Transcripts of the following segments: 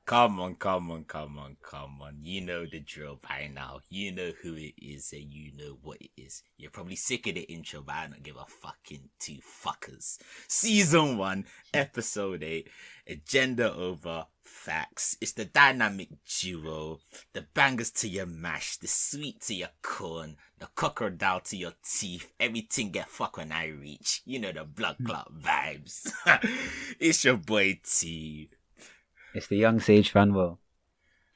Come on, come on, come on, come on. You know the drill by now. You know who it is and you know what it is. You're probably sick of the intro, but I don't give a fucking two fuckers. Season 1, episode 8. Agenda over facts. It's the dynamic duo. The bangers to your mash. The sweet to your corn. The crocodile to your teeth. Everything get fucked when I reach. You know the blood clot vibes. It's your boy T. It's the young sage Fanuel.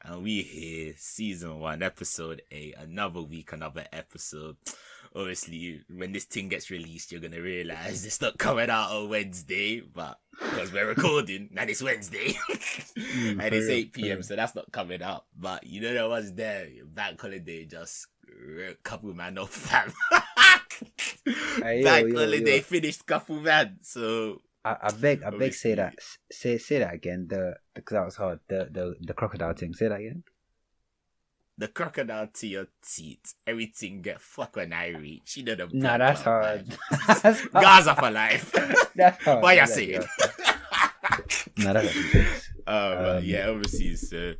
And we here, season 1, episode 8. Another week, another episode. Obviously, when this thing gets released, you're going to realise it's not coming out on Wednesday. But because we're recording, and it's Wednesday. And it's 8 p.m, so that's not coming out. But you know what's there? Bank holiday just couple man off, fam. Bank holiday finished couple man. So... I beg, say that again. Because that was hard. The crocodile thing. Say that again. The crocodile to your teeth. Everything get fucked when I reach. You know the. Nah, that's hard. Gaza for life. That's hard. What you saying? Nah, that's good. Yeah, obviously, so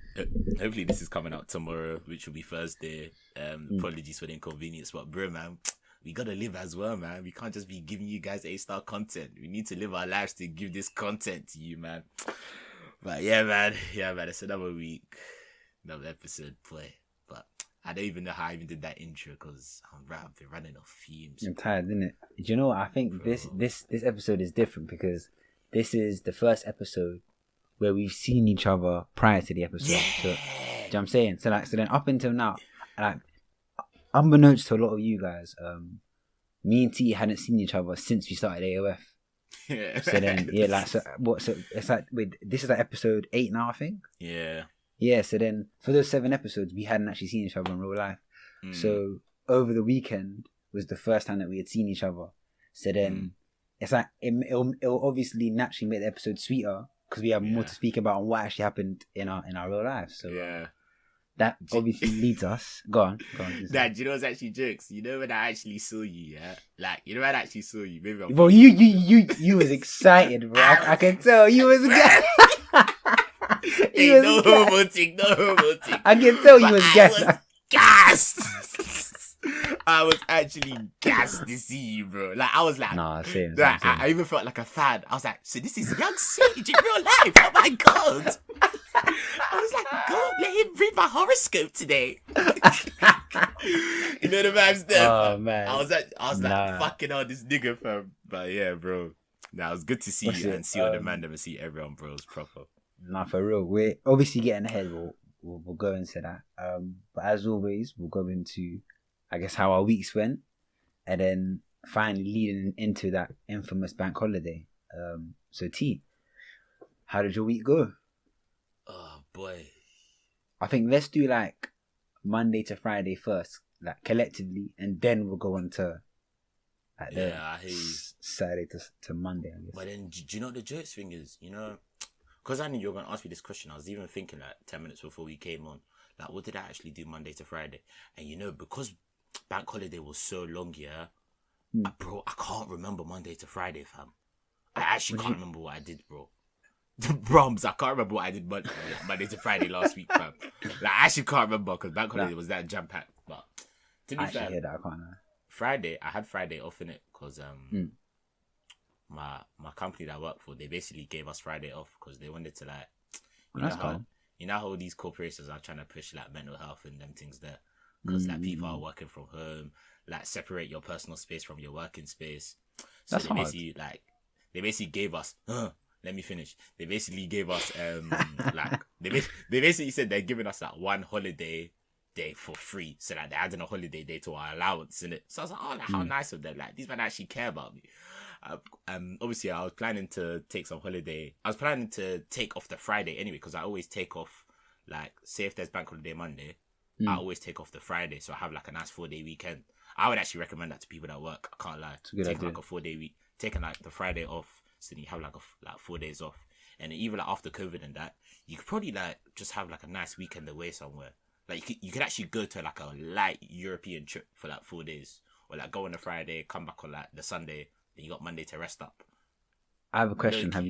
hopefully this is coming out tomorrow, which will be Thursday. Apologies for the inconvenience, but bro, man. We gotta live as well, man. We can't just be giving you guys A-star content. We need to live our lives to give this content to you, man. But yeah, man. It's another week, another episode play. But I don't even know how I even did that intro because I've been running off fumes. I'm tired, isn't it? Do you know what? I think this episode is different because this is the first episode where we've seen each other prior to the episode. Yeah. So, do you know what I'm saying? So then up until now, like, unbeknownst to a lot of you guys, me and T hadn't seen each other since we started AOF. Yeah. So then, so it's like, wait, this is like episode 8 now, I think? Yeah. Yeah, so then, for those 7 episodes, we hadn't actually seen each other in real life. So, over the weekend was the first time that we had seen each other. So then, it's like, it'll obviously naturally make the episode sweeter, because we have more to speak about on what actually happened in our real lives. So, yeah. That obviously leads us. Go on. Nah, do you know what's actually jokes? You know when I actually saw you, yeah? Like, you know when I actually saw you? Maybe Bro, you was excited, bro. I can tell you was gassed. No homo thing. I can tell you was gassed. I was actually gassed to see you, bro. Like, I was like... Nah, same. I even felt like a fan. I was like, so this is young Sage in real life. Oh my God. I was like, God, let him read my horoscope today. You know the vibes there. Oh, man. I was like, fucking on this nigga, fam. But yeah, bro. Nah, it was good to see you and see all the man and see everyone, bro. It was proper. Nah, for real. We're obviously getting ahead. We'll go into that. But as always, we'll go into, I guess, how our weeks went, and then finally leading into that infamous bank holiday. So T, how did your week go? Oh boy, I think let's do like Monday to Friday first, like collectively, and then we'll go on to like I hear you. Saturday to Monday, I guess. But then, do you know what the jokes thing is? You know, because I knew you were going to ask me this question. I was even thinking like 10 minutes before we came on, like, what did I actually do Monday to Friday? And you know, because bank holiday was so long, bro, I can't remember Monday to Friday, fam. I actually can't remember what I did, bro. The Brahms, I can't remember what I did Monday to Friday last week, fam. Like, I actually can't remember because bank holiday was that jam packed. But to be fair, that, I can't know. Friday, I had Friday off in it because my company that I work for, they basically gave us Friday off because they wanted to like, you know how all these corporations are trying to push like mental health and them things there because like people are working from home, like separate your personal space from your working space. So That's hard. They basically gave us. Let me finish. They basically gave us like they basically said they're giving us like one holiday day for free, so like they're adding a holiday day to our allowance in it. So I was like, oh, like, how nice of them! Like these men actually care about me. Obviously, I was planning to take some holiday. I was planning to take off the Friday anyway because I always take off. Like, say if there's bank holiday Monday, I always take off the Friday, so I have like a nice 4-day weekend. I would actually recommend that to people that work. I can't lie. Taking like a 4-day week, taking like the Friday off. So you have like 4 days off, and even like after COVID and that, you could probably like just have like a nice weekend away somewhere. Like you could actually go to like a light European trip for like 4 days, or like go on a Friday, come back on like the Sunday, then you got Monday to rest up. I have a question. Have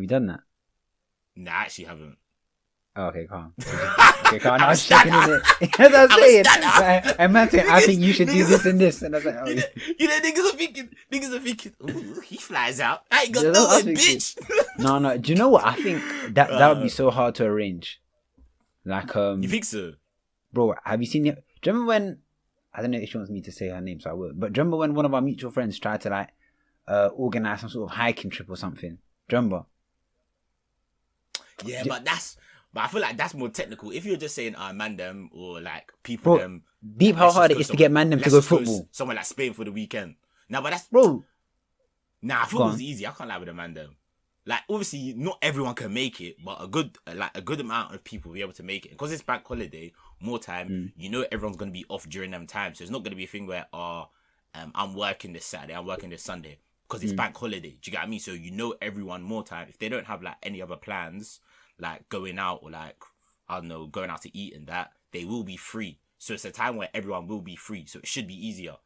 you done that? Nah, I actually haven't. Oh, okay, calm. Okay, calm. I was checking in it. That's what I'm saying. And man saying, I think you should do this and this. And I was like, oh, niggas are thinking, ooh, he flies out. I ain't got no one, bitch. No. Do you know what? I think that would be so hard to arrange. Like, you think so? Bro, have you seen it? Do you remember when, I don't know if she wants me to say her name, so I will. But do you remember when one of our mutual friends tried to like organize some sort of hiking trip or something? Do you remember? Yeah, but I feel like that's more technical. If you're just saying, man them, or like people them. Deep how hard it is to get man them to go football. Somewhere like Spain for the weekend. Nah, but that's... Bro. Nah, football's easy. I can't lie with a man them. Like, obviously, not everyone can make it, but a good amount of people will be able to make it. Because it's bank holiday, more time, you know everyone's going to be off during them times. So it's not going to be a thing where, I'm working this Saturday, I'm working this Sunday. Because it's bank holiday. Do you get what I mean? So you know everyone more time. If they don't have, like, any other plans... like going out or like, I don't know, going out to eat and that, they will be free. So it's a time where everyone will be free. So it should be easier.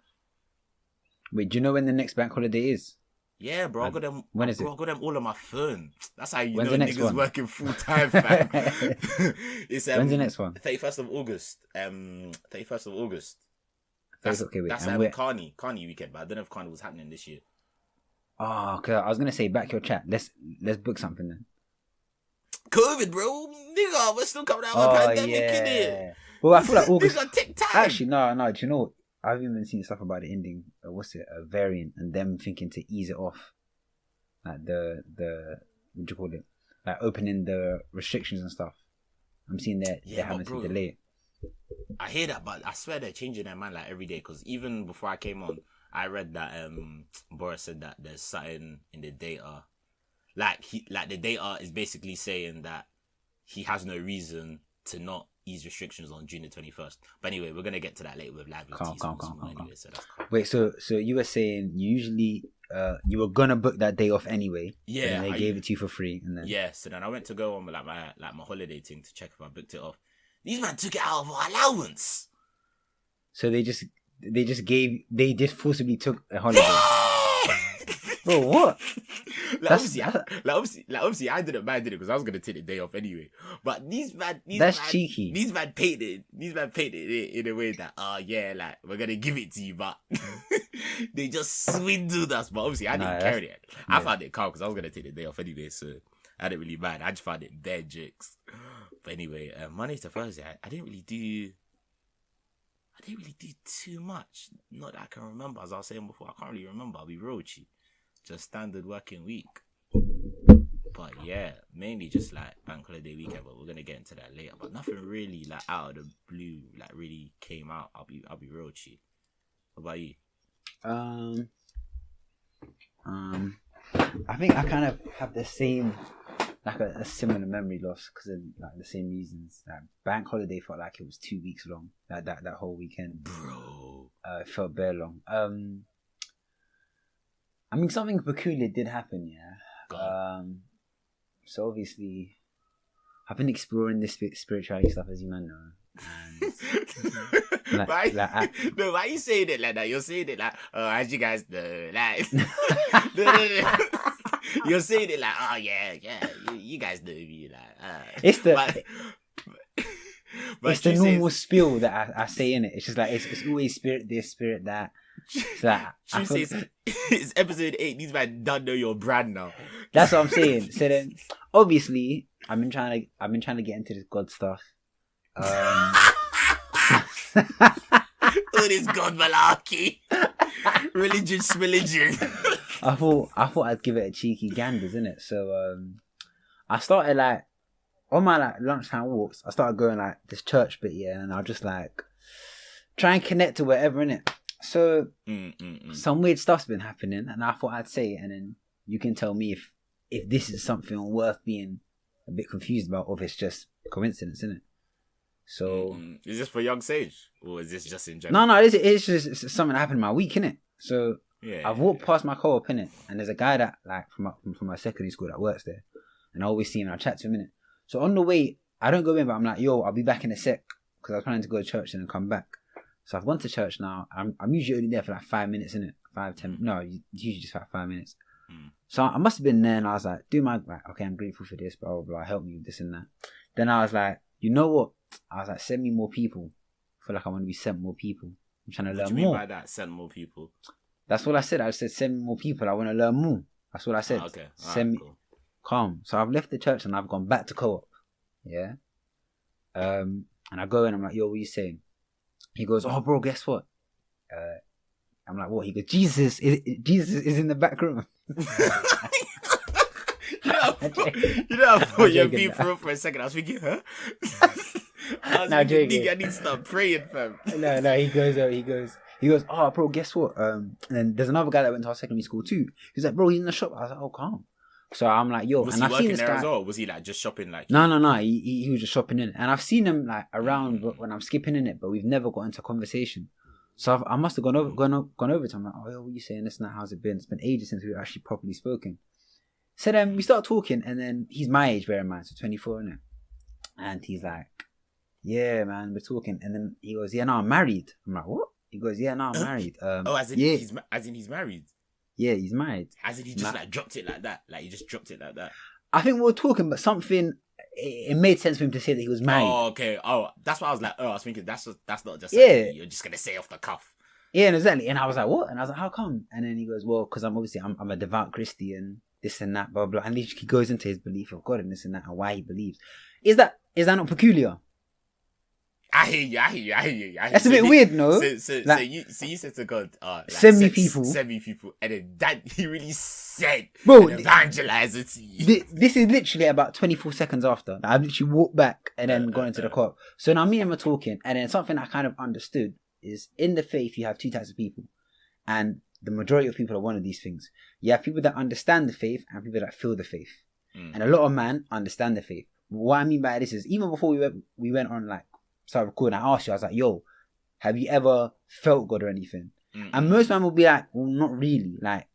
Wait, do you know when the next bank holiday is? Yeah, bro. I got them. When is it? I got them all on my phone. That's how you When's know the next niggas one? working full time, fam. It's when's the next one? 31st of August. 31st of August. That's Carney weekend, but I don't know if Carney was happening this year. Oh, okay. I was gonna say back your chat. Let's book something then. COVID, bro, nigga, we're still coming out of a pandemic, innit? Well, I feel like August. Nigga, take time. Actually, no. Do you know what? I've even seen stuff about it ending. What's it? A variant, and them thinking to ease it off, like the what do you call it? Like opening the restrictions and stuff. I'm seeing that they're having to delay it. I hear that, but I swear they're changing their mind like every day. Because even before I came on, I read that Boris said that there's something in the data. Like the data is basically saying that he has no reason to not ease restrictions on June the 21st. But anyway, we're gonna get to that later with live. Calm. Anyway, so that's calm. Wait, so you were saying usually you were gonna book that day off anyway? Yeah, and they gave it to you for free, and then So then I went to go on like my holiday thing to check if I booked it off. These man took it out of our allowance. So they just forcibly took a holiday. Bro, what? Obviously, I didn't mind it because I was gonna take the day off anyway. But that's cheeky. These man painted it in a way that, like we're gonna give it to you, but they just swindled us. But obviously, I didn't care it. I found it calm because I was gonna take the day off anyway, so I didn't really mind. I just found it bare jokes. But anyway, Monday to Thursday, I didn't really do too much. Not that I can remember. As I was saying before, I can't really remember. I'll be real with you. Just standard working week. But yeah, mainly just like bank holiday weekend, but we're gonna get into that later. But nothing really like out of the blue like really came out. I'll be real with you. What about you? I think I kind of have the same, like a similar memory loss because of like the same reasons. Like bank holiday felt like it was 2 weeks long. Like that whole weekend, bro. It felt bare long. I mean, something peculiar did happen, yeah. So obviously, I've been exploring this spirituality stuff, as you might know. And why you saying it like that? You're saying it like, as you guys know, like, you're saying it like, oh yeah, you guys know me, like, it's the. It's the normal spiel that I say in it. It's just like it's always spirit this, spirit that. It's episode 8. These men don't know your brand now. That's what I'm saying. So then, obviously, I've been trying to get into this God stuff. All this God malarkey, religion. I thought I'd give it a cheeky ganders, innit? So I started like on my like lunchtime walks. I started going like this church bit, yeah, and I'll just like try and connect to wherever, innit? So some weird stuff's been happening, and I thought I'd say it, and then you can tell me if this is something worth being a bit confused about, or if it's just coincidence, isn't it? So is this for Young Sage, or is this just in general? No, it's just something that happened in my week, innit? So yeah, I've walked past my co-op, innit, and there's a guy that like from my secondary school that works there, and I always see him and I chat to him, innit. So on the way, I don't go in, but I'm like, yo, I'll be back in a sec because I was planning to go to church and then come back. So I've gone to church now. I'm usually only there for like 5 minutes, innit? 5-10. No, usually just about 5 minutes. So I must have been there, and I was like, okay, I'm grateful for this, blah, blah, blah, help me with this and that. Then I was like, you know what? I was like, send me more people. I feel like I want to be sent more people. I'm trying to learn more. What do you mean by that, send more people? That's what I said. I said, send me more people. I want to learn more. That's what I said. Okay. Send me. Cool. Calm. So I've left the church and I've gone back to co-op. Yeah. And I go in, I'm like, yo, what are you saying? He goes, oh, bro, guess what? I'm like, what? He goes, Jesus is in the back room. You know, I thought you'd be for a second. I was thinking, huh? I need to start praying, fam. No, he goes, oh, bro, guess what? And then there's another guy that went to our secondary school too. He's like, bro, he's in the shop. I was like, oh, calm. So I'm like, yo, was and he I've working seen this there guy as well? Was he like just shopping like? No. He was just shopping in, and I've seen him like around when I'm skipping in it, but we've never got into conversation. So I must have gone over to him like, oh, yo, what are you saying? This and that, how's it been? It's been ages since we've actually properly spoken. So then we start talking, and then he's my age, bear in mind, so 24, innit? And he's like, yeah, man, we're talking. And then he goes, yeah, no, I'm married. I'm like, what? He goes, yeah, no, I'm married. As in he's married? Yeah, he's married. As in he just dropped it like that? Like he just dropped it like that? I think we were talking, but something, it made sense for him to say that he was married. Oh, okay. Oh, that's what I was like, I was thinking that's not just like, you're just going to say off the cuff. Yeah, exactly. And I was like, what? And I was like, how come? And then he goes, well, because I'm a devout Christian, this and that, blah, blah. And he goes into his belief of God and this and that and why he believes. Is that not peculiar? I hear you. That's a bit weird, no? So you said to God, send me people, and then that he really said, bro, evangelize it to you. This is literally about 24 seconds after. I've literally walked back and then gone into the co-op. So now me and him are talking, and then something I kind of understood is in the faith you have two types of people, and the majority of people are one of these things. You have people that understand the faith and people that feel the faith, and a lot of men understand the faith. What I mean by this is, even before we went on like started recording, I asked you, I was like, yo, have you ever felt God or anything? And most men will be like, well, not really. Like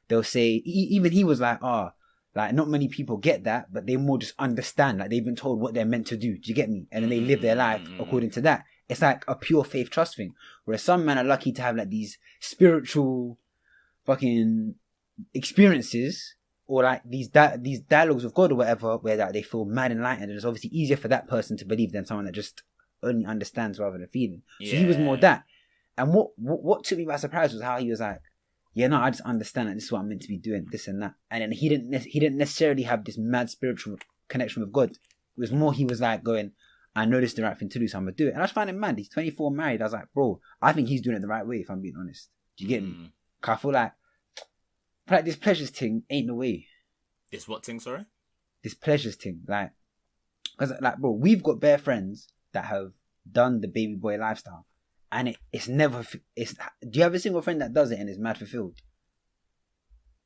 they'll say, even he was like, like not many people get that, but they more just understand, like they've been told what they're meant to do. Do you get me? And then they live their life according to that. It's like a pure faith trust thing. Whereas some men are lucky to have like these spiritual fucking experiences, or like these dialogues with God or whatever, where like, they feel mad enlightened, and it's obviously easier for that person to believe than someone that just only understands rather than feeling. So he was more that. And what took me by surprise was how he was like, yeah, no, I just understand that this is what I'm meant to be doing, this and that. And then he didn't necessarily have this mad spiritual connection with God. It was more, he was like going, I know this is the right thing to do, so I'm gonna do it. And I just find him mad. He's 24, married. I was like, bro, I think he's doing it the right way, if I'm being honest. Do you get me? Cause I feel like this pleasures thing ain't the way. This what thing, sorry? This pleasures thing, like, because like, bro, we've got bare friends that have done the baby boy lifestyle, and it's never. Do you have a single friend that does it and is mad fulfilled?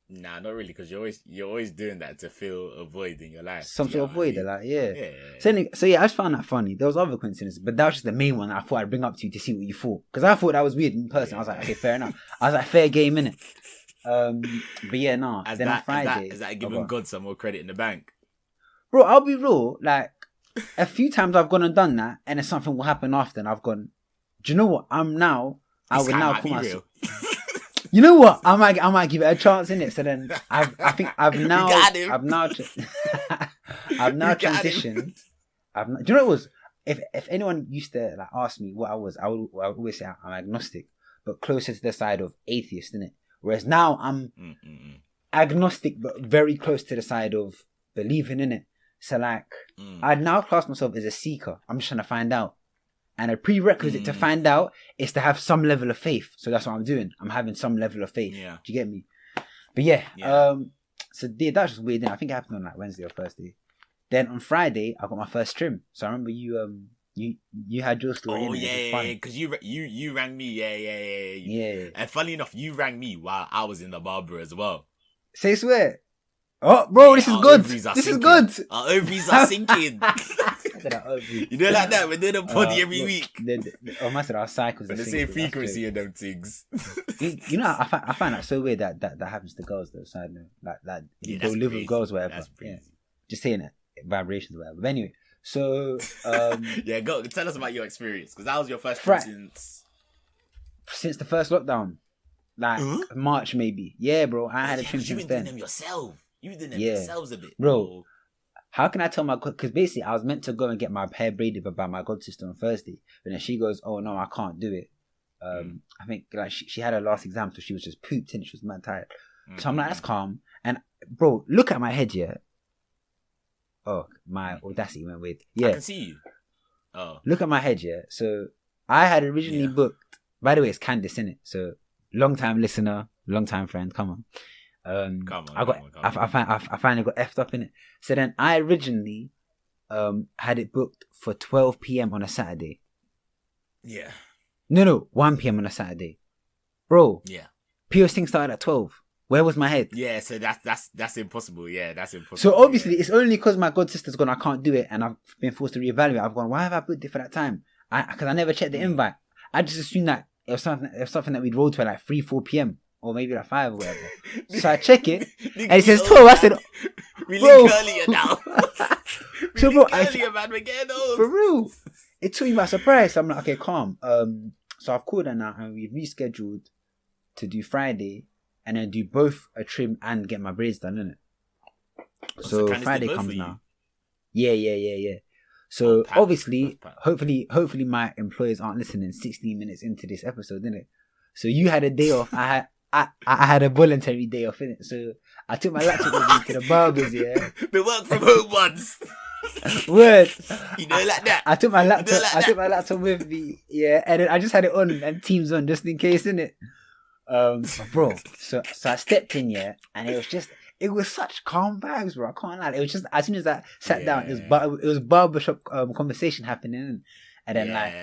Nah, not really, because you're always doing that to fill a void in your life. Some sort of void, like yeah. So yeah, I just found that funny. There was other coincidences, but that was just the main one that I thought I'd bring up to you to see what you thought, because I thought that was weird in person. I was like, okay, fair enough. I was like, fair game, innit? But yeah, nah. Then on Friday, is that giving God some more credit in the bank? Bro, I'll be real. Like a few times I've gone and done that, and then something will happen after, and I've gone, do you know what? I would now call myself. You know what? I might give it a chance, innit? So then I've now transitioned. Do you know what it was? If anyone used to like ask me what I was, I would always say I'm agnostic, but closer to the side of atheist, innit? Whereas now I'm agnostic, but very close to the side of believing in it. So like, I'd now class myself as a seeker. I'm just trying to find out. And a prerequisite to find out is to have some level of faith. So that's what I'm doing. I'm having some level of faith. Yeah. Do you get me? But yeah. So yeah, that's just weird. I think it happened on like Wednesday or Thursday. Then on Friday, I got my first trim. So I remember you had your story. Oh yeah, because you rang me. Yeah. And funny enough, you rang me while I was in the barber as well. Say swear. Oh, bro, this is good. This is good. Our ovaries are sinking. You know, like that. We're doing a body every week. I said our cycles. The same frequency of them things. You know, I find that so weird that happens to girls though. Side note, like they'll live with girls, whatever. That's crazy. Yeah. Just saying it, vibrations, whatever. But anyway, so yeah, go tell us about your experience, because that was your first trip since the first lockdown. like March maybe. Yeah, bro. I had a trim You since been then. doing them yourself. You been doing them Yeah. yourselves a bit, Bro. How can I tell my god? Because basically, I was meant to go and get my hair braided by my god sister on Thursday, but then she goes, "Oh no, I can't do it." I think like she had her last exam, so she was just pooped in. She was mad tired. So I'm like, that's calm. And bro, look at my head, yeah. Oh, my audacity went weird. Yeah, I can see you. Oh, look at my head, yeah. So I had originally booked. By the way, it's Candice, innit? So long time listener, long time friend. Come on. I finally got effed up in it. So then I originally had it booked for 12 p.m. on a Saturday. Yeah. No, 1 p.m. on a Saturday. Bro. Yeah. Pure thing started at 12. Where was my head? Yeah, so that's impossible. Yeah, that's impossible. So obviously it's only because my god sister's gone, I can't do it, and I've been forced to reevaluate. I've gone, why have I booked it for that time? Because I never checked the invite. I just assumed that it was something that we'd roll to at like 3-4 p.m. or maybe like 5 or whatever. So I check it and it says 12. I said, we link earlier now. So bro, earlier, man, we're getting old. For real. It took me by surprise. So I'm like, okay, calm. So I've called her now and we've rescheduled to do Friday and then do both a trim and get my braids done, innit? So Friday comes now. Yeah. So obviously, hopefully my employers aren't listening 16 minutes into this episode, innit? So you had a day off. I had a voluntary day off, innit? So I took my laptop with me to the barbers, yeah. The work from home ones. Word. You know, like that. I took my laptop with me, yeah, and then I just had it on and Teams on just in case, innit? Bro. So I stepped in, yeah, and it was such calm vibes, bro. I can't lie. It was just as soon as I sat down, it was barbershop conversation happening, and then like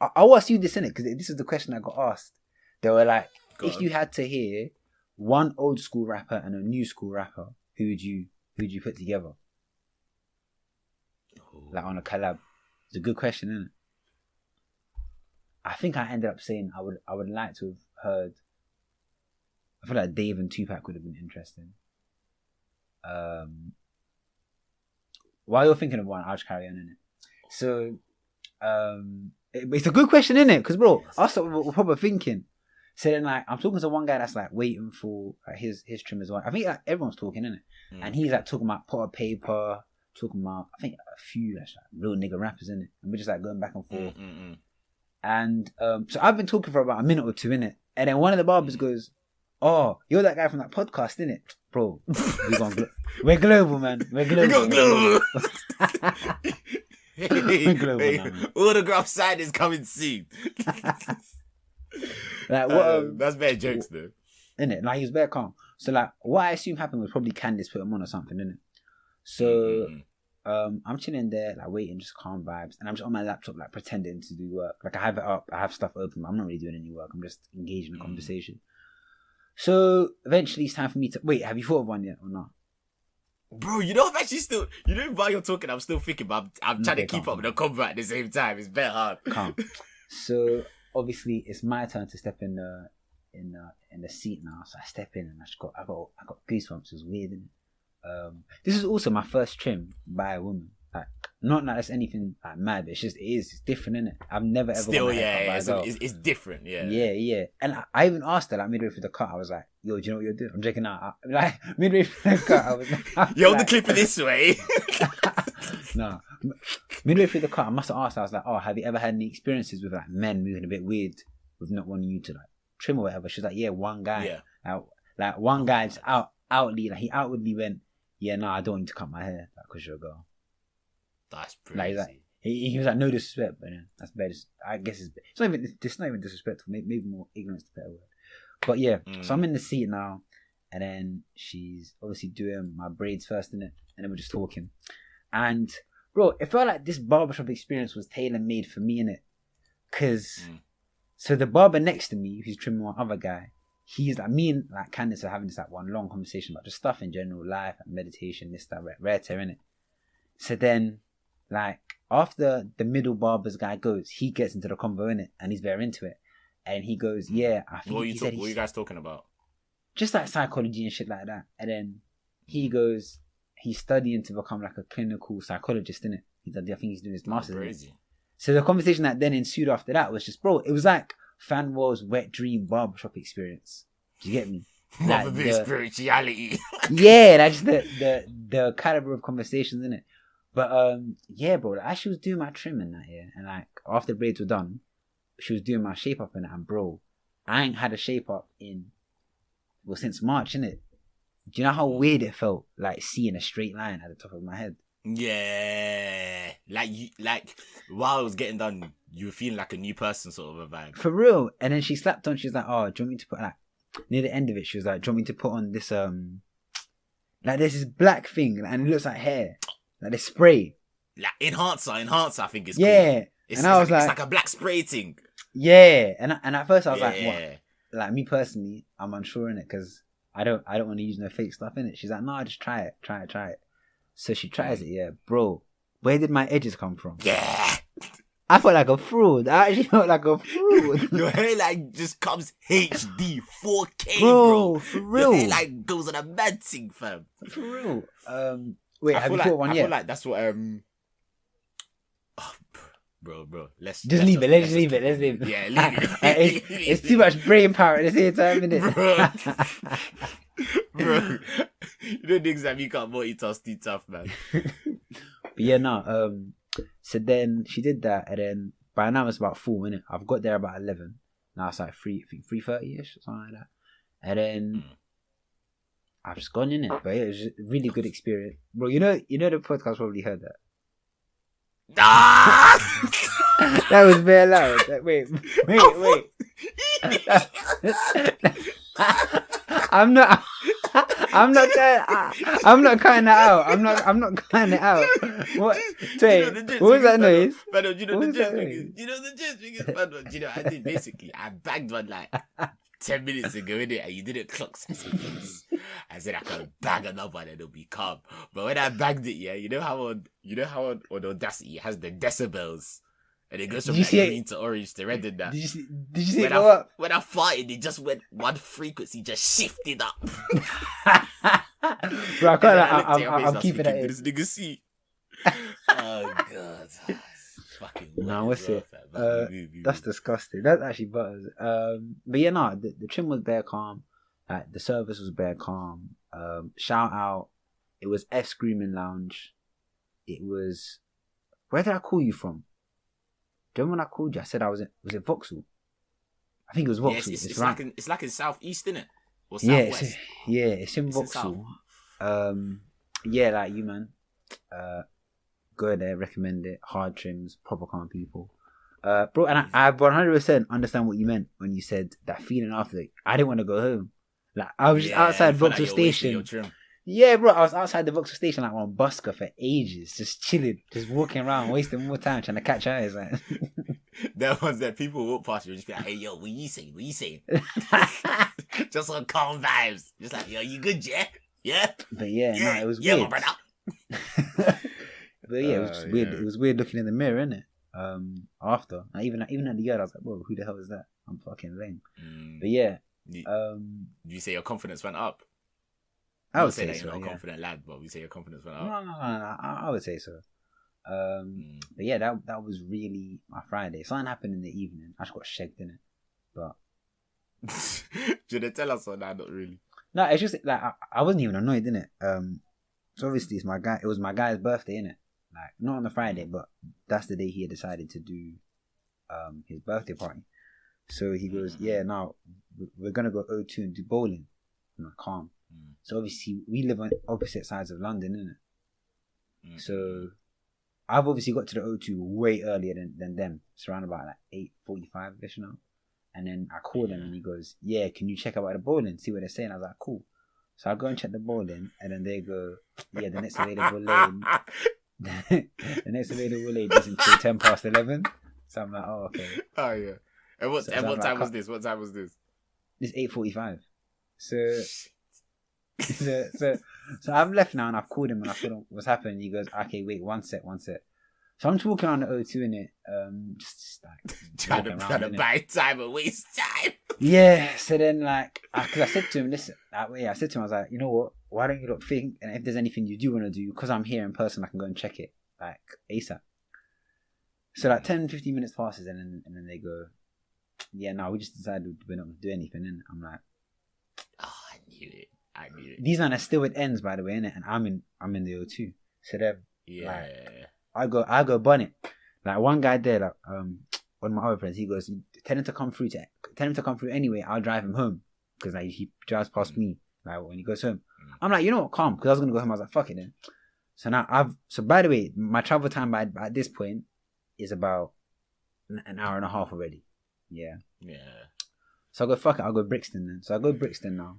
I asked you this, innit? Because this is the question I got asked. They were like, if you had to hear one old school rapper and a new school rapper, who would you put together? Like on a collab. It's a good question, isn't it? I think I ended up saying I would like to have heard. I feel like Dave and Tupac would have been interesting. While you're thinking of one, I'll just carry on, innit? So, it's a good question, innit? Because bro, us we're probably thinking. So then, like, I'm talking to one guy that's like waiting for his trim as well. I think like everyone's talking, innit? And he's like talking about pot of paper, talking about I think a few like real nigga rappers, innit? And we're just like going back and forth. And so I've been talking for about a minute or two, innit? And then one of the barbers goes, "Oh, you're that guy from that podcast, innit, bro? We're global, man. We're global. We're global now, man. Autograph sign is coming soon." Like what? That's bad jokes, though. Innit? Like he was very calm. So like, what I assume happened was probably Candice put him on or something, innit? So I'm chilling there, like waiting, just calm vibes, and I'm just on my laptop, like pretending to do work. Like I have it up, I have stuff open, but I'm not really doing any work. I'm just engaged in a conversation. So eventually, it's time for me to wait. Have you thought of one yet or not? Bro, you know I'm actually still. You know while you're talking, I'm still thinking, but I'm trying to keep up with the convo at the same time. It's very hard. Calm. So obviously, it's my turn to step in the seat now. So I step in and I got goosebumps. It was weird, isn't it? This is also my first trim by a woman. Like, not that it's anything like mad, but it's different, isn't it? I've never ever still, it's different, yeah. And I even asked her like midway through the cut, I was like, "Yo, do you know what you're doing?" I'm checking out. Like midway through the cut, I was like, "Yo, the clip this way." No, midway through the cut, I must have asked her. I was like, "Oh, have you ever had any experiences with like men moving a bit weird with not wanting you to like trim or whatever?" She was like, "Yeah, one guy, like one guy's outwardly, like he outwardly went, yeah, no, I don't want you to cut my hair because you're a girl." That's crazy. Like, he was like, no disrespect, but that's bad. I guess it's not even disrespectful. Maybe more ignorance is the better word. But yeah, so I'm in the seat now, and then she's obviously doing my braids first, innit? And then we're just talking. And bro, it felt like this barbershop experience was tailor made for me, innit? Because so the barber next to me, who's trimming one other guy, he's like, me and like Candice are having this like one long conversation about just stuff in general, life and meditation, this, that, rare tear, innit? So then, like, after the middle barber's guy goes, he gets into the convo, innit? And he's very into it. And he goes, yeah, I think what are you guys talking about? Just like psychology and shit like that. And then he goes, he's studying to become like a clinical psychologist, innit? I think he's doing his master's. Crazy. So the conversation that then ensued after that was just, bro, it was like Fanuel's wet dream barbershop experience. Do you get me? Love a bit of spirituality. Yeah, that's the caliber of conversations, in it. But yeah, bro. Like, as she was doing my trim and that, yeah, and like after the braids were done, she was doing my shape up in it, and bro, I ain't had a shape up since March, innit? Do you know how weird it felt, like seeing a straight line at the top of my head? Yeah, like while I was getting done, you were feeling like a new person, sort of a vibe. For real. And then she slapped on. She was like, "Oh, do you want me to put like near the end of it?" She was like, "Do you want me to put on this like there's this black thing and it looks like hair, like this spray, like enhancer? I think it's yeah." Called. And I was like, it's like a black spray thing. Yeah, and at first I was like, what? Like me personally, I'm unsure in it because I don't want to use no fake stuff in it. She's like, "No, just try it." So she tries it, yeah, bro. Where did my edges come from? Yeah, I felt like a fraud. I actually felt like a fraud. Your hair like just comes HD 4K, bro. For real. Your hair like goes on a mad thing, fam. For real. Wait, have you like, thought one yet? I feel like that's what bro. Let's leave it. Let's leave it. Yeah, leave it. It's too much brain power at the same time, isn't it? Bro, you know things that you can't multitask too tough, man. But yeah, no. So then she did that, and then by now it's about 4 minutes. I've got there about 11. Now it's like 3:30ish or something like that. And then I've just gone in it. But yeah, it was a really good experience, bro. You know the podcast probably heard that. That was very loud. Wait. I'm not cutting that out. I'm not cutting it out. What? Wait, what was that noise? But you know the gist thing is, I did basically. I bagged one like 10 minutes ago, innit? And you didn't clock. I said I can bag another one and it'll be calm. But when I bagged it, yeah, you know how on Audacity it has the decibels. And it goes from green to orange to red and that. Did you see it go up? When I farted, it just went one frequency, just shifted up. Bro, I'm keeping that in. This nigga see. Oh, God. Fucking no, what's it? That's disgusting. That's actually butters. But yeah, no, the trim was bare calm. The service was bare calm. Shout out. It was F Screaming Lounge. It was... Where did I call you from? Do you remember when I called you? I said was it Vauxhall? I think it was Vauxhall. Yeah, it's like in southeast, innit? Or southwest? Yeah, it's in Vauxhall. Yeah, like you, man. Go there, recommend it. Hard trims, proper calm people. Bro, and I 100% understand what you meant when you said that feeling after. I didn't want to go home. Like I was just outside Vauxhall Station. Yeah, bro, I was outside the Vauxhall Station like on Busker for ages, just chilling, just walking around, wasting more time trying to catch eyes. Like there was that people walk past you and just be like, "Hey, yo, what you saying? Just on calm vibes, just like, yo, you good, yeah? Yeah." But yeah, no, it was weird. Yeah, my brother. But yeah, it was just weird. It was weird looking in the mirror, innit? After, like, even at the yard, I was like, "Whoa, who the hell is that?" I'm fucking lame. But yeah, you say your confidence went up? I would say that so. You're not a confident lad, but we say your confidence went up. No. I would say so. But yeah, that was really my Friday. Something happened in the evening. I just got shagged in it. But should they tell us or not? Not really. No, it's just like I wasn't even annoyed, innit? So obviously it's my guy. It was my guy's birthday, innit? Like not on the Friday, but that's the day he had decided to do his birthday party. So he goes, "Yeah, now we're gonna go O2 and do bowling." I'm like, calm. So obviously we live on opposite sides of London, innit? So I've obviously got to the O2 way earlier than them. It's around about like 8:45ish now. And then I called him and he goes, "Yeah, can you check out the bowling? See what they're saying?" I was like, "Cool." So I go and check the bowling, and then they go, "Yeah, the next available lane, the next available lane is until 11:10." So I'm like, "Oh, okay." Oh yeah. And what time was this? What time was this? It's 8:45. So I've left now and I've called him and I told him what's happening. He goes, "Okay, wait, one sec." So I'm talking on the O2 in it, just like trying to buy time and waste time. Yeah. So then, like, because I said to him, listen, I said to him, I was like, "You know what? Why don't you not think? And if there's anything you do want to do, because I'm here in person, I can go and check it like ASAP." So like 10-15 minutes passes and then they go, yeah, no, we just decided we're not going to do anything, and I'm like, Oh, I knew it. these men are still at ends, by the way, innit? And I'm in the O2. So they're Yeah. like, I go bonnet. Like one guy there, like one of my other friends, he goes, tell him to come through anyway. I'll drive him home because like he drives past me like when he goes home. I'm like, you know what, calm, because I was gonna go home. I was like, fuck it then. So now by the way, my travel time at this point is about an hour and a half already. Yeah. So I go, fuck it, I'll go Brixton then. So I go Brixton now.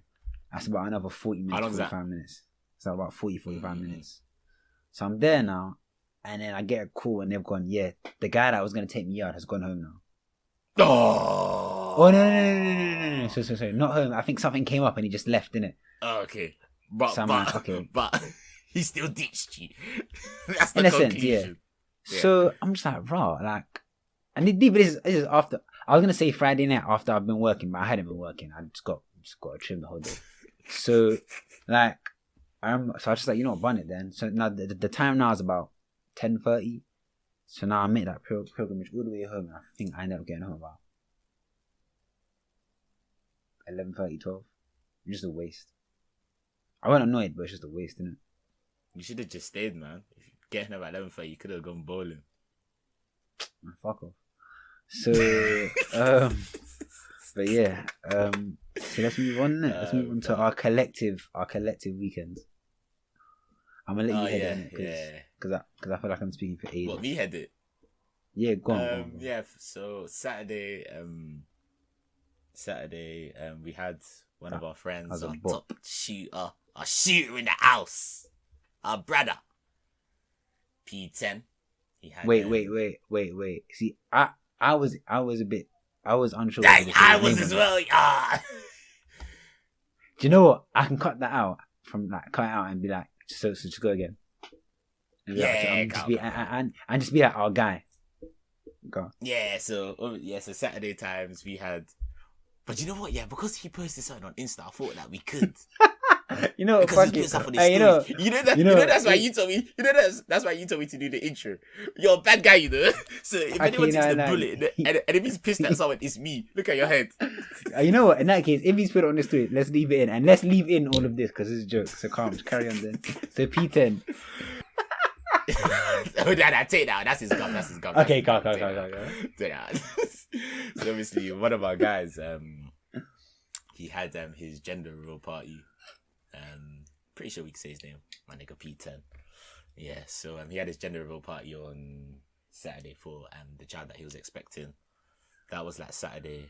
That's about another 40 minutes, 45 minutes. So about 45 minutes. So I'm there now, and then I get a call and they've gone, yeah, the guy that was going to take me out has gone home now. Oh, no. So not home. I think something came up and he just left, innit? Oh, okay. But he still ditched you. That's the in a conclusion. sense, yeah. So I'm just like, raw, like, and this is after, I was going to say Friday night after I've been working, but I hadn't been working. I just got to trim the whole day. So, like, so I was just like, you know what, bun it then. So now the time now is about 10:30. So now I made that pilgrimage all the way home, and I think I ended up getting home about 11:30, 12. Just a waste. I wasn't annoyed, but it's just a waste, innit? You should have just stayed, man. If you getting up at 11:30, you could have gone bowling. Man, fuck off. So, but yeah, so let's move on. Let's move on to our collective weekends. I'm gonna let you head it because I feel like I'm speaking for ages. What, me head it? Yeah, go on. Yeah. So Saturday, we had one of our friends, our top shooter, our shooter in the house, our brother, P10. He had, wait. See, I was unsure. I was as well. Do you know what? I can cut that out and be like, so just go again. And just be like our guy. Go. Yeah. So Saturday times we had. But you know what? Yeah, because he posted something on Insta, I thought that we could. You know, because he put stuff on his story. You know that's why you told me. You know that's why you told me to do the intro. You're a bad guy, you know. So if anyone takes the bullet, and if he's pissed at someone, it's me. Look at your head. You know what? In that case, if he's put it on the story, let's leave it in, and let's leave in all of this because it's a joke. So calm, just carry on then. So P10. Oh, take that. That's his gun. Okay, go. So obviously, one of our guys, he had his gender reveal party. Pretty sure we can say his name, my nigga P10. Yeah, so he had his gender reveal party on Saturday for the child that he was expecting. That was like Saturday,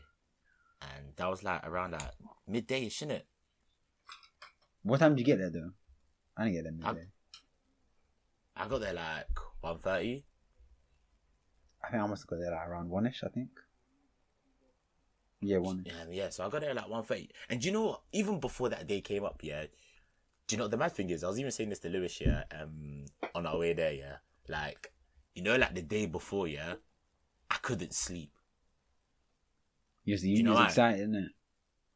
and that was like around like midday-ish, innit? What time did you get there though? I didn't get there midday. I got there like 1:30. I think I must have got there like around 1ish, I think. Yeah, 1ish. Yeah, so I got there like 1:30. And do you know what? Even before that day came up, yeah, do you know what the mad thing is? I was even saying this to Lewis, yeah, on our way there, yeah. Like, you know, like the day before, yeah, I couldn't sleep. You was excited, innit?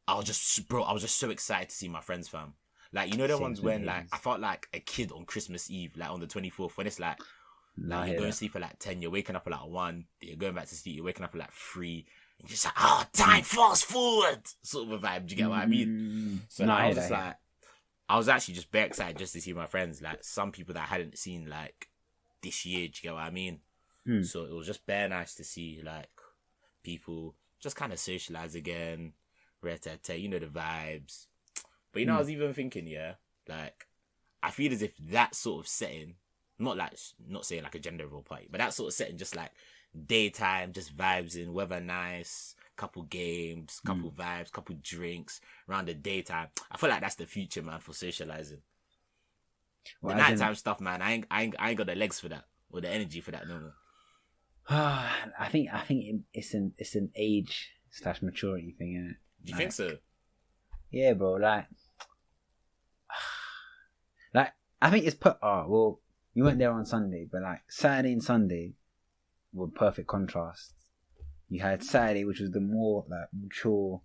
I was just so excited to see my friends, fam. Like, you know the ones when, like, I felt like a kid on Christmas Eve, like on the 24th, when it's like you're going to sleep at like 10, you're waking up at like 1, you're going back to sleep, you're waking up at like 3, and you're just like, time, fast forward, sort of a vibe. Do you get what I mean? So I was just like, I was actually just very excited just to see my friends, like some people that I hadn't seen like this year. Do you get what I mean? So it was just bare nice to see like people just kind of socialize again, you know, the vibes. But you know, I was even thinking, yeah, like I feel as if that sort of setting, not saying like a gender reveal party, but that sort of setting, just like daytime, just vibes in, weather nice, couple games, couple vibes, couple drinks around the daytime. I feel like that's the future, man, for socializing. Well, the nighttime stuff, man, I ain't got the legs for that or the energy for that no more. I think it's an age / maturity thing, isn't it? Do you think so? Yeah, bro. Like I think it's well, you went there on Sunday, but like Saturday and Sunday were perfect contrasts. You had Saturday, which was the more like mature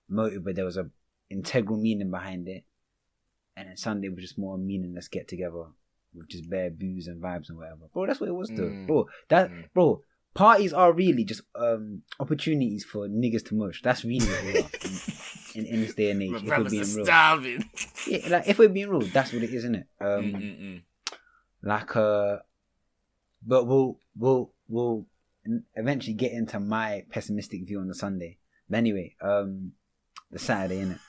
motive, but there was a integral meaning behind it, and then Sunday was just more meaningless get together with just bare booze and vibes and whatever. Bro, that's what it was though. Bro, parties are really just opportunities for niggas to mush. That's really what they are in this day and age. My If we're brothers being are real, starving. yeah, like if we're being real, that's what it is, isn't it? Like but we'll eventually get into my pessimistic view on the Sunday. But anyway, the Saturday, innit?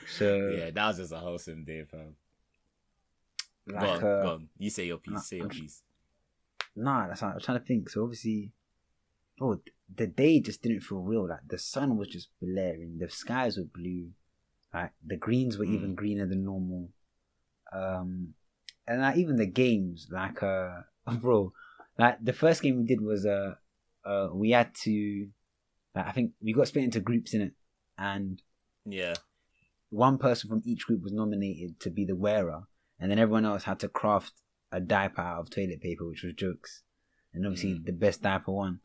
So yeah, that was just a wholesome day, fam. like Go on. You say your piece. Say your piece. Nah, that's not, I'm trying to think. So obviously, bro, the day just didn't feel real. Like the sun was just blaring, the skies were blue, like the greens were even greener than normal. And like even the games, like bro, like the first game we did was we had to, like, I think we got split into groups in it, and yeah, one person from each group was nominated to be the wearer, and then everyone else had to craft a diaper out of toilet paper, which was jokes, and obviously the best diaper won.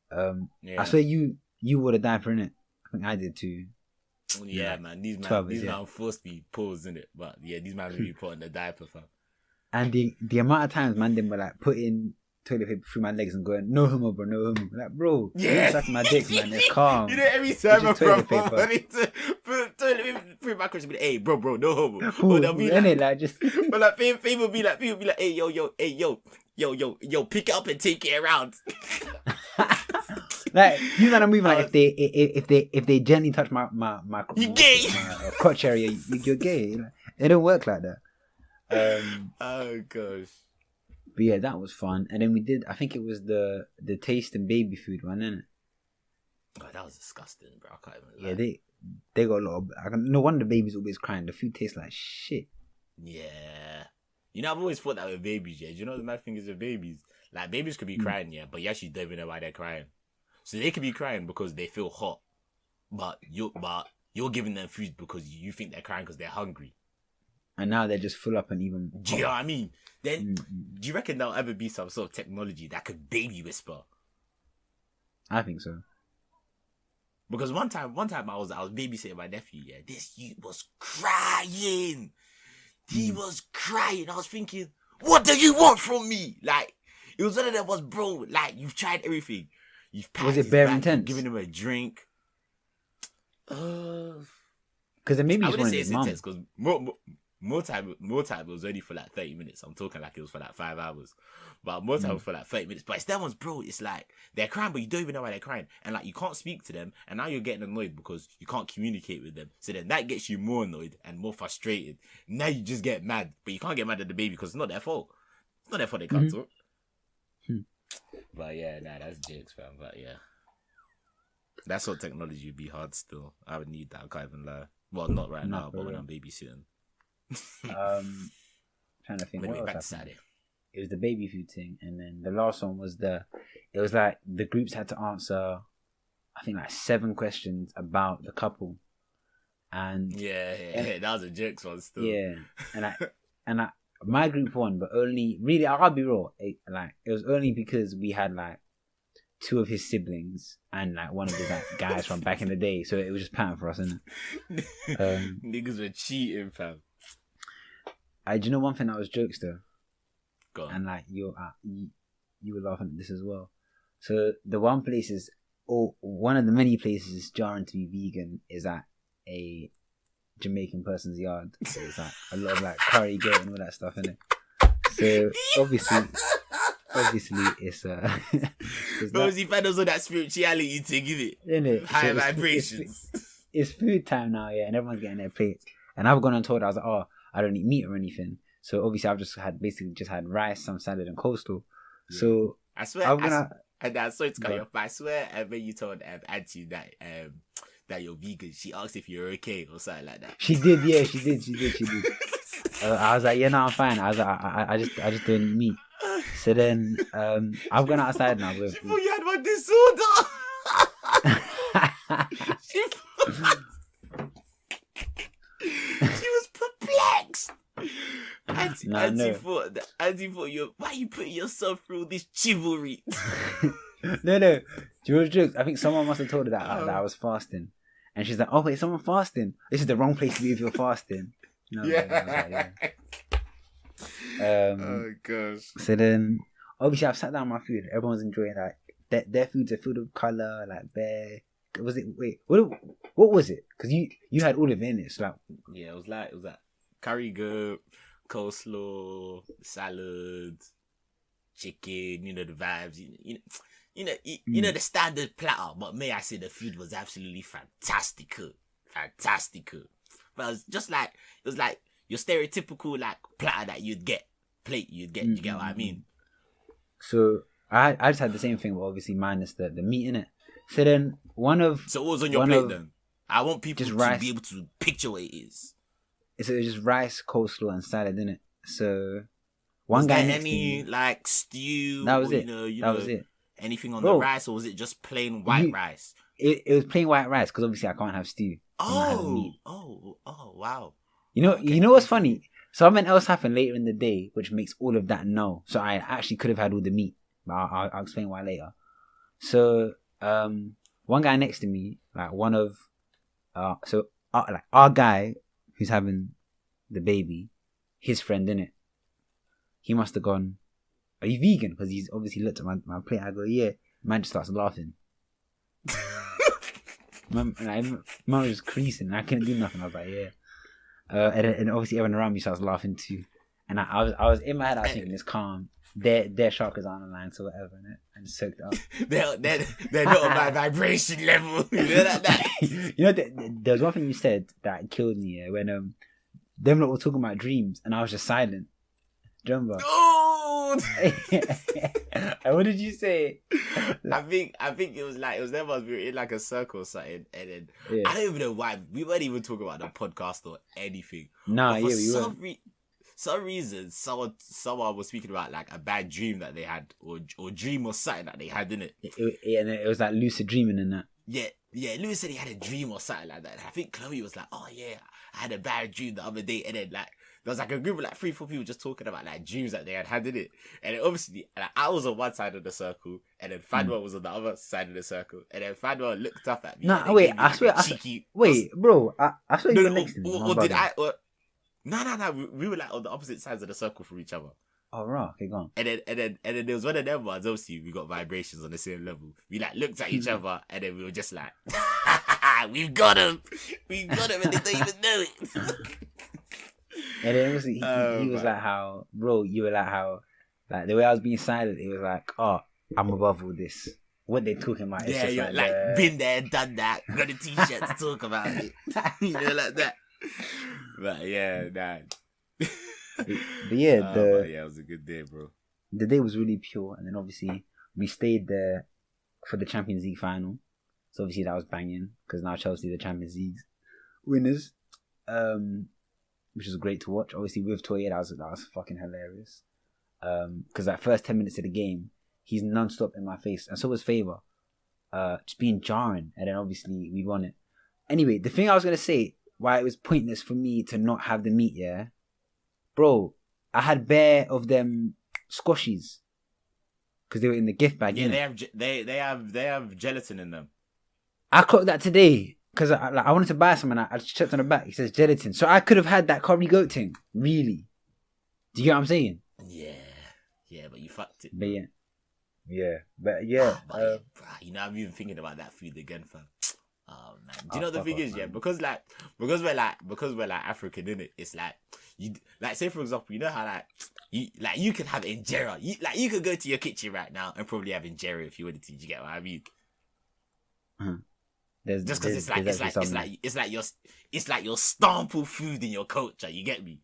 I swear you wore the diaper in it. I think I did too. Yeah, man. These man forced me pause in it, but yeah, these man really put on the diaper, fam. And the amount of times man them were like putting toilet paper through my legs and going, no homo, bro, no homo. Like, bro, you're sucking my dick, man. It's calm. You know, every time I put toilet paper through my crotch, be like, hey, bro, no homo. Or they'll be like, just. But like, people be like, hey, yo, pick it up and take it around. Like, you know what I mean? Like, if they gently touch my you gay. My crotch area, you're gay. Like, it don't work like that. Oh gosh. But yeah, that was fun. And then we did, I think it was the taste and baby food one, innit? Oh, that was disgusting, bro. I can't even lie. Yeah, they got a lot of, no wonder the baby's always crying. The food tastes like shit. Yeah. You know, I've always thought that with babies, yeah. Do you know the mad thing is with babies? Like, babies could be crying, yeah, but you actually don't even know why they're crying. So they could be crying because they feel hot, but you're giving them food because you think they're crying because they're hungry. And now they're just full up and even. Do you know what I mean? Then, do you reckon there'll ever be some sort of technology that could baby whisper? I think so. Because one time I was babysitting my nephew. Yeah, this youth was crying. He was crying. I was thinking, what do you want from me? Like, it was one of them was, bro. Like, you've tried everything. You've patted was it his bare back, intense? Giving him a drink. Because then maybe I just wouldn't wanted say his it's mum. intense because more time it was only for like 30 minutes. I'm talking like it was for like 5 hours, but more time was for like 30 minutes. But it's that ones, bro. It's like they're crying, but you don't even know why they're crying, and like you can't speak to them, and now you're getting annoyed because you can't communicate with them. So then that gets you more annoyed and more frustrated. Now you just get mad, but you can't get mad at the baby because it's not their fault. It's not their fault they can't talk. But yeah, nah, that's jokes, fam. But yeah, that sort of technology would be hard still. I would need that. I can't even lie. Well, not right now, but when I'm babysitting. Trying to think. When What we're else back to happened? Saturday. It was the baby food thing, and then the last one was it was like the groups had to answer, I think like 7 questions about the couple, and yeah, that was a jokes one still. yeah, and my group won, but only really I'll be real, it was only because we had like 2 of his siblings and like one of his like guys from back in the day, so it was just pattern for us, isn't it? Niggas were cheating, fam. Do you know one thing that was jokes though? Go on. And like you were laughing at this as well. So the one place is, or one of the many places jarring to be vegan is at a Jamaican person's yard. So it's like a lot of like curry goat and all that stuff in it. So obviously it's Rosie Fandos on that spirituality thing, isn't it? High vibrations. It's food time now, yeah, and everyone's getting their plates. And I've gone and told her, I was like, oh, I don't eat meat or anything. So obviously I've just had rice, some salad and coleslaw. Yeah. So I swear, I'm sorry to cut you off, but I swear when you told Auntie that you're vegan, she asked if you're okay or something like that. She did, yeah, she did. I was like, yeah, no, I'm fine. I was like, I just don't eat meat. So then I've gone outside now. She thought you had one disorder. She was perplexed. Auntie thought why you putting yourself through this chivalry? No. She was jokes. I think someone must have told her that I was fasting. And she's like, oh wait, someone fasting? This is the wrong place to be if you're fasting. No, yeah. Oh gosh. So then obviously I've sat down my food. Everyone's enjoying like their foods are filled with color, like bear. Was it? Wait, what was it? Because you had all of it in it. So like, yeah, it was like curry goat, coleslaw, salad, chicken. You know the vibes. You know the standard platter. But may I say the food was absolutely fantastical. But it was like your stereotypical like platter that you'd get. Plate you'd get. You get what I mean? So I just had the same thing, but obviously minus the meat in it. So then So what was on your plate then? I want people just to rice. be able to picture what it is. So it was just rice, coleslaw, and salad, innit? So Was one guy there next to any me, like stew? that was or, it. That was it. Anything on Bro, the rice, or was it just plain white rice? It was plain white rice because obviously I can't have stew. Oh, wow. You know, Okay. you know what's funny? Something else happened later in the day, which makes all of that no. So I actually could have had all the meat, but I'll explain why later. So one guy next to me, like one of, like our guy who's having the baby, his friend in it. He must have gone, "Are you vegan?" Because he's obviously looked at my plate. I go, "Yeah." Man just starts laughing. Man was just creasing. I couldn't do nothing. I was like, "Yeah." And obviously everyone around me starts laughing too. And I was in my head, I was thinking, it's calm. Their chakras aren't aligned, so whatever, innit? And just soaked it up. they're not on my vibration level. You know that? You know, there was one thing you said that killed me, yeah, when them lot were talking about dreams, and I was just silent. Do you remember? Oh! And what did you say? I think it was them we were in like a circle or something, and then I don't even know why we weren't even talking about the podcast or anything. Nah, but for yeah, we were. some reason, someone was speaking about like a bad dream that they had, or dream or something that they had in it. And it was like lucid dreaming and that. Yeah. Lewis said he had a dream or something like that. And I think Chloe was like, "Oh yeah, I had a bad dream the other day," and then like there was like a group of like 3-4 people just talking about like dreams that they had in it. And then obviously like, I was on one side of the circle, and then Fanuel was on the other side of the circle, and then Fanuel looked up at me. Nah, wait, I swear, bro, I swear you were next to me. Or did I? No. We were like on the opposite sides of the circle from each other. Oh, right. Okay, go on. And then there was one of them ones. Obviously, we got vibrations on the same level. We like looked at each other, and then we were just like, "We've got him, and they don't even know it." And then obviously he was like, "How, bro? You were like how, like the way I was being silent. It was like, oh, I'm above all this. What they talking about? It's just you're like been there, done that. Got a t-shirt to talk about it. You know, like that." But yeah, nah. But yeah, it was a good day, bro. The day was really pure, and then obviously we stayed there for the Champions League final. So obviously that was banging because now Chelsea are the Champions League winners, which was great to watch. Obviously with Toye, that was fucking hilarious. Because that first 10 minutes of the game, he's non-stop in my face, and so was Favor, just being jarring, and then obviously we won it. Anyway, the thing I was gonna say, why it was pointless for me to not have the meat, yeah, bro, I had bare of them squashies because they were in the gift bag. Yeah, they have gelatin in them. I clocked that today because I wanted to buy some, and I checked on the back. It says gelatin, so I could have had that curry goat thing. Really? Do you get what I'm saying? Yeah, but you fucked it. But yeah. You know, I'm even thinking about that food again, fam. Oh man, do you know the thing is, yeah, because we're African, innit? It's like you like, say for example, you know how you can have injera. You could go to your kitchen right now and probably have injera if you wanted to. You get what I mean? Just because it's like your staple food in your culture. You get me?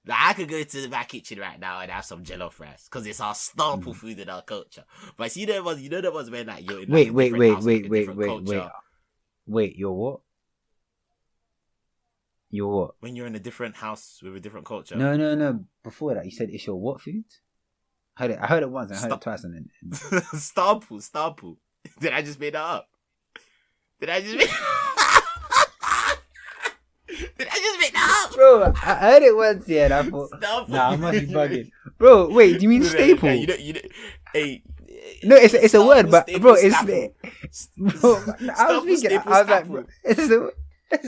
Like I could go to my kitchen right now and have some jollof rice because it's our staple food in our culture. But see, the ones where like you're in like, wait, you're what? You're what? When you're in a different house with a different culture. No. Before that, you said it's your what food? I heard it once and I heard it twice and then staple. Did I just make that up? Did I just make that up? Bro, I heard it once, yeah, and I thought, staple. Nah, I must be bugging. Bro, wait, do you mean staple? Hey, no, it's a word, but bro, it's bro, I was thinking, I was like, bro, it's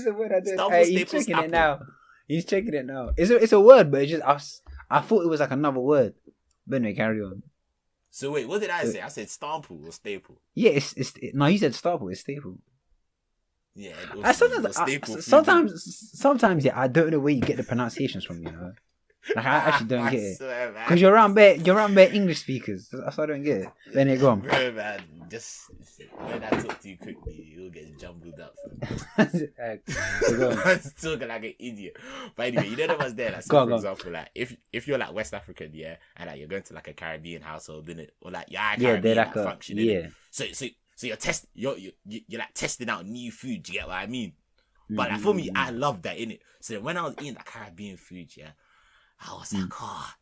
a word. I don't. Hey, he's checking it now. He's checking it now. It's a word, but it's just I thought it was like another word. But anyway, carry on. So wait, what did I say? I said Stample or Staple. Yeah, no, you said staple. It's staple. Yeah. Sometimes, yeah, I don't know where you get the pronunciations from. You know, like I actually don't get it. Because you're around bare English speakers. That's why I don't get it. Then it go on. Bro, man, just when I talk to you quickly, you'll get jumbled up. I'm talking like an idiot. But anyway, you know the ones there. Like, so for example, like if you're like West African, yeah, and like you're going to like a Caribbean household, innit? Or like Caribbean they're like function, innit? So you're you're like testing out new food. Do you get what I mean? But like for me, I love that, innit? So when I was eating that Caribbean food, yeah, I was like, oh,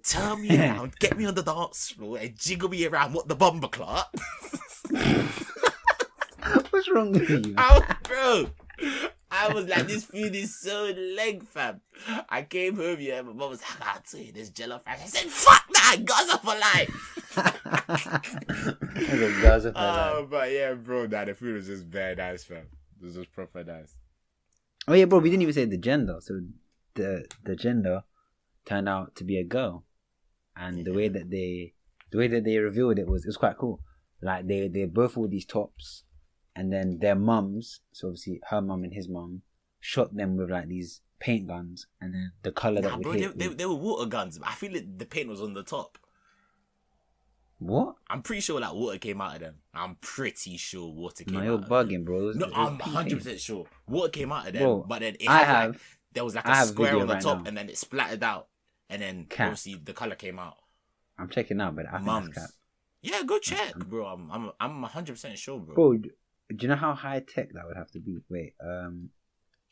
turn me around, get me on the dance floor, and jiggle me around. What the bumper clock? What's wrong with you? Bro, I was like, this food is so leg, fam. I came home, yeah, my mom was like, I'll tell you this jello fries. I said, fuck that, Gaza for life. But yeah, bro, the food was just very nice, fam. It was just proper nice. Oh yeah, bro, we didn't even say the gender. So the gender turned out to be a girl, and the way that they revealed it was quite cool. Like they both wore these tops, and then their mums, so obviously her mum and his mum, shot them with like these paint guns, and then the color that would hit. They were water guns. I feel like the paint was on the top. What? I'm pretty sure like water came out of them. I'm pretty sure water came out. No, you're bugging, bro. No, I'm 100% sure water came out of them. Bro, but then there was like a square on the top, and then it splattered out, and then obviously the color came out. I'm checking out, but I think that's cap. Yeah, go check, bro. I'm 100% sure, bro. Bro, do you know how high tech that would have to be? Wait,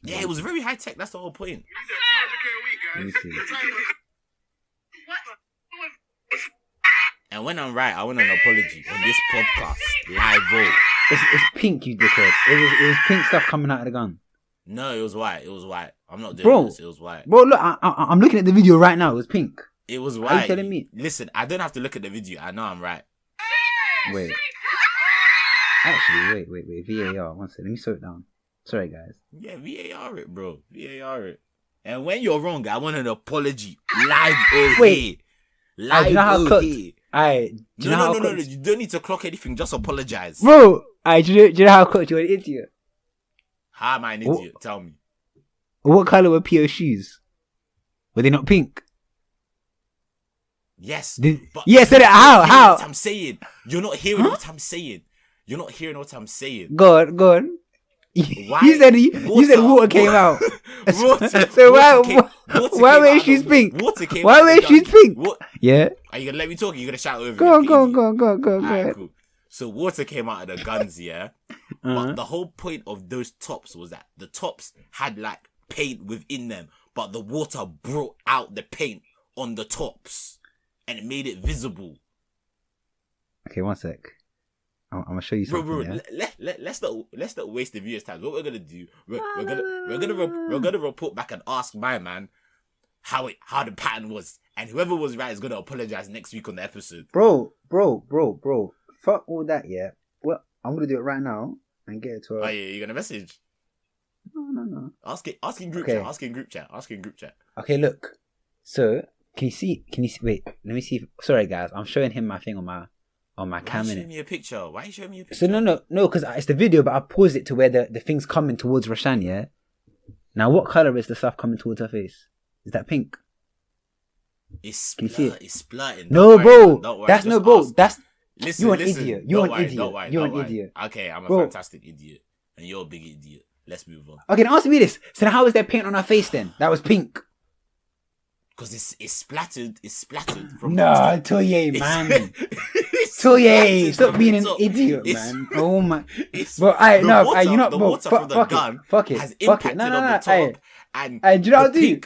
yeah, it was very high tech. That's the whole point. Let me see. And when I'm right, I want an apology on this podcast. Live vote. It's pink, you dickhead. It was pink stuff coming out of the gun. No, it was white. I'm not doing this. It was white. Bro, look, I'm looking at the video right now. It was pink. It was white. Are you telling me? Listen, I don't have to look at the video. I know I'm right. Wait. Actually, wait. VAR. One second. Let me slow it down. Sorry, guys. Yeah, VAR it, bro. VAR it. And when you're wrong, I want an apology. Live over here. Live over here. No. You don't need to clock anything. Just apologize. Bro, do you know how cooked you're an idiot? How am I an idiot? Tell me. What color were Pio's shoes? Were they not pink? Yes. Yes, how? What I'm saying. You're not hearing what I'm saying. You're not hearing what I'm saying. Go on. You said water came out. So why were shoes pink? Why were shoes pink? Yeah. Are you gonna let me talk? Or are you gonna shout over? Go on. Right, cool. So water came out of the guns, yeah. But the whole point of those tops was that the tops had like paint within them, but the water brought out the paint on the tops, and it made it visible. Okay, one sec. I'm gonna show you something. Bro, let's not waste the viewers' time. What we're gonna do? We're gonna report back and ask my man how the pattern was, and whoever was right is gonna apologize next week on the episode. Bro. Fuck all that, yeah. Well, I'm gonna do it right now and get it to her. Oh yeah, you're gonna message? No. Asking group chat. Asking group chat. Okay, look. So can you see? Wait, let me see. Sorry, guys. I'm showing him my thing on my camera. Why are you showing me a picture? So no, because it's the video, but I paused it to where the thing's coming towards Rashan, yeah? Now, what colour is the stuff coming towards her face? Is that pink? It's splitting. No, bro. That's no, bro. That's... Listen, you're an idiot. You're an idiot. Okay, I'm a fantastic idiot. And you're a big idiot. Let's move on. Okay, now answer me this. So how was there paint on her face then? That was pink. Because it's splattered. It's splattered from... No, Toye, man. Toye, stop being an idiot, man. Oh my... Bro, you know... The water from the gun has impacted on the top. And do you know what I'll do?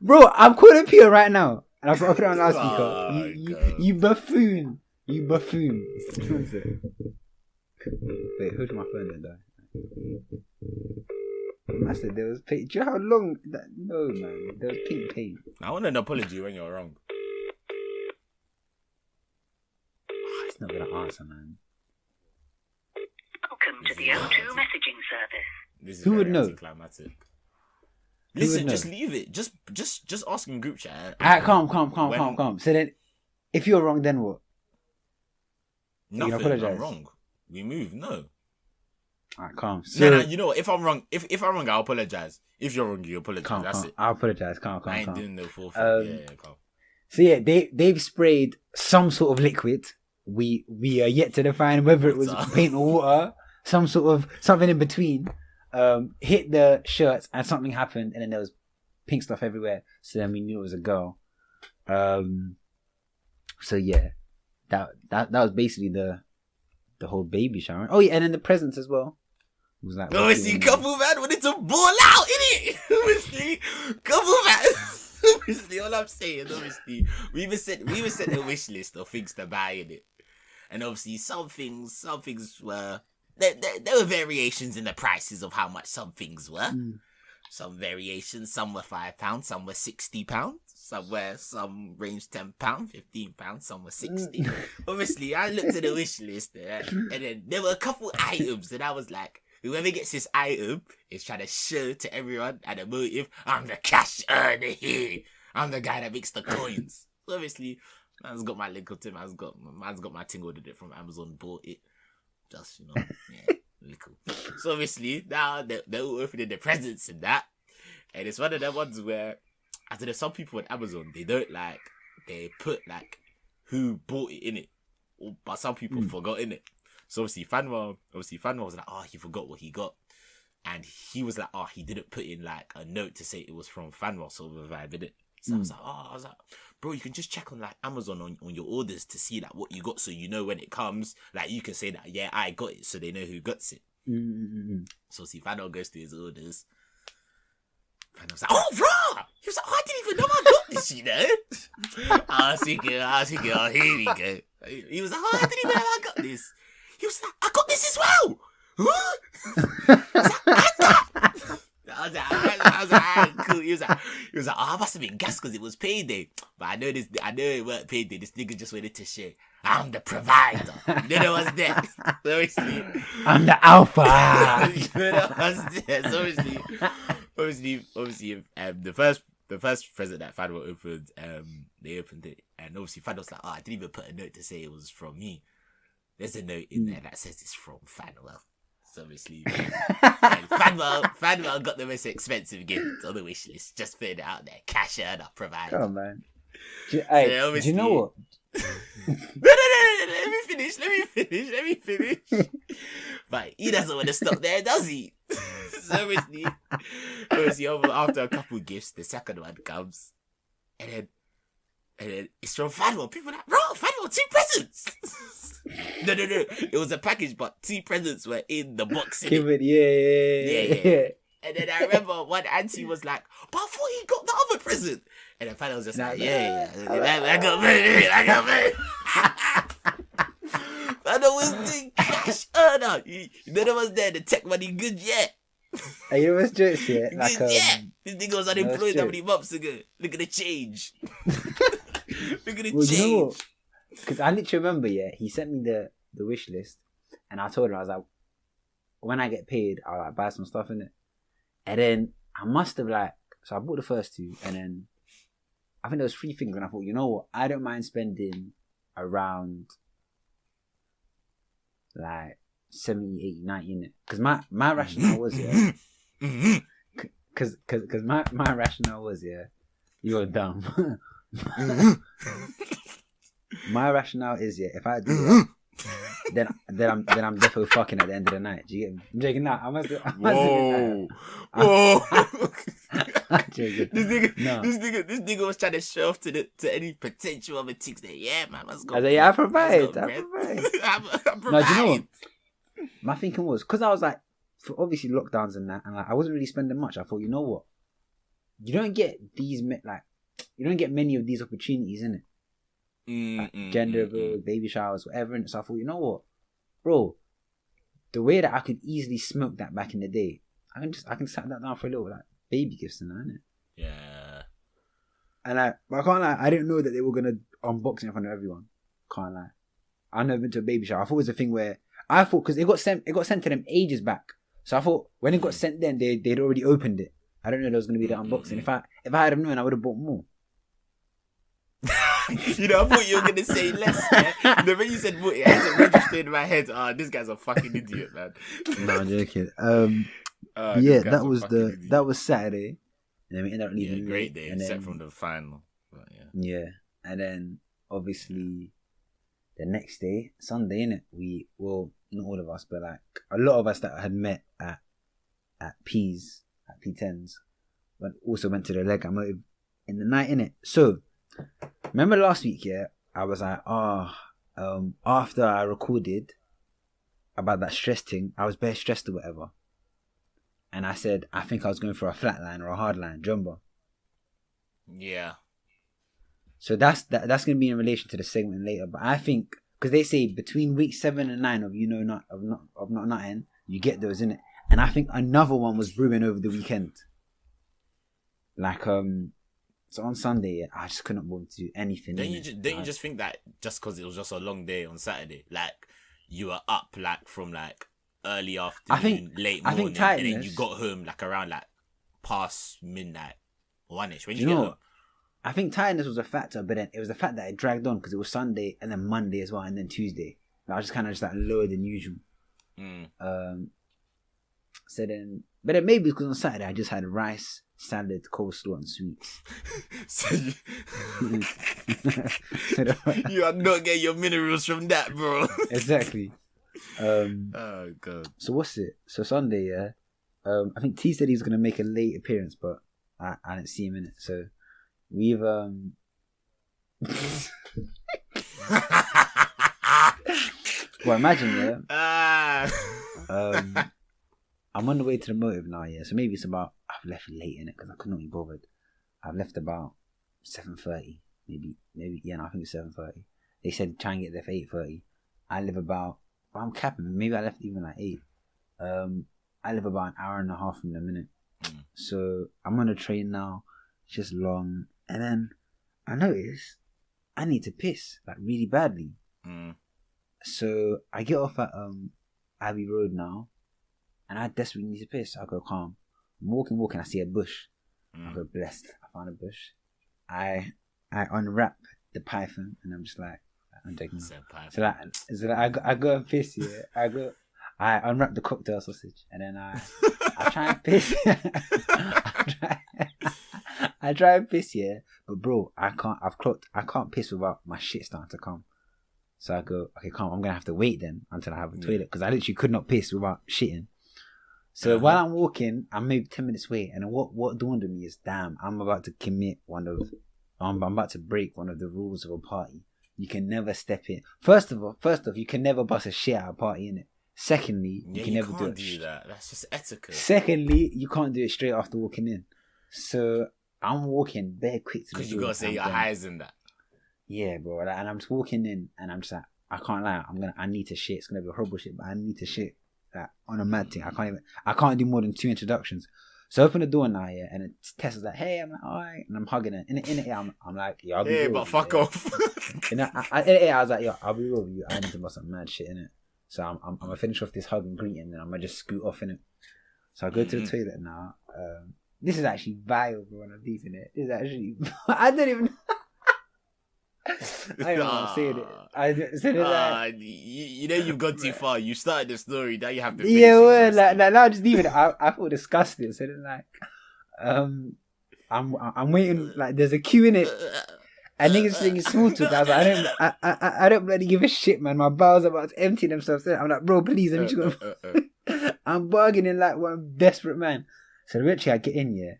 Bro, I'm calling Pio right now. And I'll put it on loudspeaker. You buffoon. Wait, who's my phone then, though? I said there was paint. Do you know how long that? No, man. There was pink paint. I want an apology when you're wrong. It's not gonna answer, man. Welcome to the O2 messaging service. This is who would know? Anticlimactic. Listen, just leave it. Just ask in group chat. Alright, calm. So then, If you're wrong, then what? Nothing. apologise? I'm wrong. We move. No. Alright, calm. No. You know what? If I'm wrong, if I'm wrong, I'll apologize. If you're wrong, you apologize. Calm, That's calm. it. I'll apologise. Calm. I ain't doing no forfeit. Calm. So yeah, they've sprayed some sort of liquid. We are yet to define whether it was paint or water, something in between. Hit the shirts and something happened, and then there was pink stuff everywhere. So then we knew it was a girl. So yeah, that was basically the whole baby shower. Oh yeah, and then the presents as well. It was like obviously, couple man wanted to ball out, innit? Obviously, couple man. Obviously, all I'm saying, obviously, we even sent a wish list of things to buy in it, and obviously some things were there were variations in the prices of how much some things were. Some variations, some were £5, some were £60, some ranged £10, £15, some were £60. Obviously, I looked at the wish list and then there were a couple items and I was like, whoever gets this item is trying to show to everyone at the motive, I'm the cash earner here. I'm the guy that makes the coins. So obviously, man's got my link to man's got my thing, ordered it from Amazon, bought it. Just, yeah, really cool. So obviously, now they're all opening the presents and that. And it's one of them ones where, I don't know, some people on Amazon, they put like who bought it in it. But some people forgot in it. So obviously Fanuel was like, he forgot what he got. And he was like, he didn't put in like a note to say it was from Fanuel, sort of a vibe, innit? So I was like, bro, you can just check on like Amazon on your orders to see like what you got, so you know when it comes, like you can say that, yeah, I got it, so they know who got it. So see, Fanuel goes to his orders. Fanuel's like, oh, bro! He was like, I didn't even know I got this, you know? I was thinking, here we go. He was like, I didn't even know I got this. He was like, I got this as well! Huh? I was like, cool. He was like, I must have been gassed because it was payday. But I know it weren't payday. This nigga just wanted to share. I'm the provider. You know what's there? So obviously, I'm the alpha. You know what's there? So obviously, the first present that Fanuel opened, they opened it, and obviously Fanuel's like, I didn't even put a note to say it was from me. There's a note in there that says it's from Fanuel. So obviously, Fanuel got the most expensive gift on the wish list. Just putting it out there. Cash earner provided. Come on, man. Do you know what? No. Let me finish. But he doesn't want to stop there, does he? So obviously, after a couple gifts, the second one comes. And then it's from Fanuel. People are like, bro, Fanuel, 2 presents. No. It was a package, but 2 presents were in the box. Yeah. And then I remember one auntie was like, but I thought he got the other present. And then Fanuel was just like, yeah. I got me. Fanuel was the cash earner. None of us there, the tech money good yet. Are you always jokes yet? Like, yeah. This nigga was unemployed how many months ago? Look at the change. Look at the change. Because I literally remember, he sent me the wish list, and I told him, I was like, when I get paid, I'll like buy some stuff in it. And then I must have so I bought the first 2, and then I think there was 3 things, and I thought, you know what, I don't mind spending around like 70, 80, 90 in it. Because my rationale was, because my rationale was, you're dumb. My rationale is, if I do that, then I'm definitely fucking at the end of the night. Do you get me? I'm joking now. Whoa. I'm joking. This nigga was trying to show off to any potential other chicks that, man, let's go. I said, I provide. I'm No, do you know what? My thinking was, because I was like, for obviously lockdowns and that, and I wasn't really spending much. I thought, you know what? You don't get many of these opportunities, innit? Gender reveals, baby showers, whatever. And so I thought, you know what, bro, the way that I could easily smoke that back in the day, I can set that down for a little like baby gifts and that, innit? Yeah. And I can't lie, I didn't know that they were gonna unbox it in front of everyone. Can't lie. I never been to a baby shower. I thought it was a thing where because it got sent to them ages back. So I thought when it got sent, then they'd already opened it. I don't know there was gonna be the unboxing. If I had known, I would have bought more. You know, I thought you were gonna say less. Yeah? The way you said Muti, I said registered in my head. This guy's a fucking idiot, man. No, I'm joking. This Yeah, guy's that a was fucking idiot. that was Saturday, and then we ended up leaving. Yeah, great late, day, and except then, from the final. But yeah. yeah, and then obviously the next day, Sunday, innit? Well, not all of us, but like a lot of us that had met at P10s, but also went to the leg I'm motive in the night, innit? So remember last week, yeah, I was like, after I recorded about that stress thing, I was very stressed or whatever. And I said, I think I was going for a flat line or a hard line, jumbo. Yeah. So that's going to be in relation to the segment later. But I think, because they say between week 7 and 9 of not nothing, you get those, innit? And I think another one was brewing over the weekend. Like, so on Sunday, I just couldn't bother to do anything. Don't you just think that just because it was just a long day on Saturday, like you were up like from like early afternoon, late morning, and then you got home like around like past midnight, 1ish. When you get home? I think tiredness was a factor, but then it was the fact that it dragged on because it was Sunday and then Monday as well, and then Tuesday. I was just kind of like lower than usual. So then, but then maybe because on Saturday I just had rice, salad, coleslaw, and sweets. You are not getting your minerals from that, bro. Exactly. Oh god. So what's it? So Sunday, yeah. I think T said he was gonna make a late appearance, but I didn't see him in it. So we've well, imagine, yeah. I'm on the way to the motive now, yeah. So maybe it's about, I've left late in it because I couldn't be bothered. I've left about 7:30, maybe. Yeah, no, I think it's 7:30. They said try and get there for 8:30. I live about, I'm capping. Maybe I left even like 8. I live about an hour and a half from the minute. So I'm on a train now. It's just long, and then I notice I need to piss like really badly. So I get off at Abbey Road now, and I desperately need to piss. I go calm. I'm walking. I see a bush. I go blessed. I found a bush. I unwrap the python, and I'm just like, I'm taking it. So like I go and piss. Yeah, I unwrap the cocktail sausage, and then I try and piss. I try and piss, yeah, but bro, I can't piss without my shit starting to come. So I go, okay, calm. I'm gonna have to wait then until I have a toilet because I literally could not piss without shitting. So while I'm walking, I'm maybe 10 minutes away, and what dawned on me is, damn, I'm about to I'm about to break one of the rules of a party. You can never step in. First off, you can never bust a shit at a party, innit? Secondly, you can never do that. That's just etiquette. Secondly, you can't do it straight after walking in. So I'm walking very quick to the door. Because you gotta say your highs in that. Yeah, bro. Like, and I'm just walking in, and I'm just like, I can't lie. I need to shit. It's gonna be a horrible shit, but I need to shit. Like, on a mad thing. I can't do more than 2 introductions. So I open the door now, yeah, and Tessa's like, hey, I'm like, alright, and I'm hugging her. In it, I'm like, yo, I'll be real. But fuck off. And I was like, yo, I'll be real with you. I need to bust some mad shit in it. So I'm gonna finish off this hug and greeting, and I'm gonna just scoot off in it. So I go to the toilet now. This is actually vile, bro. When I'm deep in it. This is actually, I don't even. I don't know saying it. I said it you know you've gone too far. You started the story, now you have to finish like now I'm just leaving it. I feel disgusted. So then like, I'm waiting. Like there's a queue in it, and niggas saying small talk. I was like, I don't bloody give a shit, man. My bowels are about to empty themselves. I'm like, bro, please, let me just go. I'm bargaining like one desperate man. So eventually I get in, yeah,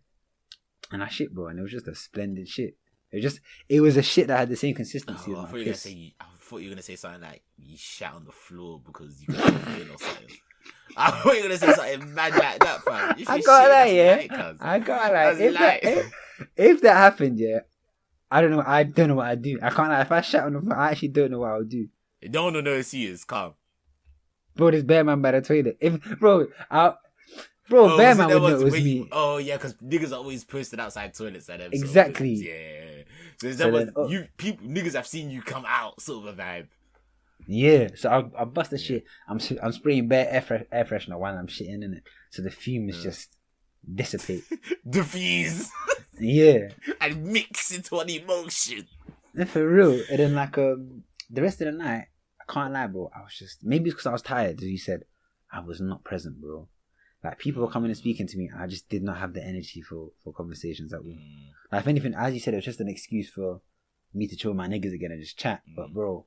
and I shit, bro, and it was just a splendid shit. It was a shit that had the same consistency as my piss. I thought you were gonna say something like you shat on the floor because you got in or something. I thought you were gonna say something mad like that, fam. I got that, yeah. I got that. If that happened, yeah, I don't know what I'd do. I can't lie. If I shat on the floor, I actually don't know what I would do. You don't want to know it's you. Calm. Bro, there's bear man by the toilet. Bear man would know it was me. Oh yeah, because niggas are always posted outside toilets at them. Exactly. So that was niggas have seen you come out, sort of a vibe. Yeah. So I bust the shit. I'm spraying bare air freshener while I'm shitting in it, so the fumes just dissipate. Diffuse. Yeah. And mix into an emotion. And for real. And then like the rest of the night, I can't lie, bro. I was just, maybe it's because I was tired, as you said. I was not present, bro. Like people were coming and speaking to me, and I just did not have the energy for conversations at all. Like if anything, as you said, it was just an excuse for me to chill with my niggas again and just chat. But bro,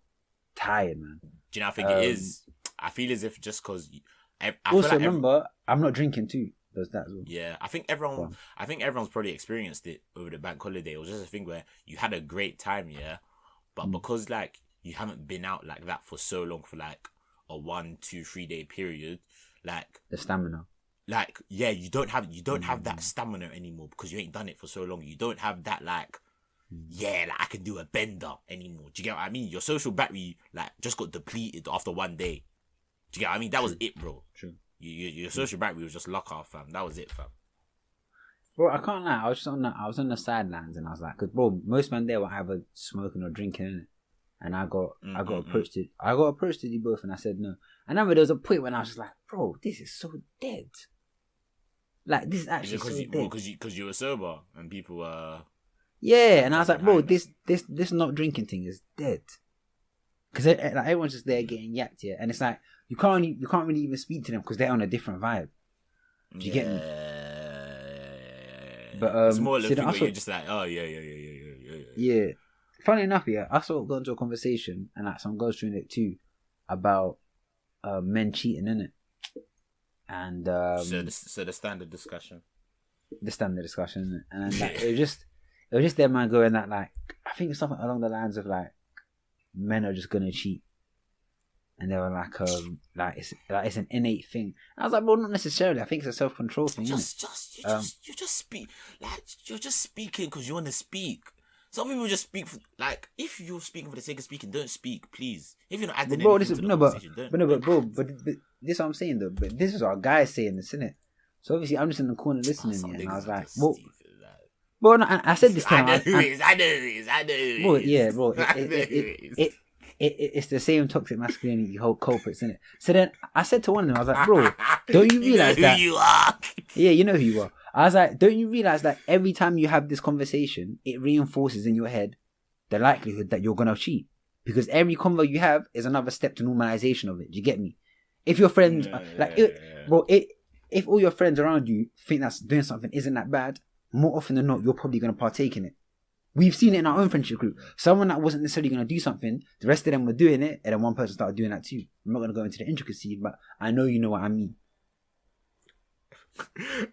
tired, man. Do you know what I think it is? I feel as if just because. Also, like remember, I'm not drinking too. Does that as well? Yeah, I think everyone's probably experienced it over the bank holiday. It was just a thing where you had a great time, yeah, but because like you haven't been out like that for so long, for like a 1, 2, 3 day period, like the stamina. Like yeah, you don't have that stamina anymore because you ain't done it for so long. You don't have that like like I can do a bender anymore. Do you get what I mean? Your social battery like just got depleted after 1 day. Do you get what I mean? That was it, bro. True. Your social battery was just lock off, fam. That was it, fam. Bro, I can't lie. I was on the sidelines, and I was like, because bro, most men there were either smoking or drinking, innit? And I got approached to. I got approached to do both, and I said no. And then there was a point when I was just like, bro, this is so dead. Like this is actually so dead. Because you were sober and people were. Yeah, and I was like, bro, this not drinking thing is dead. Because like everyone's just there getting yapped here, and it's like you can't really even speak to them because they're on a different vibe. Do you get me? But it's more like you're just like, oh yeah. Yeah. Funny enough, yeah, I sort of got into a conversation, and like some girls doing it too, about men cheating, innit? And so the standard discussion. The standard discussion, and then, like, it was just their man going that like I think it's something along the lines of like men are just gonna cheat, and they were like it's an innate thing. And I was like, well, not necessarily. I think it's a self-control thing. You're just speaking because you want to speak. Some people just speak for, like if you're speaking for the sake of speaking, don't speak, please. If you're not adding anything to the conversation, don't. But this is what I'm saying though. But this is our guys saying this, isn't it? So obviously I'm just in the corner listening, and I was like, well. Bro, no, I said this time. I know who it is. Bro, yeah, bro. It's the same toxic masculinity culprits, isn't it? So then I said to one of them, I was like, bro, don't you realize you know who you are? Yeah, you know who you are. I was like, don't you realize that every time you have this conversation, it reinforces in your head the likelihood that you're gonna cheat? Because every convo you have is another step to normalization of it. Do you get me? If your friends, bro, if all your friends around you think that's doing something isn't that bad, more often than not, you're probably going to partake in it. We've seen it in our own friendship group. Someone that wasn't necessarily going to do something, the rest of them were doing it, and then one person started doing that too. I'm not going to go into the intricacies, but I know you know what I mean.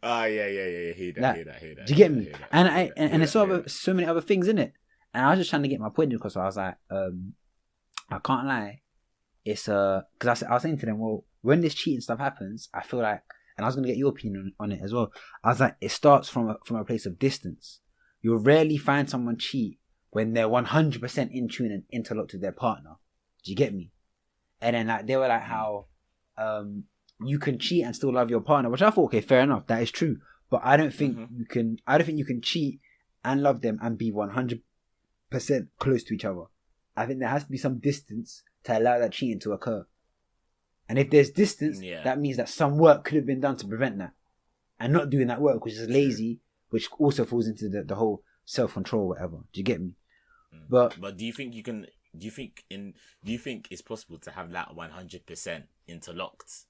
Yeah. Hear that. Do you get me? And there's so many other things in it. And I was just trying to get my point across. So I was like, I can't lie. It's because I was saying to them, well, when this cheating stuff happens, I feel like, and I was going to get your opinion on it as well. I was like, it starts from a place of distance. You'll rarely find someone cheat when they're 100% in tune and interlocked with their partner. Do you get me? And then like they were like how you can cheat and still love your partner, which I thought, okay, fair enough, that is true. But I don't think you can. I don't think you can cheat and love them and be 100% close to each other. I think there has to be some distance to allow that cheating to occur. And if there's distance, that means that some work could have been done to prevent that. And not doing that work, which is lazy, which also falls into the whole self-control, whatever. Do you get me? But do you think you can? Do you think it's possible to have that 100% interlocked?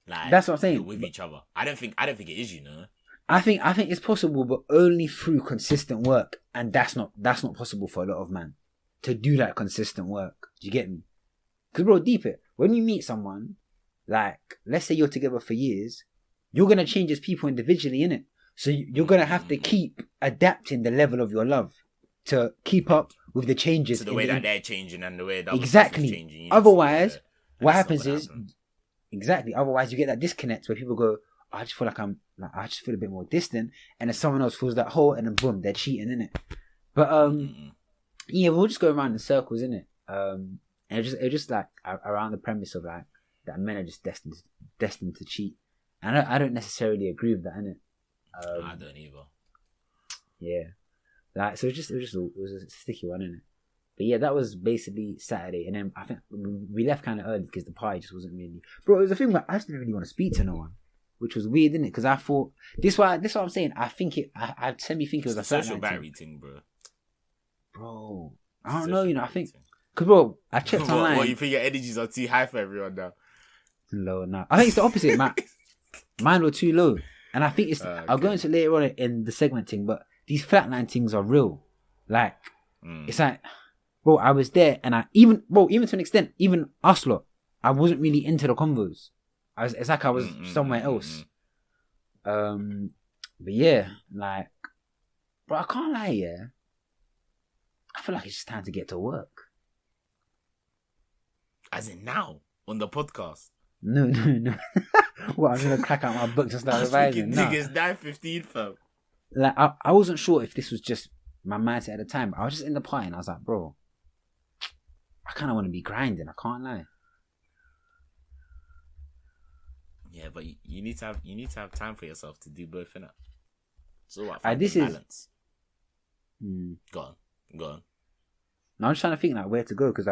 Like that's what I'm saying with each other. I don't think it is. You know. I think it's possible, but only through consistent work, and that's not possible for a lot of men to do that consistent work. Do you get me? Because bro, deep it. When you meet someone, like let's say you're together for years, you're gonna change as people individually, innit? So you're gonna have to keep adapting the level of your love to keep up with the changes. To the way that they're changing and the way that exactly. Changing, otherwise, what happens is exactly. Otherwise, you get that disconnect where people go, oh, I just feel like I just feel a bit more distant, and then someone else fills that hole, and then boom, they're cheating, innit? But yeah, we'll just go around in circles, innit? And it just like around the premise of like that men are just destined to cheat, and I don't necessarily agree with that, innit? I don't either. Yeah, like so it was a sticky one, innit? But yeah, that was basically Saturday, and then I think we left kind of early because the party just wasn't really. Bro, it was a thing where I just didn't really want to speak to no one, which was weird, didn't it? Because I thought this what I'm saying. I think it. I semi think it was a social battery thing, bro. Bro, I don't know, you know, I think... Because, bro, I checked online. What, you think your energies are too high for everyone now? Low now. I think it's the opposite, man. Mine were too low. And I think it's... Okay. I'll go into it later on in the segment thing, but these flatline things are real. Like, it's like... Bro, I was there and even to an extent, even us lot, I wasn't really into the convos. It's like I was somewhere else. But yeah, like, bro, I can't lie, yeah. I feel like it's just time to get to work. As in now, on the podcast. No. What, I'm gonna crack out my book to start revising? No. Niggas 9:15, fam. Like, I wasn't sure if this was just my mindset at the time. But I was just in the party and I was like, bro, I kind of want to be grinding. I can't lie. Yeah, but you need to have time for yourself to do both, innit? So what? This is balance. Go on. No, I'm just trying to think like where to go because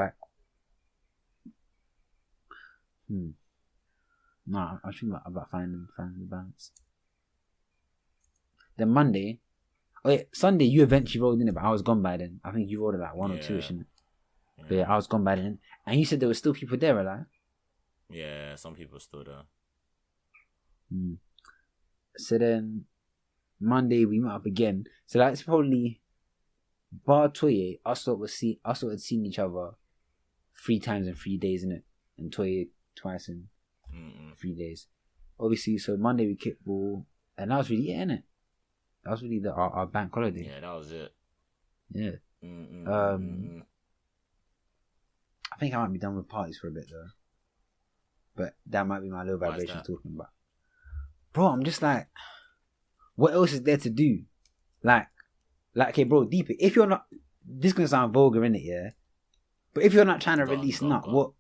No, I was thinking about finding the balance. Then Monday, Sunday you eventually rolled in it, but I was gone by then. I think you rolled at like 1 or 2, isn't it? Yeah. But yeah, I was gone by then. And you said there were still people there, right? Yeah, some people still there. So then Monday we met up again. So that's probably bar Toye. Us lot had seen each other 3 times in 3 days, innit? And Toye twice in 3 days. Obviously, so Monday we kicked ball, and that was really it, innit? That was really our bank holiday. Yeah, that was it. Yeah. I think I might be done with parties for a bit though. But that might be my low vibration talking about. Bro, I'm just like, what else is there to do? Like, okay, bro, deep it. If you're not, this is gonna sound vulgar, innit, yeah? But if you're not trying to release nut, what?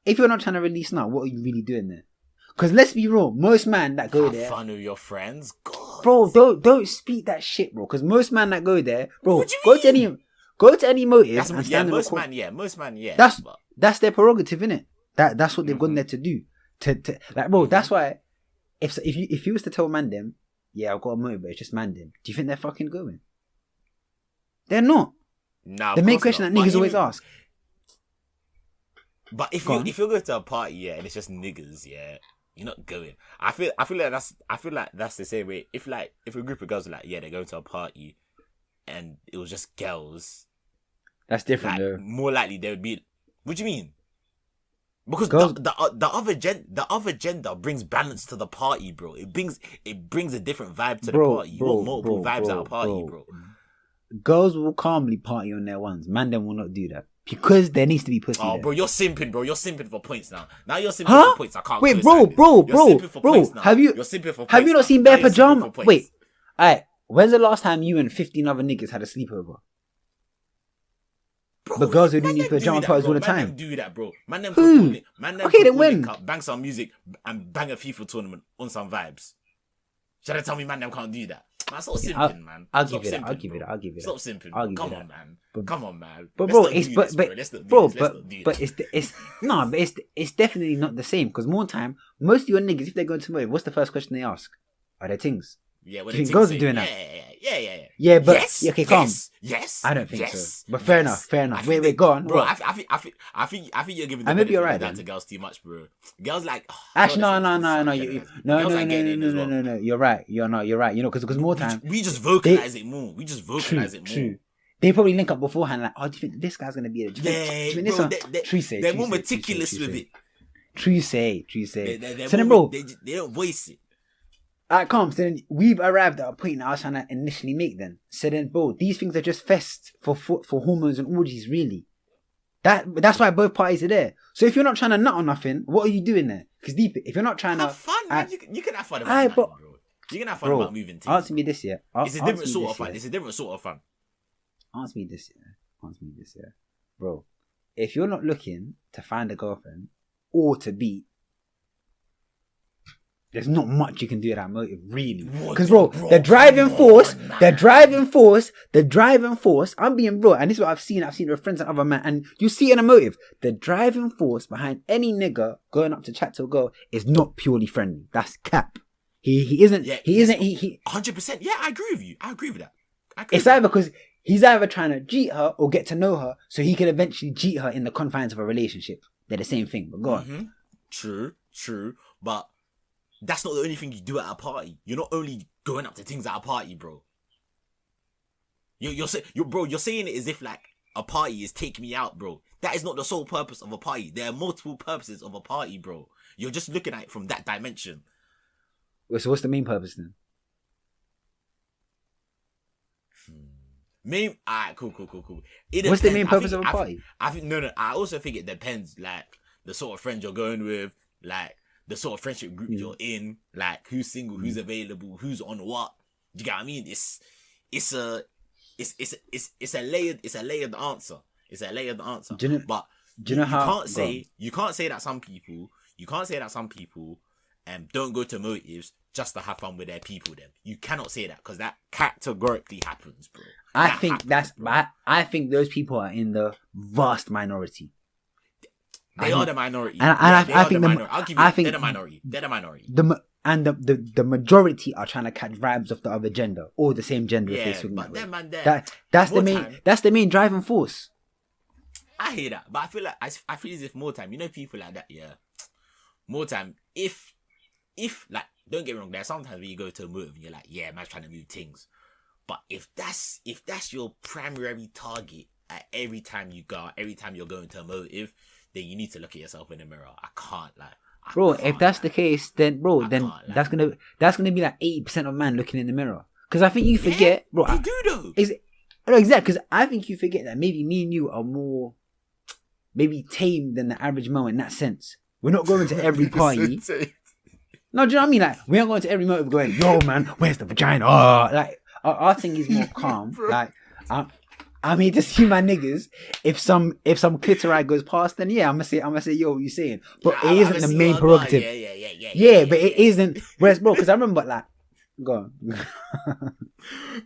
If you're not trying to release nut, what are you really doing there? Because let's be real, most men that go there, have fun with your friends, God. Bro, don't speak that shit, bro. Because most men that go there, bro, what do you mean? go to any motive. That's, and yeah, stand most man, yeah. That's their prerogative, innit? That's what they've gone there to do. To like, bro, that's why. If you was to tell man them, yeah, I've got a motive, but it's just man them. Do you think they're fucking going? They're not. Nah, the main question that niggas always ask. But if you go to a party, yeah, and it's just niggas, yeah, you're not going. I feel like that's the same way. If a group of girls are like, yeah, they're going to a party, and it was just girls, that's different, like, though. More likely they would be. What do you mean? Because girls, the other gender brings balance to the party, bro. It brings a different vibe to the party. You want multiple vibes at a party, bro. Girls will calmly party on their ones. Man, them will not do that. Because there needs to be pussy there. Bro, you're simping, bro. You're simping for points now. Now you're simping for points. I can't. Wait, bro. Have you not seen bare pajama? Wait, alright. When's the last time you and 15 other niggas had a sleepover? Bro, but girls who do these pajama parties all the time. Man, them do that, bro. Man, them Who? Okay, then when? Bang some music and bang a FIFA tournament on some vibes. Should I tell me, man, them can't do that? Man, stop simping, man. I'll give it that. Stop simping. Come on, man. Come on, man. But bro, it's definitely not the same. Because more time, most of your niggas, if they're going to move, what's the first question they ask? Are there things? Yeah, do you think girls are doing that? Yeah. Yeah, but yes, okay, calm. Yes, I don't think so. But fair enough. Wait, go on, bro. I think you're giving the benefit of that to girls too much, bro. Girls like actually no. You're right. You're right. You know, because more time we just vocalize it more. True. They probably link up beforehand, like, oh, do you think this guy's gonna be a? They're more meticulous with it. True say. So then, bro, they don't voice it. Alright, calm. So then we've arrived at a point that I was trying to initially make then. So then, bro, these things are just fests for hormones and orgies, really. That's why both parties are there. So if you're not trying to nut on nothing, what are you doing there? Because deep, if you're not trying have to... fun, man. You can have fun about nutting, bro. You can have fun about moving things. Answer me this, yeah. It's a different sort of fun. It's a different sort of fun. Answer me this, yeah. Bro, if you're not looking to find a girlfriend or to beat, there's not much you can do with that motive, really. Because, bro, the driving force, I'm being real, and this is what I've seen with friends and other men, and you see in a motive, the driving force behind any nigga going up to chat to a girl is not purely friendly. That's cap. He isn't. 100%. Yeah, I agree with you. I agree with that. It's either because He's either trying to cheat her or get to know her so he can eventually cheat her in the confines of a relationship. They're the same thing, but go on. True. But that's not the only thing you do at a party. You're not only going up to things at a party, bro. You're saying it as if like a party is take me out, bro. That is not the sole purpose of a party. There are multiple purposes of a party, bro. You're just looking at it from that dimension. So what's the main purpose then? Cool. What's the main purpose of a party? I think no. I also think it depends, like the sort of friends you're going with, like the sort of friendship group you're in, like who's single, who's available, who's on what. Do you get what I mean? It's a layered answer. It's a layered answer. Do you know how you can't say that some people don't go to motives just to have fun with their people. Then you cannot say that because that categorically happens, bro. I think those people are in the vast minority. They are the minority. I think they're the minority. They're the minority. The majority are trying to catch vibes of the other gender or the same gender. Yeah, but them man, that's the main driving force. I hear that, but I feel like I feel as if more time. You know, people like that. Yeah, more time. If like, don't get me wrong. There's sometimes when you go to a motive and you're like, yeah, man's trying to move things. But if that's your primary target at every time you go, every time you're going to a motive, then you need to look at yourself in the mirror. I can't lie. Bro, if that's the case, then that's gonna be like 80% of man looking in the mirror. Because I think you forget, bro. You do though. No, exactly. Because I think you forget that maybe me and you are more maybe tame than the average man in that sense. We're not going to every party. No, do you know what I mean? Like, we're not going to every motive going, yo man, where's the vagina? Oh, like our thing is more calm. Like, I'm here to see my niggas. If some clitori goes past, then yeah, I'm gonna say, yo, what you saying? But it isn't the main prerogative. Yeah, but it isn't. Whereas, bro, because I remember like, go on.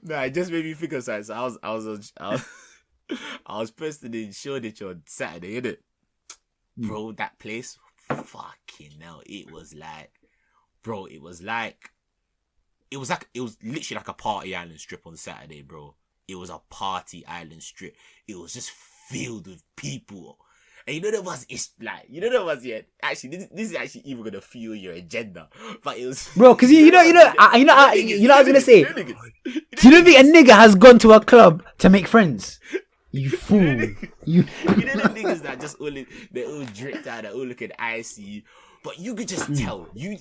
Nah, it just made me think of something. So I was posting in Shoreditch on Saturday, innit? Bro, that place, fucking hell, it was literally like a party island strip on Saturday, bro. It was a party island strip. It was just filled with people. And you know that was, yeah. Actually, this is actually even gonna fuel your agenda. But it was, bro, because you know what I was gonna say. Do you don't think a nigga has gone to a club to make friends? You fool. You know the niggas that just they're all dripped out, they're all looking icy. But you could just tell, you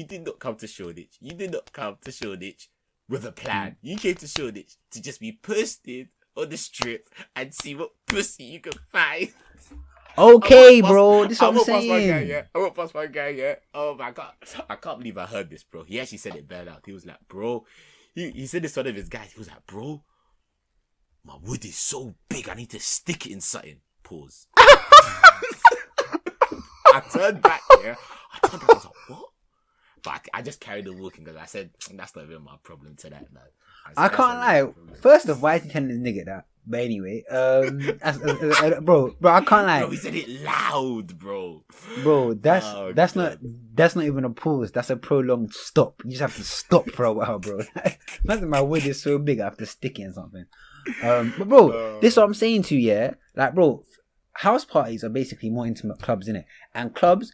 did not come to Shoreditch. You did not come to Shoreditch with a plan. You came to Shoreditch to just be posted on the strip and see what pussy you could find. Okay, bro, this is what I'm saying. I won't pass my guy, yeah. Oh my god, I can't believe I heard this, bro. He actually said it bad out. He was like, bro, he said this to one of his guys. He was like, bro, my wood is so big, I need to stick it in something. Pause. I turned back, I was like, what? But I just carried on walking because I said, that's not even my problem today, man. I can't lie. First off, why is he telling this nigga that? But anyway, bro, I can't lie. Bro, he said it loud, bro. Bro, that's not even a pause. That's a prolonged stop. You just have to stop for a while, bro. Imagine my wood is so big, I have to stick it in something. But bro, this is what I'm saying to you, yeah? Like, bro, house parties are basically more intimate clubs, innit? And clubs,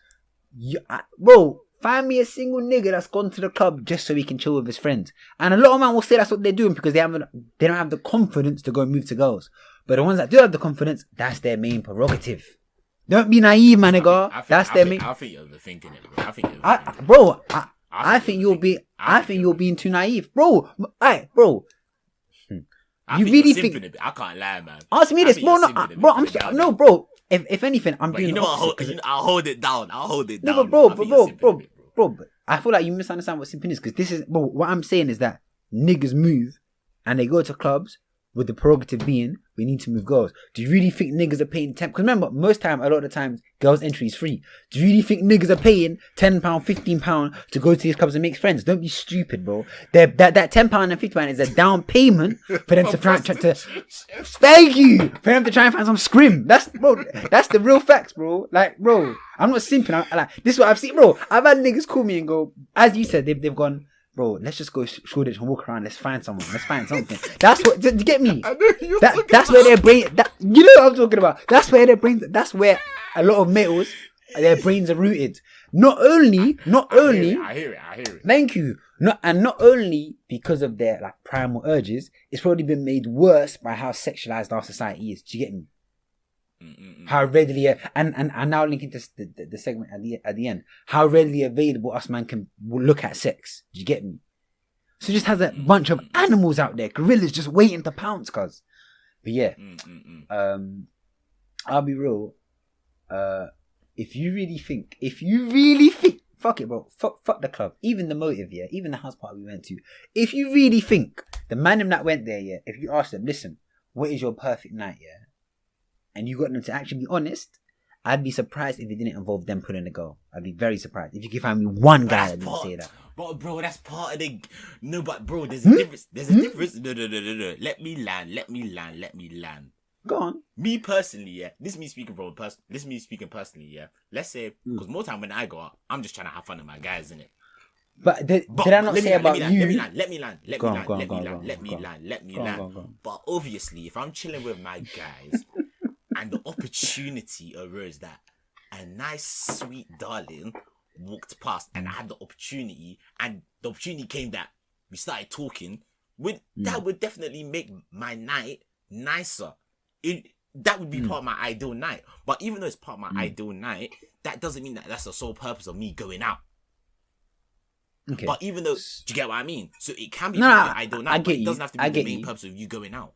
bro, find me a single nigga that's gone to the club just so he can chill with his friends. And a lot of men will say that's what they're doing because they don't have the confidence to go and move to girls. But the ones that do have the confidence, that's their main prerogative. Don't be naive, my nigga. That's their main. I think you're overthinking it, bro. I think you're being too naive, bro. Bro. You really think? I can't lie, man. Ask me this, bro. No, bro. If anything, I'm doing. You know what? I'll hold it down. No, but bro. I feel like you misunderstand what simping is because this is, bro. What I'm saying is that niggas move and they go to clubs with the prerogative being we need to move girls. Do you really think niggas are paying 10? Because remember, most time, a lot of the times, girls' entry is free. Do you really think niggas are paying £10, £15 to go to these clubs and make friends? Don't be stupid, bro. That £10 and £50 is a down payment for them to try to thank you for them to try and find some scrim. That's the real facts, bro. Like, bro, I'm not simping. Like, this is what I've seen, bro. I've had niggas call me and go, as you said, they've gone, bro, let's just go Shoreditch and walk around. Let's find someone. Let's find something. That's what. Do you get me? I know you're That's where their brain. You know what I'm talking about. That's where their brains. That's where a lot of males, their brains are rooted. Not only. I hear it. Thank you. Not only because of their like primal urges, it's probably been made worse by how sexualized our society is. Do you get me? How readily and now linking to the segment at the end, how readily available us man can look at sex. Do you get me? So it just has a bunch of animals out there, gorillas just waiting to pounce, cuz. But yeah, I'll be real. If you really think, fuck it, bro. Fuck the club, even the motive, yeah, even the house party we went to. If you really think the man that went there, yeah, if you ask them, listen, what is your perfect night, yeah? And you got them to actually be honest, I'd be surprised if it didn't involve them putting a goal. I'd be very surprised if you could find me one guy that didn't say that. But bro, that's part of the... No, but bro, there's a difference. There's a difference. No. Let me land. Go on. Me personally, yeah. This is me speaking personally, yeah. Let's say, because more time when I go out, I'm just trying to have fun with my guys, innit? But did I not say about you? Let me land. But obviously, if I'm chilling with my guys... and the opportunity arose that a nice, sweet darling walked past and I had the opportunity, and the opportunity came that we started talking, that would definitely make my night nicer. That would be part of my ideal night. But even though it's part of my ideal night, that doesn't mean that that's the sole purpose of me going out. Okay. But even though, do you get what I mean? So it can be part of the ideal night, but it doesn't have to be the main purpose of you going out.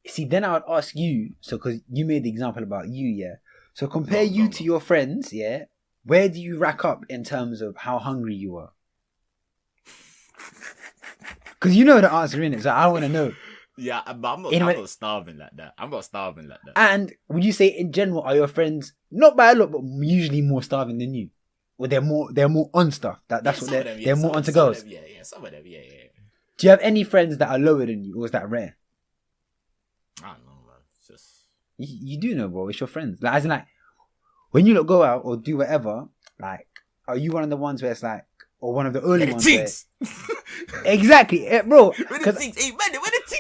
See, then I would ask you, so because you made the example about you, yeah. So compare you to your friends, yeah. Where do you rack up in terms of how hungry you are? Because you know the answer, innit? So I want to know. Yeah, but I'm not starving like that. And would you say in general are your friends not by a lot, but usually more starving than you? Or they're more on stuff. That's what they're more onto girls. Some of them, yeah. Do you have any friends that are lower than you, or is that rare? I don't know, man. It's just... You do know, bro. It's your friends. Like, as in, like, when you go out or do whatever, like, are you one of the ones where it's like, or one of the only ones where... Exactly, bro. Where the things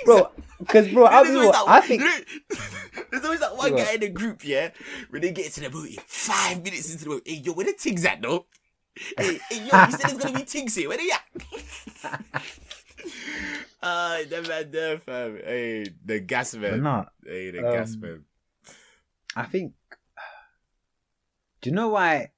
bro, because, bro, I think... There's always that one guy in the group, yeah, when they get into the boat, 5 minutes into the boat, hey, yo, where the things at, though? Hey, yo, you said there's gonna be things here. Where they at? The fam. Hey, the gas man. Hey, the gas man. I think. Do you know why?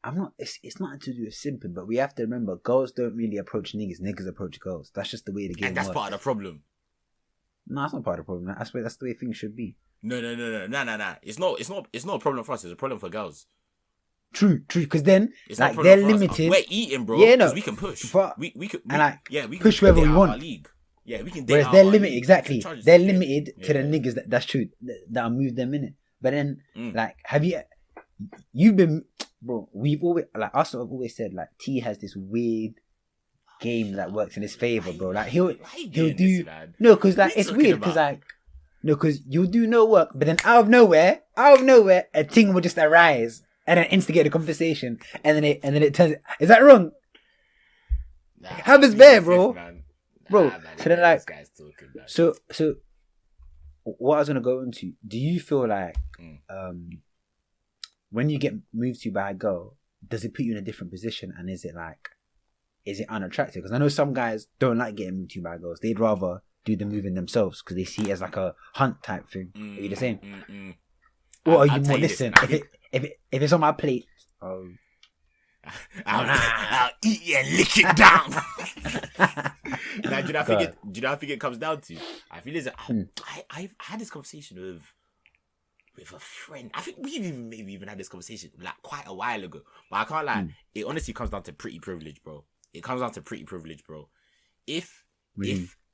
I'm not. It's nothing to do with simping, but we have to remember, girls don't really approach niggas. Niggas approach girls. That's just the way the game works. And that's part of the problem. No, that's not part of the problem. That's the way things should be. No. It's not a problem for us. It's a problem for girls. True. Because then, it's like, they're limited. We're eating, bro. Yeah, no. We can push. We could, we push wherever we want. League. Yeah, we can. Whereas they're limited. Exactly. They're limited to the niggas. That's true. That'll move them in it. But then, like, you've been, bro? We've always, like, us have always said, like, T has this weird game that works in his favor, bro. Like, he'll do because like it's weird because like. No, because you'll do no work, but then out of nowhere, a thing will just arise and then instigate a conversation, and then it turns. Is that wrong? Happens bare, bro. Bro, so then like, so what I was gonna go into. Do you feel like, when you get moved to by a girl, does it put you in a different position, and is it unattractive? Because I know some guys don't like getting moved to by girls; they'd rather do the moving themselves because they see it as like a hunt type thing. Are you the same? Or are you more listen? If it's on my plate, I'll eat you and lick it down. Now, do you know what I think it comes down to? I feel as I had this conversation with a friend. I think we maybe even had this conversation like quite a while ago. But I can't lie. It honestly comes down to pretty privilege, bro. If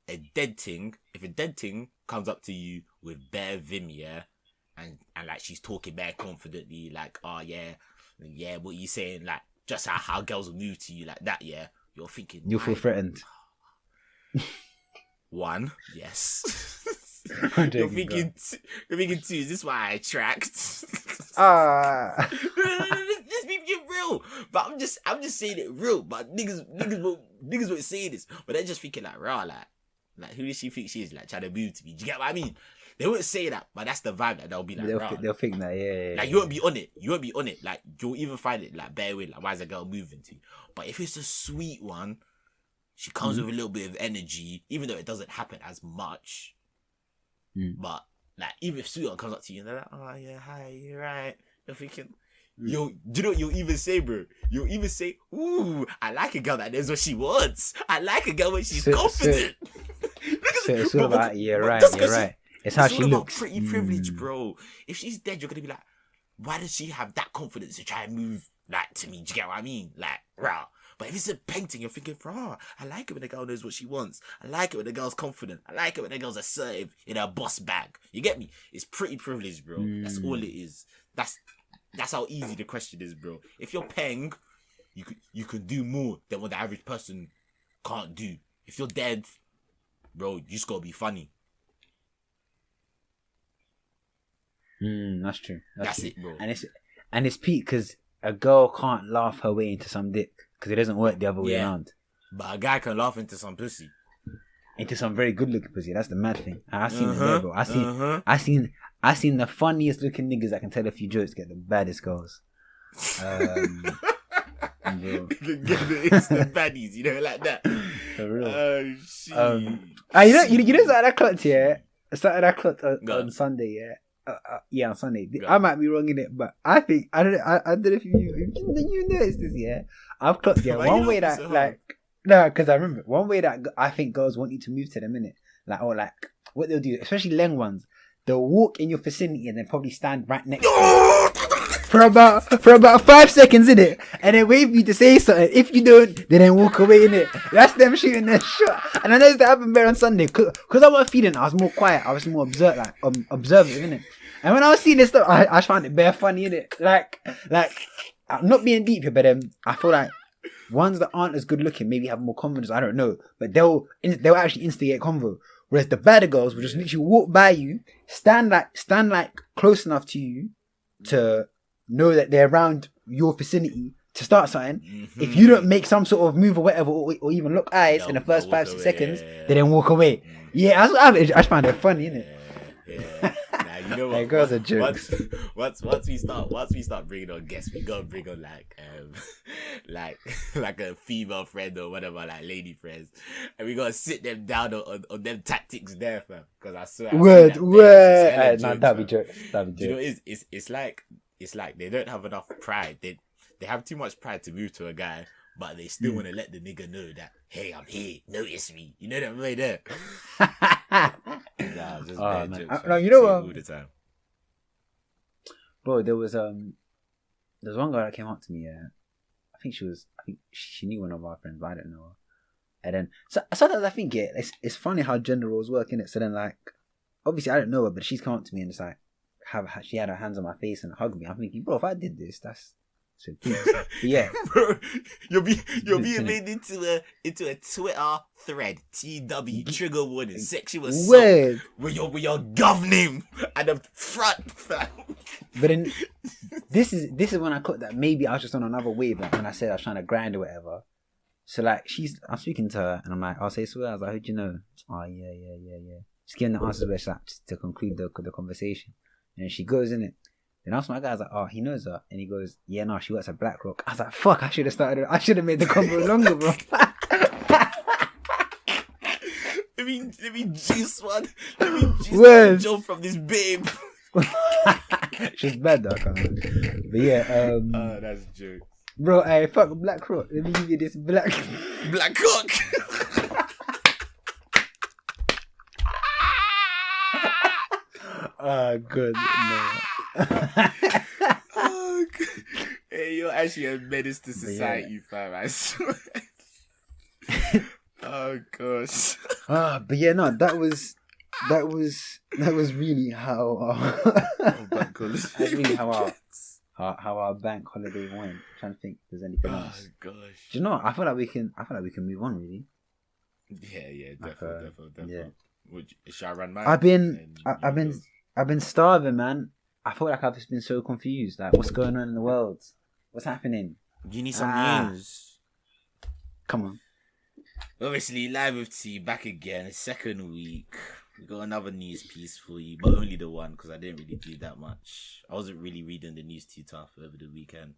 a dead thing comes up to you with bare vim, yeah, and like she's talking bare confidently, like, oh yeah, what you saying, like just how girls will move to you like that, yeah, you're thinking you'll feel threatened. One, yes. You're thinking two, is this why I attract? let's be real. But I'm just saying it real. But niggas won't say this. But they're just thinking like, raw, like who does she think she is? Like trying to move to me. Do you get what I mean? They won't say that, but that's the vibe that they'll be like, they'll think that, yeah. Like you won't be on it. You won't be on it. Like you'll even find it like bare way. Like why is a girl moving to you? But if it's a sweet one, she comes with a little bit of energy, even though it doesn't happen as much. But like even if sweet one comes up to you and they're like, oh yeah, hi, you're right. You're thinking, do you know what you'll even say, bro? You'll even say, ooh, I like a girl that knows what she wants. I like a girl when she's confident. It's all about, you're right. It's how she looks. Pretty privilege, bro. If she's dead, you're gonna be like, why does she have that confidence to try and move like to me? Do you get what I mean? Like, rah. But if it's a painting, you're thinking, rah, I like it when the girl knows what she wants. I like it when the girl's confident. I like it when the girl's assertive in her boss bag. You get me? It's pretty privilege, bro. That's all it is. That's how easy the question is, bro. If you're paying, you can do more than what the average person can't do. If you're dead, bro, you just gotta be funny. That's true. That's true. It, bro. And it's peak because a girl can't laugh her way into some dick because it doesn't work the other way around. But a guy can laugh into some pussy. Into some very good looking pussy. That's the mad thing. I seen it there, bro. I seen the funniest looking niggas that can tell a few jokes get the baddest girls. It's the baddies, you know, like that. For real. Oh shit. You know something I clocked, yeah? Something I clocked on Sunday, yeah? On Sunday. I might be wrong in it, but I think I don't know if you noticed this, yeah. I've clocked one way that because I remember one way that I think girls want you to move to them, innit? Like, or like what they'll do, especially Leng ones, they'll walk in your vicinity and then probably stand right next to you for about 5 seconds, innit? And then wait for you to say something. If you don't, they then walk away, innit? That's them shooting their shot. And I noticed that happened better on Sunday because I wasn't feeding. I was more quiet. I was more observative, innit? And when I was seeing this stuff, I found it bare funny, innit? Like I'm not being deep here, but I feel like ones that aren't as good looking maybe have more confidence. I don't know, but they'll actually instigate convo. Whereas the better girls will just literally walk by you, stand like close enough to you to know that they're around your vicinity to start something. If you don't make some sort of move or whatever, or even look eyes in the first 5 seconds, they then walk away. I just find it funny, innit? Yeah. Nah, you know what? Like, girls are jokes. Once we start bringing on guests, we gotta bring on like a female friend or whatever, like lady friends, and we gotta sit them down on them tactics there, fam. Because I swear, word. That'd be jokes. You know, it's like they don't have enough pride. They have too much pride to move to a guy, but they still want to let the nigga know that, hey, I'm here, notice me. You know that way there. Nah, just bad jokes. No, you know what? All the time. Bro, there was one girl that came up to me. I think she knew one of our friends, but I don't know her. And then sometimes I think it's funny how gender roles work, innit? So then like, obviously I don't know her, but she's come up to me and it's like, she had her hands on my face and hugged me. I'm thinking, bro, if I did this, that's so yeah. Bro, you're being made into a Twitter thread. TW trigger warning, sexual assault. With your gov name and the front, fam. But then this is when I caught that maybe I was just on another wave, like when I said I was trying to grind or whatever. So like I'm speaking to her and I'm like, I'll say swear. I was like, how'd you know? Oh yeah. Just giving the answers where she's like, just to conclude the conversation. And she goes in it. Then I asked my guy, I was like, oh, he knows her. And he goes, yeah, no, she works at BlackRock. I was like, fuck, I should have made the combo longer, bro. Let me juice one. Let me juice one jump from this babe. She's bad though, I can't remember. But yeah, oh, that's a joke. Bro, hey, fuck BlackRock. Let me give you this BlackRock. Good. No. Oh, God. Hey, you're actually a menace to society, fam. I swear. Oh gosh. But yeah, no, that was really how that's really how our bank holiday went. I'm trying to think if there's anything else. Oh gosh. Do you know what? I feel like we can move on, really. Yeah, definitely. Yeah. Should I run mine? I've been starving, man. I feel like I've just been so confused. Like, what's going on in the world? What's happening? Do you need some news? Come on. Obviously, Live with T back again, second week. We got another news piece for you, but only the one because I didn't really do that much. I wasn't really reading the news too tough over the weekend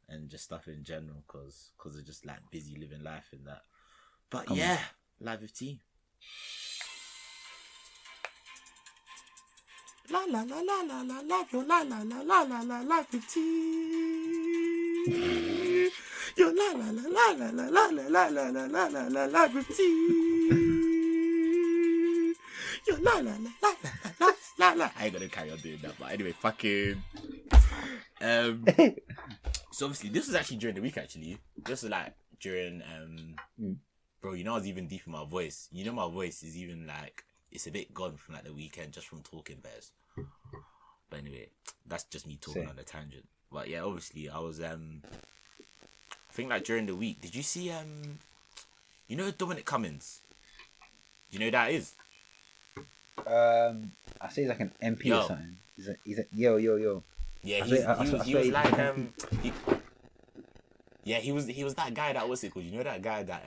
and just stuff in general because of just like busy living life and that. But Come yeah, on. Live with T. La la la la la la live your la la la la la la live with T. Yo la la la la la la la la la la la la la la live with T. Yo la la la la la la la. I ain't gonna carry on doing that, but anyway, fucking. So obviously this was actually during the week. Actually, this was like during bro. You know I was even deep in my voice. You know my voice is even like. It's a bit gone from like the weekend just from talking bears. But anyway, that's just me talking on a tangent. But yeah, obviously I was I think like during the week, did you see you know Dominic Cummings? You know who that is? I say he's like an MP or something. He's a yo. Yeah, he was like he was that guy that what's it called? You know that guy that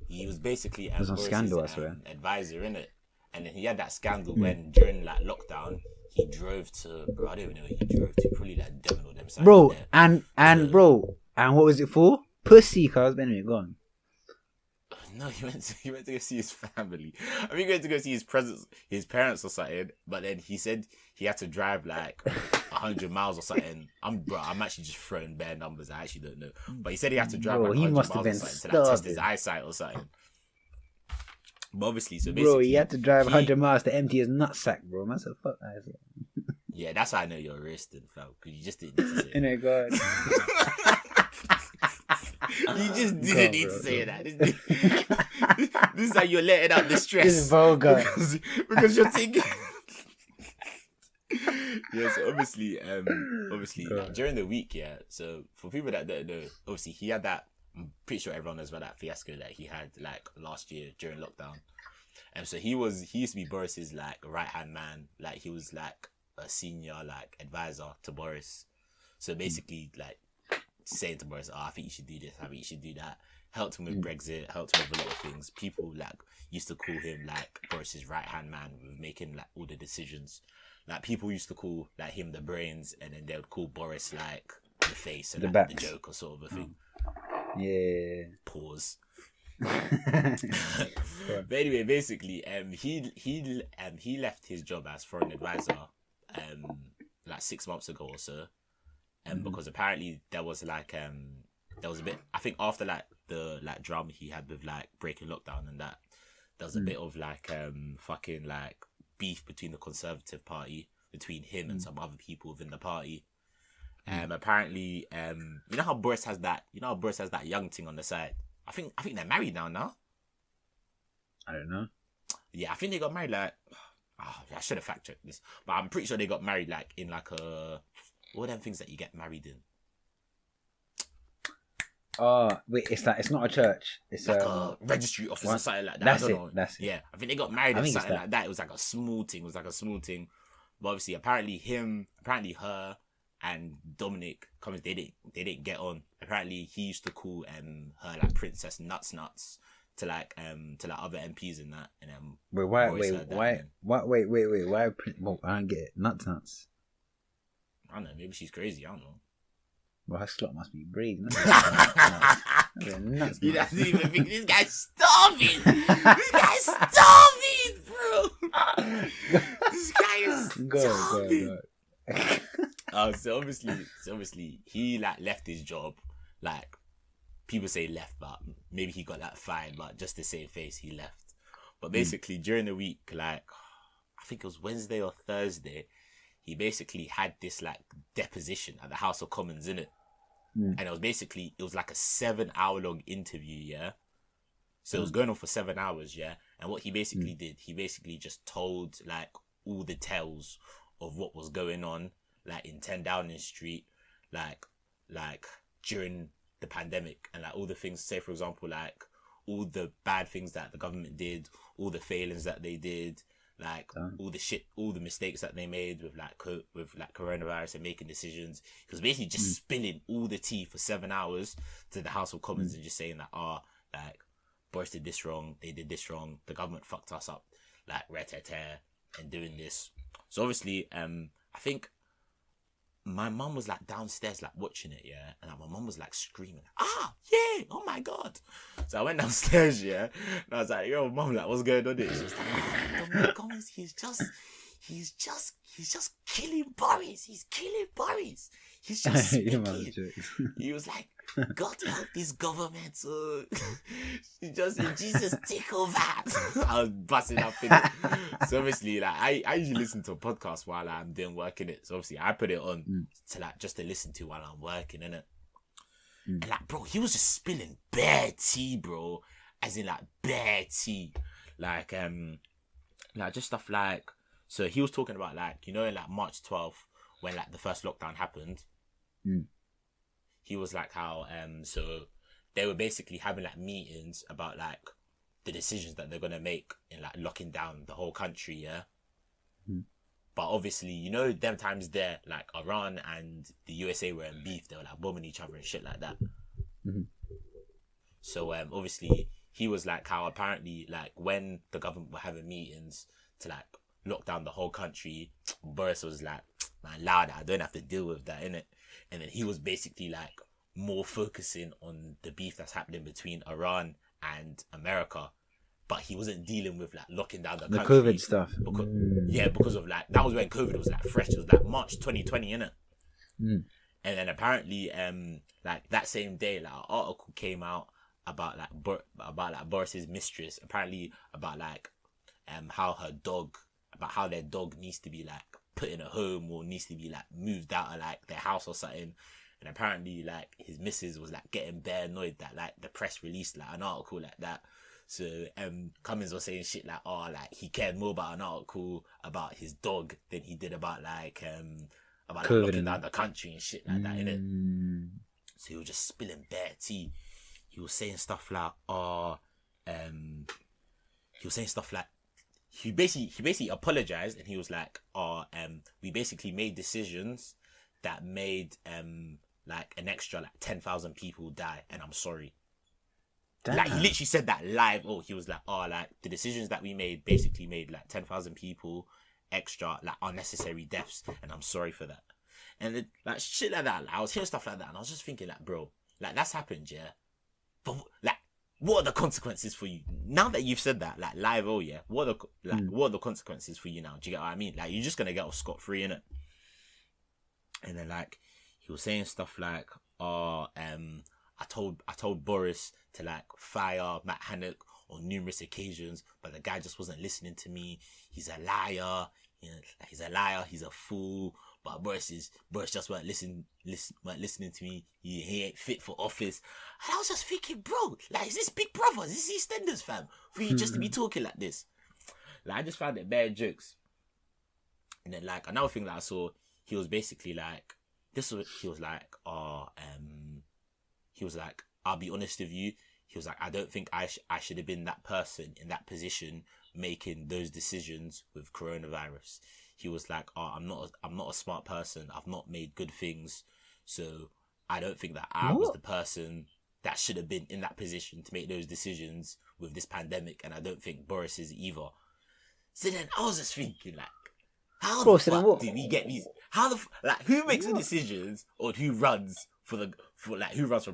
he was basically was on Scandal, I swear. Advisor, innit? And then he had that scandal when during like lockdown he drove to I don't even know where he drove to, probably like Devon or them. Bro, and bro, and what was it for? Pussy, cuz. Anyway, go on. No, he went to go see his family. I mean, he went to go see his parents or something. But then he said he had to drive like 100 miles or something. I'm actually just throwing bare numbers. I actually don't know. But he said he had to drive like 100 miles or something to like, test his eyesight or something. But obviously, so basically, bro, he had to drive 100 miles to empty his nutsack, bro. Man, so fuck that. Yeah, that's how I know you're roasting, fam. Because you just didn't need to say it. Oh God. You just didn't need to say that. This is how you're letting out the stress. This is vulgar. Because you're thinking. Yeah, so obviously, like, during the week, yeah. So for people that don't know, obviously he had that. I'm pretty sure everyone knows about that fiasco that he had like last year during lockdown. And so he used to be Boris's like right hand man. Like he was like a senior like advisor to Boris. So basically like saying to Boris, I think you should do this, I think you should do that. Helped him with Brexit, helped him with a lot of things. People like used to call him like Boris's right hand man with making like all the decisions. Like people used to call like him the brains, and then they would call Boris like the face and like, the joke or sort of a thing. Yeah. Pause. But anyway, basically, he left his job as foreign advisor, like 6 months ago or so, because apparently there was like there was a bit. I think after like the like drama he had with like breaking lockdown and that, there was a bit of like fucking like beef between the Conservative Party, between him and some other people within the party. Apparently, you know how Boris has that young thing on the side. I think they're married now. I don't know. Yeah, I think they got married like. I should have fact checked this, but I'm pretty sure they got married like in like a what are them things that you get married in? Oh wait, it's not a church. It's like a registry office or something like that. That's I don't know. That's it. Yeah, I think they got married or something like that. It was like a small thing. But obviously, apparently her and Dominic Cummings, they didn't get on. Apparently he used to call her like Princess Nuts to like other MPs and that, and why I don't get it. Nuts. I don't know, maybe she's crazy, I don't know. Well, her slut must be breathing. Nuts. You don't even think this guy's starving. This guy's starving, bro. This guy is starving. So obviously he like left his job. Like people say left, but maybe he got that fine. But just to save face, he left. But basically during the week, like I think it was Wednesday or Thursday, he basically had this like deposition at the House of Commons, innit? And it was like a 7-hour long interview, yeah. So it was going on for 7 hours, yeah. And what he basically did, he basically just told like all the tales of what was going on, like in 10 Downing Street, like during the pandemic, and like all the things. Say for example, like all the bad things that the government did, all the failings that they did, like all the shit, all the mistakes that they made with like coronavirus and making decisions. He was basically just spilling all the tea for 7 hours to the House of Commons and just saying that, like Boris did this wrong, they did this wrong, the government fucked us up, like and doing this. So obviously, I think my mum was like downstairs, like watching it, yeah, and like, my mum was like screaming, yeah, oh my god. So I went downstairs, yeah, and I was like, yo, mum, like, what's going on here? She was like, Dominic Cummings, he's just killing Boris. He's killing Boris. He's just speaking. He was like, God help this government. So just Jesus take over. I was busting up in it. So obviously, like I usually listen to a podcast while I'm doing work in it. So obviously I put it on to like just to listen to while I'm working in it. And like, bro, he was just spilling bare tea, bro. As in like bare tea. Like just stuff like, so he was talking about like, you know, in like March 12th when like the first lockdown happened. He was like how so they were basically having like meetings about like the decisions that they're gonna make in like locking down the whole country, yeah. But obviously, you know, them times there, like Iran and the USA were in beef. They were like bombing each other and shit like that. So obviously he was like how apparently like when the government were having meetings to like lock down the whole country, Boris was like, man, loud, I don't have to deal with that, innit? And then he was basically like more focusing on the beef that's happening between Iran and America, but he wasn't dealing with like locking down the country. COVID stuff. Because of like, that was when COVID was like fresh. It was like March 2020, innit? And then apparently, like that same day, like an article came out about like Boris's mistress, apparently about like how their dog needs to be like put in a home or needs to be like moved out of like their house or something. And apparently like his missus was like getting bare annoyed that like the press released like an article like that. So Cummings was saying shit like, like he cared more about an article about his dog than he did about like locking down the country and shit like that, innit? So he was just spilling bare tea. He was saying stuff like, he basically apologized and he was like, we basically made decisions that made like an extra like 10,000 people die, and I'm sorry. Damn. Like he literally said that live. He was like, like the decisions that we made basically made like 10,000 people extra, like unnecessary deaths, and I'm sorry for that. And it, like shit like that, like, I was hearing stuff like that, and I was just thinking like, bro, like that's happened, yeah. But like, what are the consequences for you now that you've said that, like live? Yeah, what are the consequences for you now? Do you get what I mean? Like you're just gonna get off scot-free, innit? And then like he was saying stuff like, I told Boris to like fire Matt Hancock on numerous occasions, but the guy just wasn't listening to me. He's a liar. You know, he's a liar. He's a fool. But Boris just weren't listening to me. He ain't fit for office. And I was just thinking, bro, like, is this Big Brother? Is this EastEnders, fam? For you just to be talking like this? Like, I just found it bad jokes. And then like another thing that I saw, he was basically like, he was like, I'll be honest with you. He was like, I don't think I should have been that person in that position making those decisions with coronavirus. He was like, I'm not a smart person. I've not made good things. So I don't think that I was the person that should have been in that position to make those decisions with this pandemic. And I don't think Boris is either. So then I was just thinking like, how the fuck did we get these? Who makes the decisions or who runs for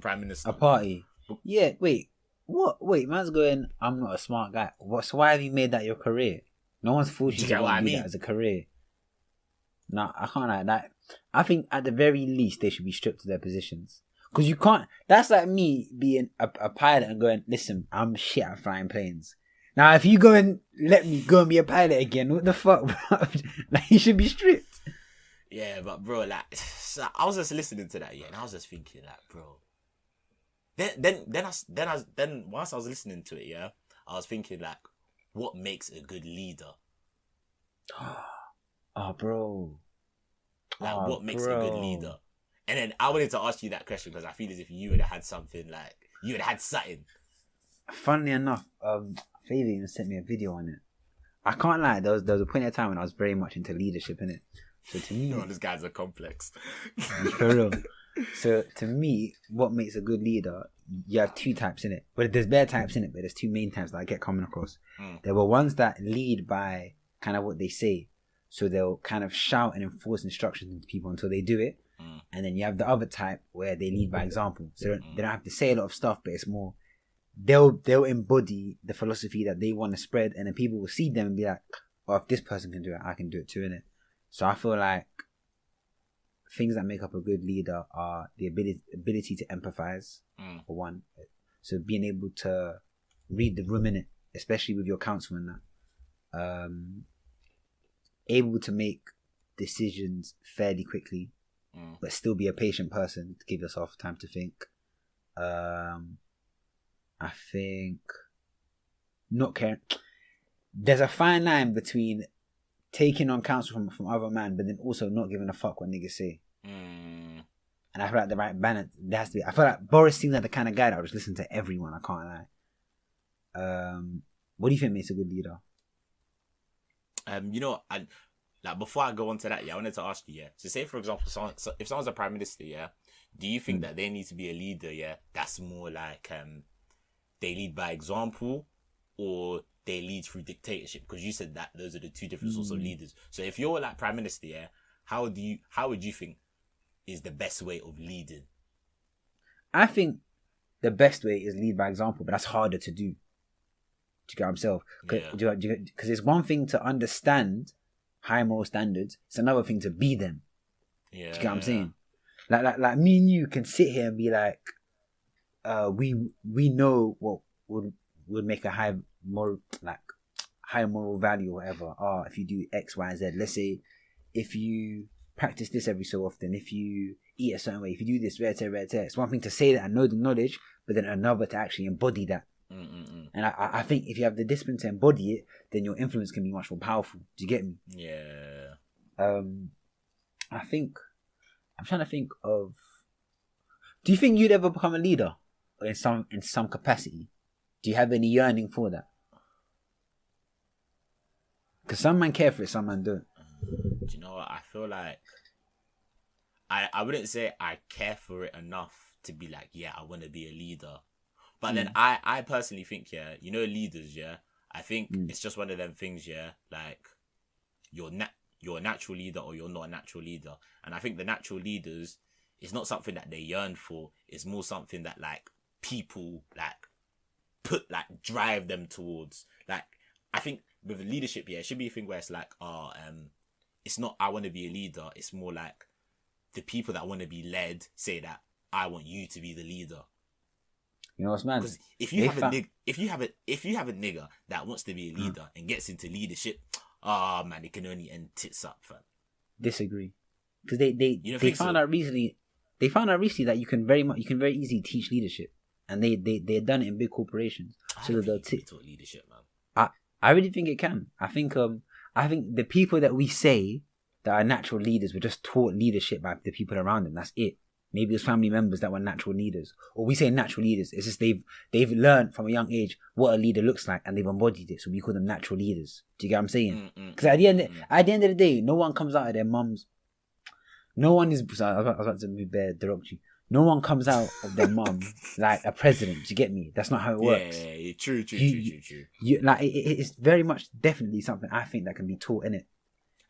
prime minister? A party. Yeah, wait. What? Wait, man's going, I'm not a smart guy. So why have you made that your career? No one's forced you to do that as a career. No, I can't like that. I think at the very least they should be stripped of their positions. Because you can't, that's like me being a pilot and going, listen, I'm shit at flying planes. Now if you go and let me go and be a pilot again, what the fuck, bro? Like, you should be stripped. Yeah, but bro, like, so I was just listening to that, yeah, and I was just thinking, like, bro. Then whilst I was listening to it, yeah, I was thinking, like, what makes a good leader? Bro. Like, what makes a good leader? And then I wanted to ask you that question because I feel as if you would have had something, like, you would have had something. Funnily enough, Fabian sent me a video on it. I can't lie. There was a point in time when I was very much into leadership, innit? So to me, This guy's are complex. for real. So to me, what makes a good leader? You have two types in it. But there's bare types in it, but there's two main types that I get coming across. There were ones that lead by kind of what they say. So they'll kind of shout and enforce instructions into people until they do it. And then you have the other type where they lead by example. So they don't have to say a lot of stuff, but it's more they'll embody the philosophy that they want to spread, and then people will see them and be like, "Oh, if this person can do it, I can do it too." Innit? So I feel like things that make up a good leader are the ability to empathize, for one. So being able to read the room in it, especially with your counsel and that. Able to make decisions fairly quickly, but still be a patient person to give yourself time to think. I think not caring. There's a fine line between taking on counsel from other man, but then also not giving a fuck what niggas say. And I feel like the right balance there has to be. I feel like Boris seems like the kind of guy that would just listen to everyone. I can't lie. What do you think makes a good leader? Like before I go on to that, I wanted to ask you, so say for example, if someone's a prime minister, do you think that they need to be a leader, that's more like they lead by example, or they lead through dictatorship? Because you said that those are the two different sorts of leaders. So if you're like prime minister, how would you think is the best way of leading? I think the best way is lead by example, but that's harder to do. Do you get what I'm saying? Because it's one thing to understand high moral standards, it's another thing to be them. Do you get what I'm saying? Like me and you can sit here and be like, we know what would make a high moral value or whatever. If you do X, Y, Z. Let's say if you practice this every so often, if you eat a certain way, if you do this, it's one thing to say that and know the knowledge, but then another to actually embody that. And I think if you have the discipline to embody it, then your influence can be much more powerful. Do you get me? Yeah. I think I'm trying to think of. Do you think you'd ever become a leader in some capacity? Do you have any yearning for that? Because some men care for it, some men don't. Do you know what? I feel like I wouldn't say I care for it enough to be like, I want to be a leader. But then I personally think, leaders, I think it's just one of them things, like you're a natural leader or you're not a natural leader. And I think the natural leaders, it's not something that they yearn for. It's more something that like people like drive them towards. Like I think with leadership, it should be a thing where it's like, it's not I want to be a leader. It's more like the people that want to be led say that I want you to be the leader. You know what's mad? Because if you have a nigga that wants to be a leader and gets into leadership, man, it can only end tits up, fam. Disagree, because they found out recently. They found out recently that you can very easily teach leadership, and they've done it in big corporations. So that they'll teach leadership, man. I really think it can. I think the people that we say that are natural leaders were just taught leadership by the people around them. That's it. Maybe it was family members that were natural leaders. Or we say natural leaders. It's just they've learned from a young age what a leader looks like and they've embodied it. So we call them natural leaders. Do you get what I'm saying? Because at the end of the day, no one comes out of their mums. No one is... I was about to move bare derogatory. No one comes out of their mum like a president. Do you get me? That's not how it works. Yeah, true. It's very much definitely something I think that can be taught in it.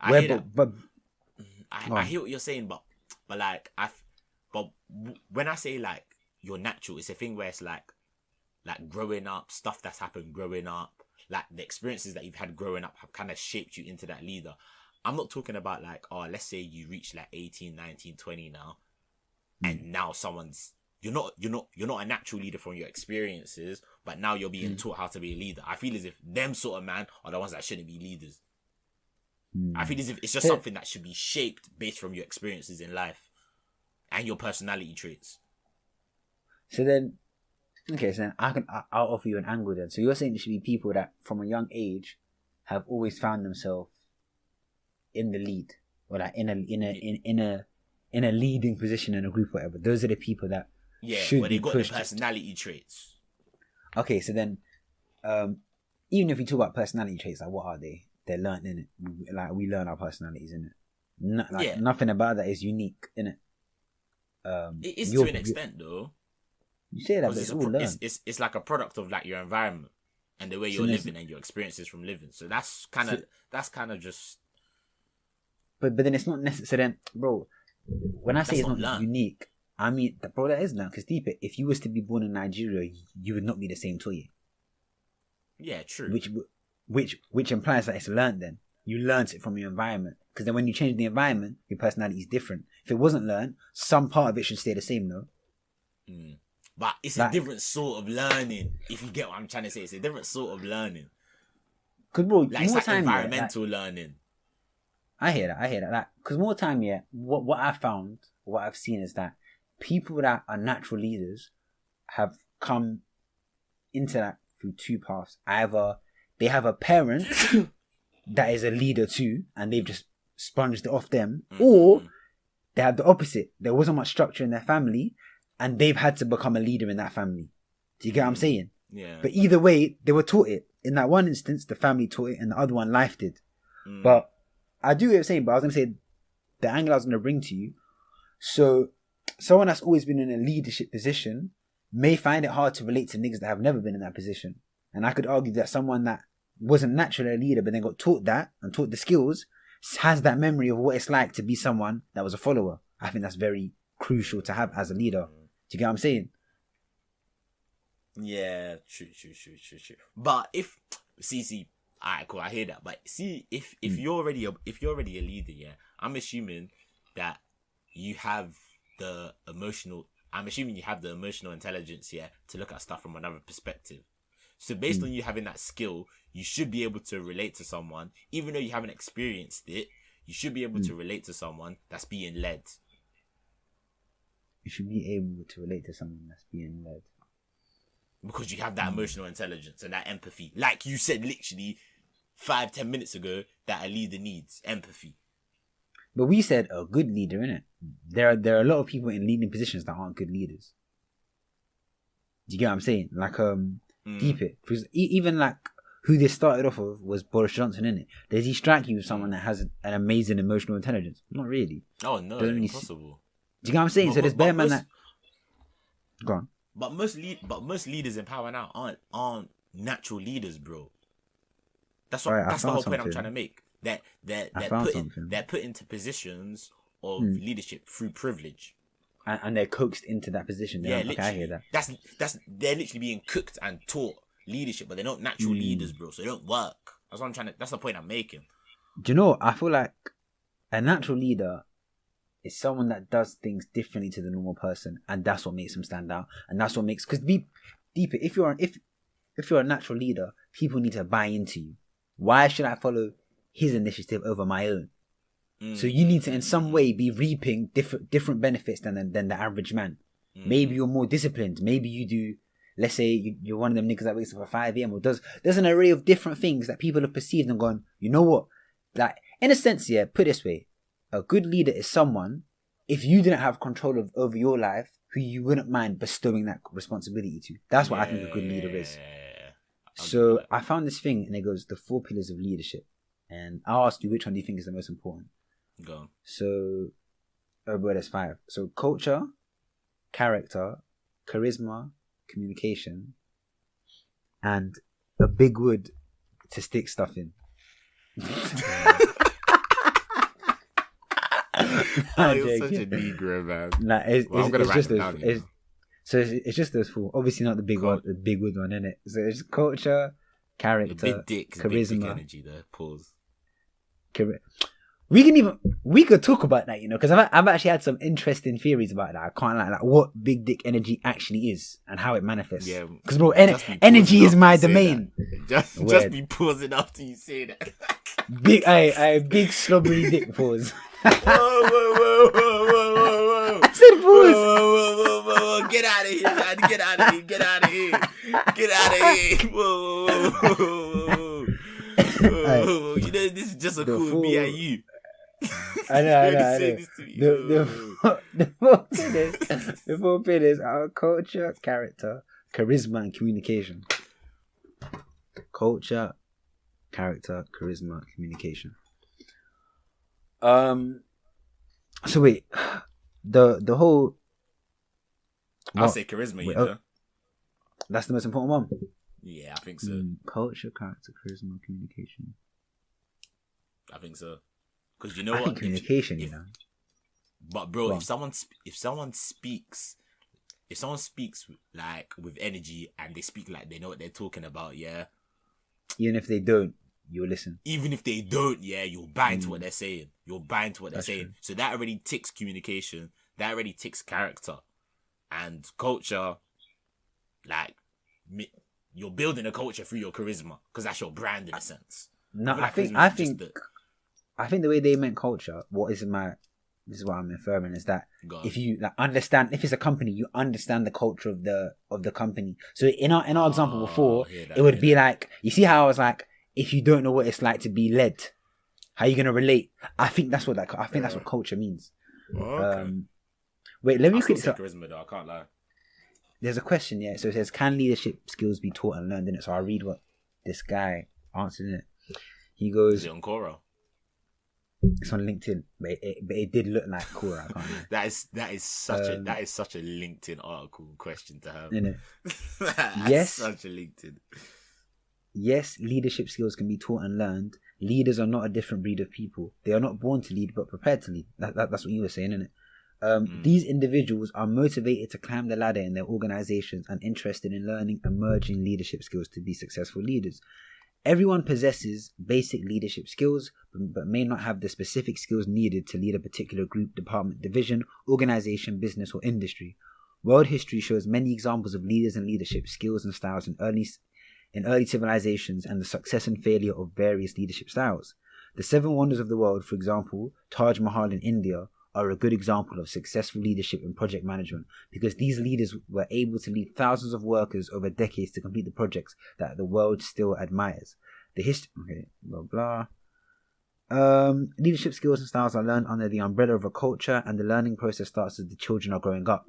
I hear what you're saying, but like But when I say like you're natural, it's a thing where it's like growing up, stuff that's happened growing up, like the experiences that you've had growing up have kind of shaped you into that leader. I'm not talking about like, let's say you reach like 18, 19, 20 now, and now you're not a natural leader from your experiences, but now you're being taught how to be a leader. I feel as if them sort of man are the ones that shouldn't be leaders. I feel as if it's just something that should be shaped based from your experiences in life and your personality traits. So then I'll offer you an angle then. So you're saying it should be people that from a young age have always found themselves in the lead, or like in a leading position in a group, or whatever. Those are the people that should where be they got pushed. the personality traits. Okay, so then even if we talk about personality traits, like what are they? They're learned, innit? Like we learn our personalities, innit? Nothing about that is unique, innit? It is to an extent, though. You say that, but it's all learned. It's like a product of like your environment and the way you're living and your experiences from living. So that's kind of just. But then it's not necessary. Then, bro, when I say it's not unique, I mean, bro, that is learned. Because deep it, if you was to be born in Nigeria, you would not be the same Toye. Yeah, true. Which implies that it's learned. Then you learnt it from your environment. Because then when you change the environment, your personality is different. If it wasn't learned, some part of it should stay the same, though. But it's a different sort of learning. If you get what I'm trying to say, it's a different sort of learning. Because bro, like, it's like environmental learning. I hear that. Because more time, what I found, what I've seen is that people that are natural leaders have come into that through two paths. Either they have a parent that is a leader too, and they've just sponged it off them, or they have the opposite. There wasn't much structure in their family, and they've had to become a leader in that family. Do you get what I'm saying? Yeah. But either way, they were taught it. In that one instance, the family taught it, and the other one life did. But I do get what you're saying, but I was going to say, the angle I was going to bring to you, so someone that's always been in a leadership position may find it hard to relate to niggas that have never been in that position. And I could argue that someone that wasn't naturally a leader, but then got taught that and taught the skills, has that memory of what it's like to be someone that was a follower. I think that's very crucial to have as a leader. Do you get what I'm saying? Yeah, true. But if alright, cool, I hear that. But see, if you're already a leader, yeah, I'm assuming that you have the emotional intelligence, yeah, to look at stuff from another perspective. So based on you having that skill, you should be able to relate to someone, even though you haven't experienced it. You should be able to relate to someone that's being led. You should be able to relate to someone that's being led. Because you have that emotional intelligence and that empathy. Like you said literally 5-10 minutes ago, that a leader needs empathy. But we said a good leader, innit? There are a lot of people in leading positions that aren't good leaders. Do you get what I'm saying? Like, deep it. Because even like who they started off with was Boris Johnson, innit? Does he strike you with someone that has an amazing emotional intelligence? Not really. Oh no, impossible. Do you get what I'm saying? So there's bare man that. Go on. But most leaders in power now aren't natural leaders, bro. That's the whole point I'm trying to make. They're put into positions of leadership through privilege, and they're coaxed into that position. Yeah, literally. I hear that. That's they're literally being cooked and taught leadership, but they're not natural leaders, bro. So they don't work. That's the point I'm making. Do you know? I feel like a natural leader is someone that does things differently to the normal person, and that's what makes them stand out. And that's what makes, because deeper. If you're a natural leader, people need to buy into you. Why should I follow his initiative over my own? So you need to, in some way, be reaping different benefits than the average man. Maybe you're more disciplined. Maybe you do. Let's say you're one of them niggas that wakes up at 5 a.m. or there's an array of different things that people have perceived and gone, you know what? Like, in a sense, yeah, put it this way. A good leader is someone, if you didn't have control over your life, who you wouldn't mind bestowing that responsibility to. That's what I think a good leader is. So I found this thing, and it goes, the 4 pillars of leadership. And I'll ask you, which one do you think is the most important? Go on. So, there's 5. So culture, character, charisma, communication, and a big wood to stick stuff in. You're such a Negro, man. Nah, it's just those. It's just those 4. Obviously not the big one, the big wood one, innit? So it's culture, character, the big dick, charisma, big dick energy there. Pause. We could talk about that, you know, because I've actually had some interesting theories about that. I can't like what big dick energy actually is and how it manifests. Yeah, because bro, energy is my domain. Just be pausing after you say that. Big slobbery dick pause. Whoa. I said pause. Whoa. Get out of here, man. Get out of here. Whoa. You know, this is just a cool me and you. I know. The 4 pillars are culture, character, charisma, and communication. Culture, character, charisma, communication. So wait, the whole. I'll say charisma, you know. That's the most important one. Yeah, I think so. Culture, character, charisma, communication. I think so. Because you know I what? think communication, if, you know. But bro, if someone speaks like with energy and they speak like they know what they're talking about, yeah. Even if they don't, you'll listen. Even if they don't, yeah, you'll buy into what they're saying. You'll buy into what they're saying. True. So that already ticks communication. That already ticks character. And culture, like, you're building a culture through your charisma because that's your brand in a sense. No, I think the way they meant culture. This is what I'm inferring is that if you like understand, if it's a company, you understand the culture of the company. So in our example before, it would be like, you see how I was like, if you don't know what it's like to be led, how are you gonna relate? I think that's what culture means. Okay. Wait, let me quickly say charisma though. I can't lie. There's a question, yeah. So it says, can leadership skills be taught and learned? In it, so I'll read what this guy answered in it. He goes, is it on Quora? It's on LinkedIn, but it did look like Quora. I can't lie. that is such a LinkedIn article question to have. Isn't it? Yes, such a LinkedIn. Yes, leadership skills can be taught and learned. Leaders are not a different breed of people. They are not born to lead, but prepared to lead. That's what you were saying, isn't it? These individuals are motivated to climb the ladder in their organizations and interested in learning emerging leadership skills to be successful leaders. Everyone possesses basic leadership skills, but may not have the specific skills needed to lead a particular group, department, division, organization, business, or industry. World history shows many examples of leaders and leadership skills and styles in early civilizations and the success and failure of various leadership styles. The 7 wonders of the world, for example, Taj Mahal in India, are a good example of successful leadership and project management because these leaders were able to lead thousands of workers over decades to complete the projects that the world still admires. Leadership skills and styles are learned under the umbrella of a culture, and the learning process starts as the children are growing up.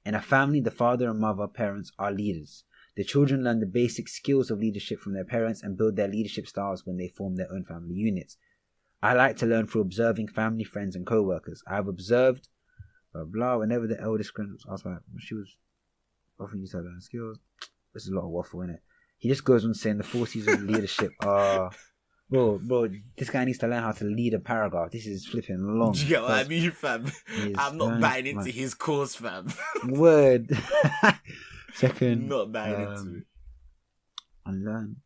In a family, the father and mother, parents are leaders. The children learn the basic skills of leadership from their parents and build their leadership styles when they form their own family units. I like to learn through observing family, friends, and co-workers. I have observed, whenever the eldest grandmother was asked about when she was often used to learn skills. There's a lot of waffle in it. He just goes on saying the 4 C's of leadership are... Bro, this guy needs to learn how to lead a paragraph. This is flipping long. Do you get what I mean, fam? I'm not buying into his course, fam. Word. Second. Not buying into it. Unlearn.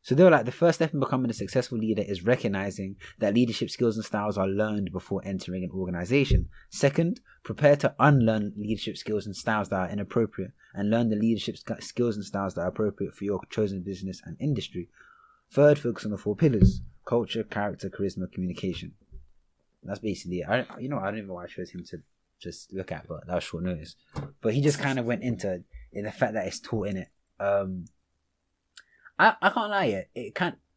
So they were like, the first step in becoming a successful leader is recognizing that leadership skills and styles are learned before entering an organization. Second, prepare to unlearn leadership skills and styles that are inappropriate and learn the leadership skills and styles that are appropriate for your chosen business and industry. Third, focus on the 4 pillars: culture, character, charisma, communication. That's basically it. I don't know why I chose him to just look at, but that was short notice. But he just kind of went into the fact that it's taught in it. I can't lie,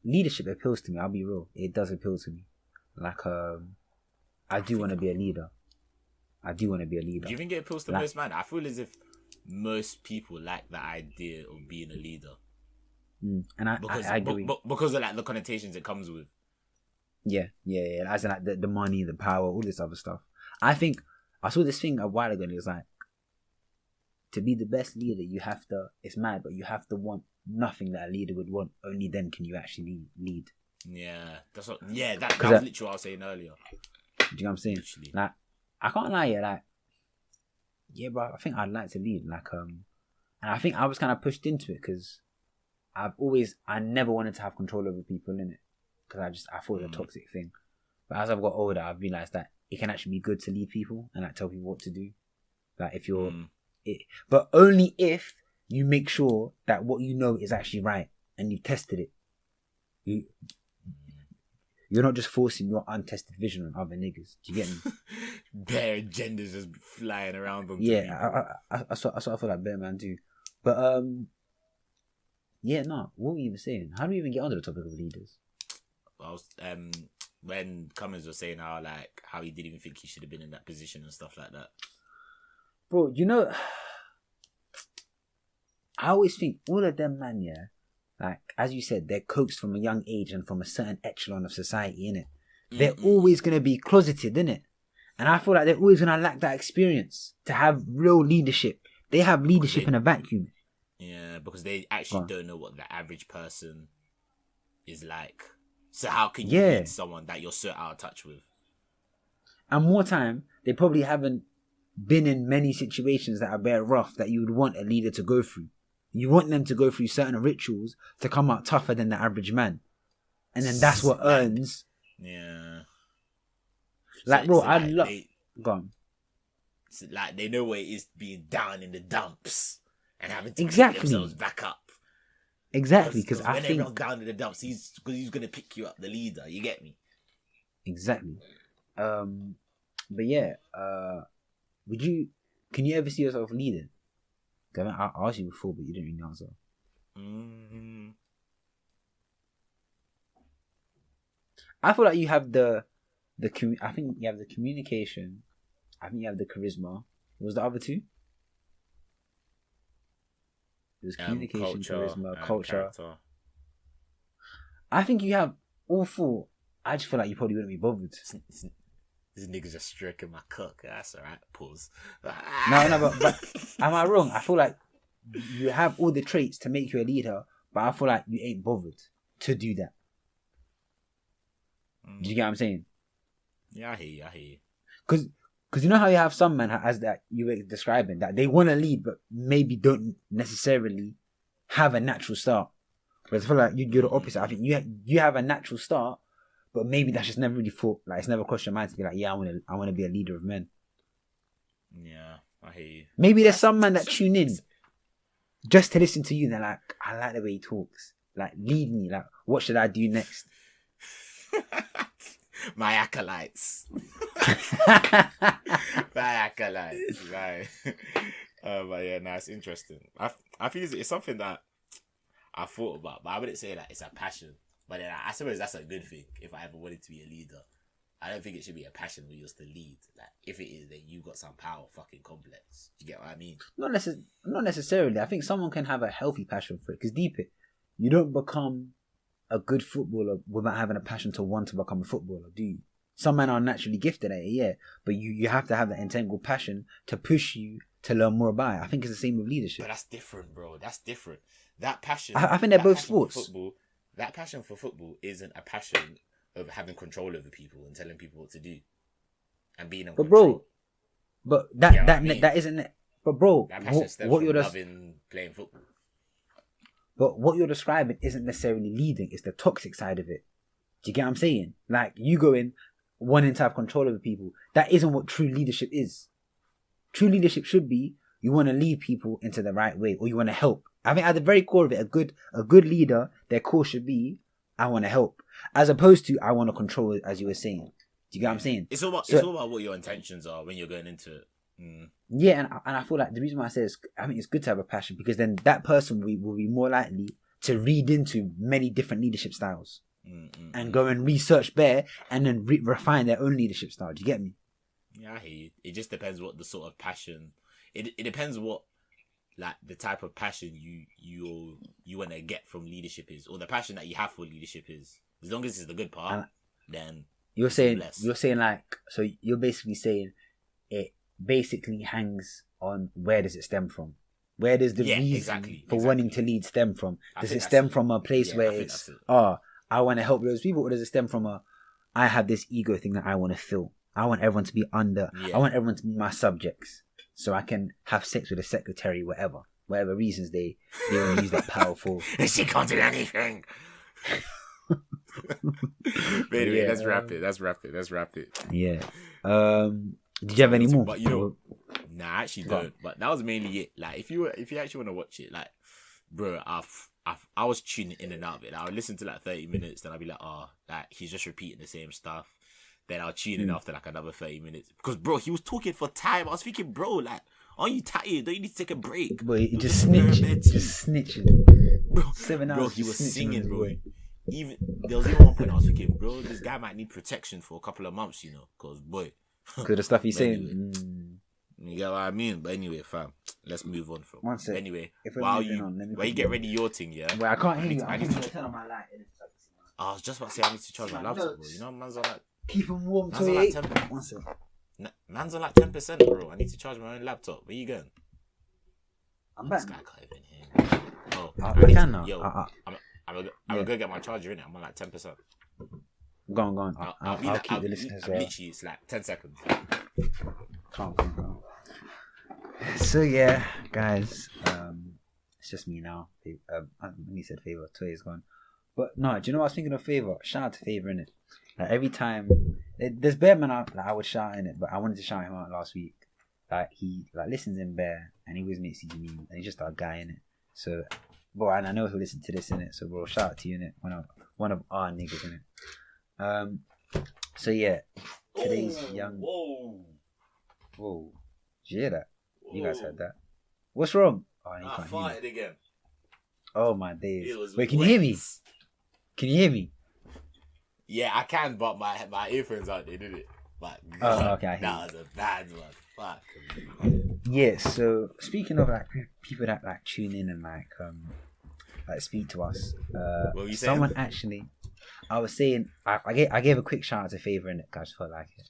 leadership appeals to me. I'll be real, it does appeal to me. Like I do want to be a leader. Do you think it appeals to most man? I feel as if most people like the idea of being a leader. And I agree. Because of like the connotations it comes with. Yeah. As in like the money, the power, all this other stuff. I think I saw this thing a while ago and it was like, to be the best leader, you have to, it's mad, but you have to want nothing that a leader would want. Only then can you actually lead. Yeah, that was literally what I was saying earlier. Do you know what I'm saying? Literally. Like, I can't lie, bro, I think I'd like to lead. And I think I was kind of pushed into it because I never wanted to have control over people, innit? Because I thought it was a toxic thing. But as I've got older, I've realised that it can actually be good to lead people and like tell people what to do. Like if you're, but only if you make sure that what you know is actually right and you've tested it. You're not just forcing your untested vision on other niggas. Do you get me? Bare agendas just flying around on. Yeah, I sort of feel like Bear Man do. But what were you even saying? How do we even get onto the topic of leaders? I was when Cummins was saying how he didn't even think he should have been in that position and stuff like that. Bro, I always think all of them, man, like, as you said, they're coaxed from a young age and from a certain echelon of society, innit? They're always going to be closeted, innit? And I feel like they're always going to lack that experience to have real leadership. They have leadership in a vacuum. Yeah, because they actually don't know what the average person is like. So how can you lead someone that you're so out of touch with? And more time, they probably haven't been in many situations that are bare rough that you would want a leader to go through. You want them to go through certain rituals to come out tougher than the average man. And then that's what earns. Yeah. Like, bro, I love... Go on. So, like, they know what it is being down in the dumps and having to pick themselves back up. Exactly, because I when think... everyone's down in the dumps, he's going to pick you up, the leader. You get me? Exactly. But yeah, can you ever see yourself leading? I asked you before, but you didn't really answer. Mm-hmm. I feel like you have I think you have the communication. I think you have the charisma. What was the other two? It was communication, charisma, culture. Character. I think you have all four. I just feel like you probably wouldn't be bothered. This nigga's just stroking my cock. That's alright. Pause. No, but am I wrong? I feel like you have all the traits to make you a leader, but I feel like you ain't bothered to do that. Do you get what I'm saying? Yeah, I hear you. Because you know how you have some men, as that you were describing, that they want to lead, but maybe don't necessarily have a natural start. Whereas I feel like you're the opposite. I think you have a natural start, but maybe that's just never really thought. Like, it's never crossed your mind to be like, yeah, I want to be a leader of men. Yeah, I hear you. Maybe there's some men that tune in just to listen to you. And they're like, I like the way he talks. Like, lead me. Like, what should I do next? My acolytes. Right. But yeah, no, it's interesting. I feel it's something that I thought about, but I wouldn't say like it's a passion. But then I suppose that's a good thing. If I ever wanted to be a leader, I don't think it should be a passion when you're to lead. Like, if it is, then you got some power fucking complex. Do you get what I mean? Not necessarily. I think someone can have a healthy passion for it. Because deep it, you don't become a good footballer without having a passion to want to become a footballer, do you? Some men are naturally gifted at it, yeah, but you have to have that integral passion to push you to learn more about it. I think it's the same with leadership. But that's different, bro. That's different. That passion... I think they're both sports. That passion for football isn't a passion of having control over people and telling people what to do and being in control. But that isn't it. But bro, that passion stems from loving playing football. But what you're describing isn't necessarily leading. It's the toxic side of it. Do you get what I'm saying? Like, you go in wanting to have control over people. That isn't what true leadership is. True leadership should be, you want to lead people into the right way, or you want to help. I think at the very core of it, a good leader, their core should be, I want to help. As opposed to, I want to control it, as you were saying. Do you get what I'm saying? It's all about what your intentions are when you're going into it. Mm. Yeah, and I feel like the reason why I say is, I think it's good to have a passion, because then that person will be more likely to read into many different leadership styles and go and research there and then refine their own leadership style. Do you get me? Yeah, I hear you. It just depends what the sort of passion. It depends what, like, the type of passion you want to get from leadership is, or the passion that you have for leadership is. As long as it's the good part, then you're saying like, so you're basically saying it basically hangs on where does it stem from? Where does the reason for wanting to lead stem from? Does it stem from a place where it's I want to help those people, or does it stem from I have this ego thing that I want to fill? I want everyone to be under. I want everyone to be my subjects, so I can have sex with a secretary, whatever reasons they want to use that powerful. She can't do anything. But anyway, let's wrap it. Yeah. Did you have any more? But nah, I actually don't. But that was mainly it. Like, if you actually want to watch it, like, bro, I was tuning in and out of it. Like, I would listen to like 30 minutes, then I'd be like, like, he's just repeating the same stuff. Then I'll tune in after like another 30 minutes. Because, bro, he was talking for time. I was thinking, bro, like, are you tired? Don't you need to take a break? Boy, he just snitching. Bro, 7 hours. Bro, he was singing, bro. There was even one point I was thinking, bro, this guy might need protection for a couple of months, you know, because, boy. Because the stuff he's saying. You get what I mean? But anyway, fam, let's move on from. One sec. Anyway, If we're while moving on, let me you get ready your thing, yeah. Well, I can't hear you. I need to turn on my light. I was just about to say I need to charge my laptop, bro. You know, man's on like Keep them warm. man's on like 10. One sec. man's on like 10%, bro. I need to charge my own laptop. Where you going? I'm This back. guy can't even hear me. Oh, I can now. Yo, I'm gonna go get my charger in it. I'm on like 10%. Go on. I'll keep the listeners. Literally, it's like 10 seconds. Calm. So yeah, guys, it's just me now. When he said Favor, Toye is gone. But no, do you know what I was thinking of Favor? Shout out to Favor, innit? Like every time, there's bare man out, like I would shout in it, but I wanted to shout him out last week. Like he like listens in bare, and he always makes these memes, and he's just our guy in it. So, bro, and I know he'll listen to this in it. So, bro, shout out to you in it. One of our niggas in it. So yeah, today's young. Whoa! Did you hear that? You guys heard that? What's wrong? Oh, you can't hear me. Farted again. Oh my days! It was Wait, can you wet. hear me? Can you hear me? Yeah, I can, but my earphones out there, did it? But Oh, okay, I hear that was a bad one. Fuck. Yeah. So speaking of like people that like tune in and like speak to us, What were you saying? someone actually, I was saying I gave a quick shout out to Favor in it. I just felt like it,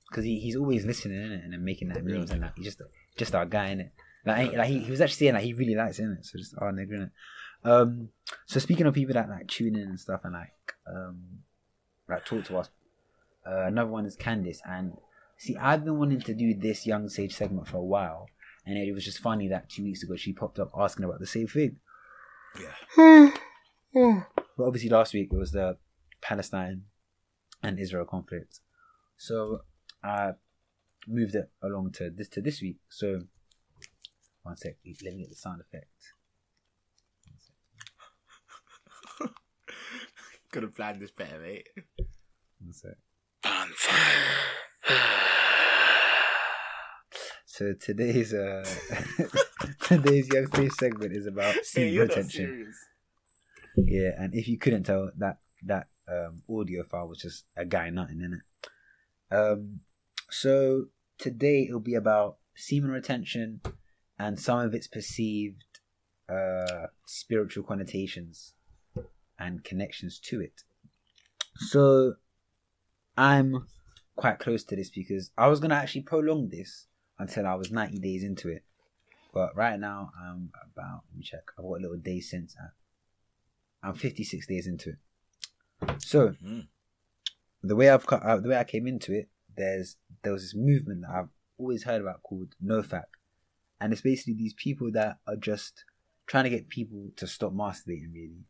because he's always listening in it and then making that memes and that. He's just our guy in it. Like he was actually saying like he really likes it in it. So just our nigga in it. So speaking of people that like tune in and stuff and like talk to us, another one is Candice. And see, I've been wanting to do this Young Sage segment for a while, and it was just funny that 2 weeks ago she popped up asking about the same thing. Yeah. But obviously last week it was the Palestine and Israel conflict, so I moved it along to this week. So one sec, let me get the sound effect. Could have planned this better, mate. One sec. On fire. So today's today's Young Sage segment is about semen retention. Yeah, and if you couldn't tell, that audio file was just a guy nutting in it. So today it'll be about semen retention and some of its perceived spiritual connotations and connections to it. So I'm quite close to this because I was gonna actually prolong this until I was 90 days into it, but right now I'm about, let me check, I've got a little day since I'm 56 days into it. So the way I came into it, there was this movement that I've always heard about called NoFap, and it's basically these people that are just trying to get people to stop masturbating, really.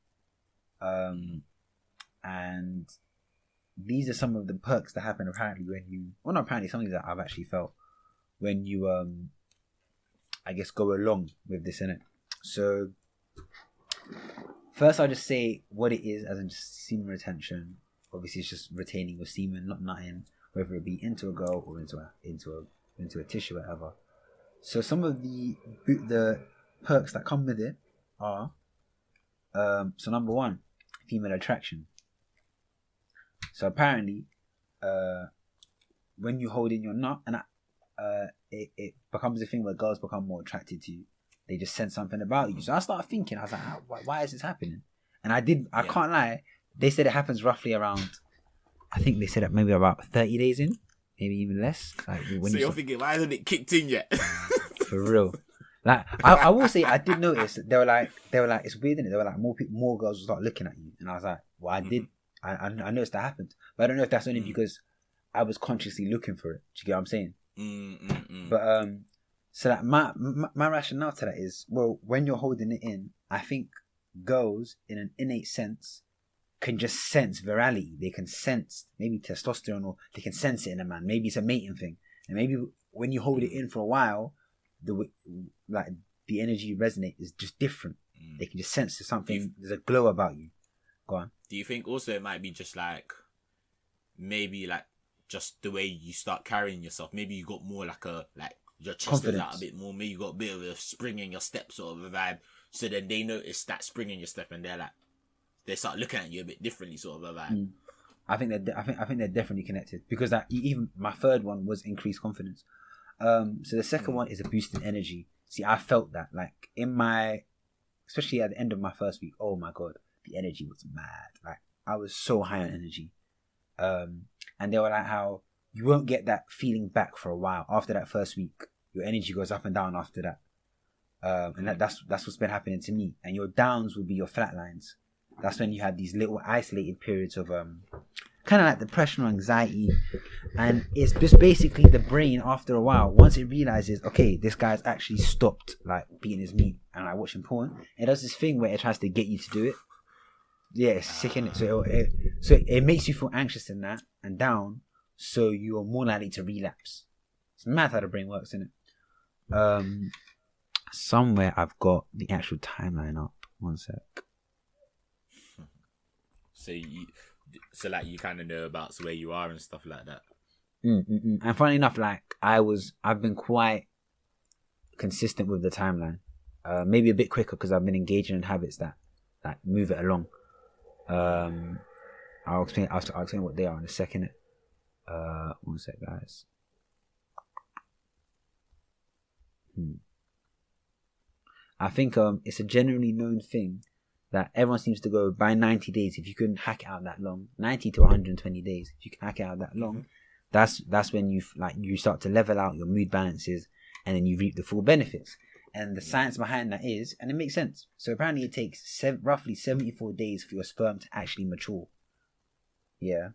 And these are some of the perks that happen apparently when you, well, not apparently, something that I've actually felt when you I guess go along with this, innit? So first I'll just say what it is, as in just semen retention. Obviously it's just retaining your semen, not nutting, whether it be into a girl or into a tissue, whatever. So some of the perks that come with it are so number one, female attraction. So apparently when you hold in your nut, and it becomes a thing where girls become more attracted to you. They just sense something about you. So I started thinking, I was like, why is this happening? And I can't lie, they said it happens roughly around, I think they said it maybe about 30 days in, maybe even less. Like when so you're thinking, why hasn't it kicked in yet? For real. Like I will say, I did notice they were like it's weird, isn't it? They were like more girls will start looking at you, and I was like, well, I noticed that happened, but I don't know if that's only because I was consciously looking for it. Do you get what I'm saying? But so that my rationale to that is, well, when you're holding it in, I think girls in an innate sense can just sense virality. They can sense maybe testosterone, or they can sense it in a man. Maybe it's a mating thing, and maybe when you hold it in for a while, the energy you resonate is just different. They can just sense there's something. There's a glow about you. Go on. Do you think also it might be just like maybe like just the way you start carrying yourself? Maybe you got more like your chest is out a bit more. Maybe you got a bit of a spring in your step sort of a vibe. So then they notice that spring in your step, and they start looking at you a bit differently, sort of a vibe. I think they're definitely connected, because even my third one was increased confidence. So the second one is a boost in energy. See, I felt that, like, especially at the end of my first week, oh my God, the energy was mad. Like, I was so high on energy. And they were like how you won't get that feeling back for a while. After that first week, your energy goes up and down after that. And that's what's been happening to me. And your downs will be your flat lines. That's when you have these little isolated periods of kind of like depression or anxiety. And it's just basically the brain, after a while, once it realizes, okay, this guy's actually stopped like beating his meat and like watching porn, it does this thing where it tries to get you to do it. Yeah, it's sick, innit? So it makes you feel anxious in that and down, so you're more likely to relapse. It's mad how the brain works, innit? Somewhere I've got the actual timeline up. One sec. So like you kind of know about where you are and stuff like that. And funny enough, like I've been quite consistent with the timeline. Maybe a bit quicker because I've been engaging in habits that move it along. I'll explain what they are in a second. One sec, guys. I think it's a generally known thing that everyone seems to go by 90 days. If you can hack it out that long, 90 to 120 days, if you can hack it out that long, that's when you start to level out your mood balances, and then you reap the full benefits. And the science behind that is, and it makes sense. So apparently it takes roughly 74 days for your sperm to actually mature. Yeah.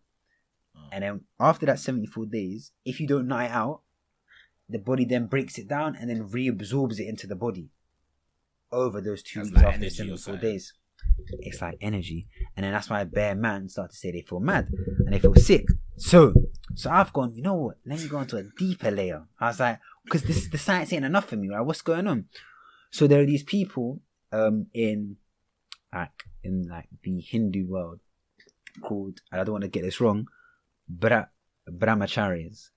And then after that 74 days, if you don't nut it out, the body then breaks it down and then reabsorbs it into the body over those 2 weeks after 74 days. It's like energy. And then that's why bare man start to say they feel mad and they feel sick. So I've gone, you know what? Let me go into a deeper layer. I was like, because the science ain't enough for me, right? What's going on? So there are these people in the Hindu world called, and I don't want to get this wrong, brahmacharyas.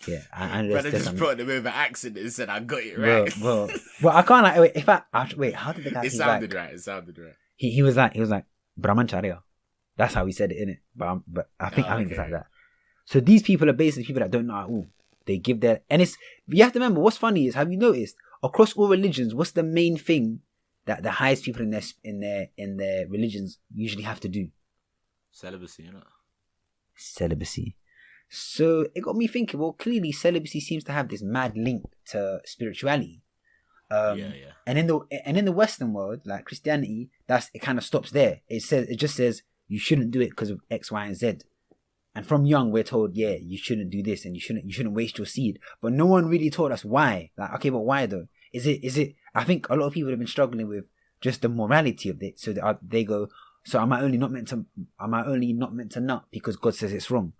Yeah, Brother just brought them over accident and said, "I got it right." Well, I can't like wait. How did the guy? It sounded right. He was like brahmacharya. That's how he said it, innit? But I think it's like that. So these people are basically people that don't know at all. They give their, and it's, you have to remember, what's funny is, have you noticed across all religions, what's the main thing that the highest people in their religions usually have to do? Celibacy, you know. Celibacy. So it got me thinking, well, clearly celibacy seems to have this mad link to spirituality. Yeah. And in the Western world, like Christianity, it kind of stops there. It just says you shouldn't do it because of X, Y, and Z. And from young, we're told, yeah, you shouldn't do this and you shouldn't waste your seed. But no one really told us why. Like, okay, but why though? Is it? I think a lot of people have been struggling with just the morality of it. So they go, so am I only not meant to nut because God says it's wrong?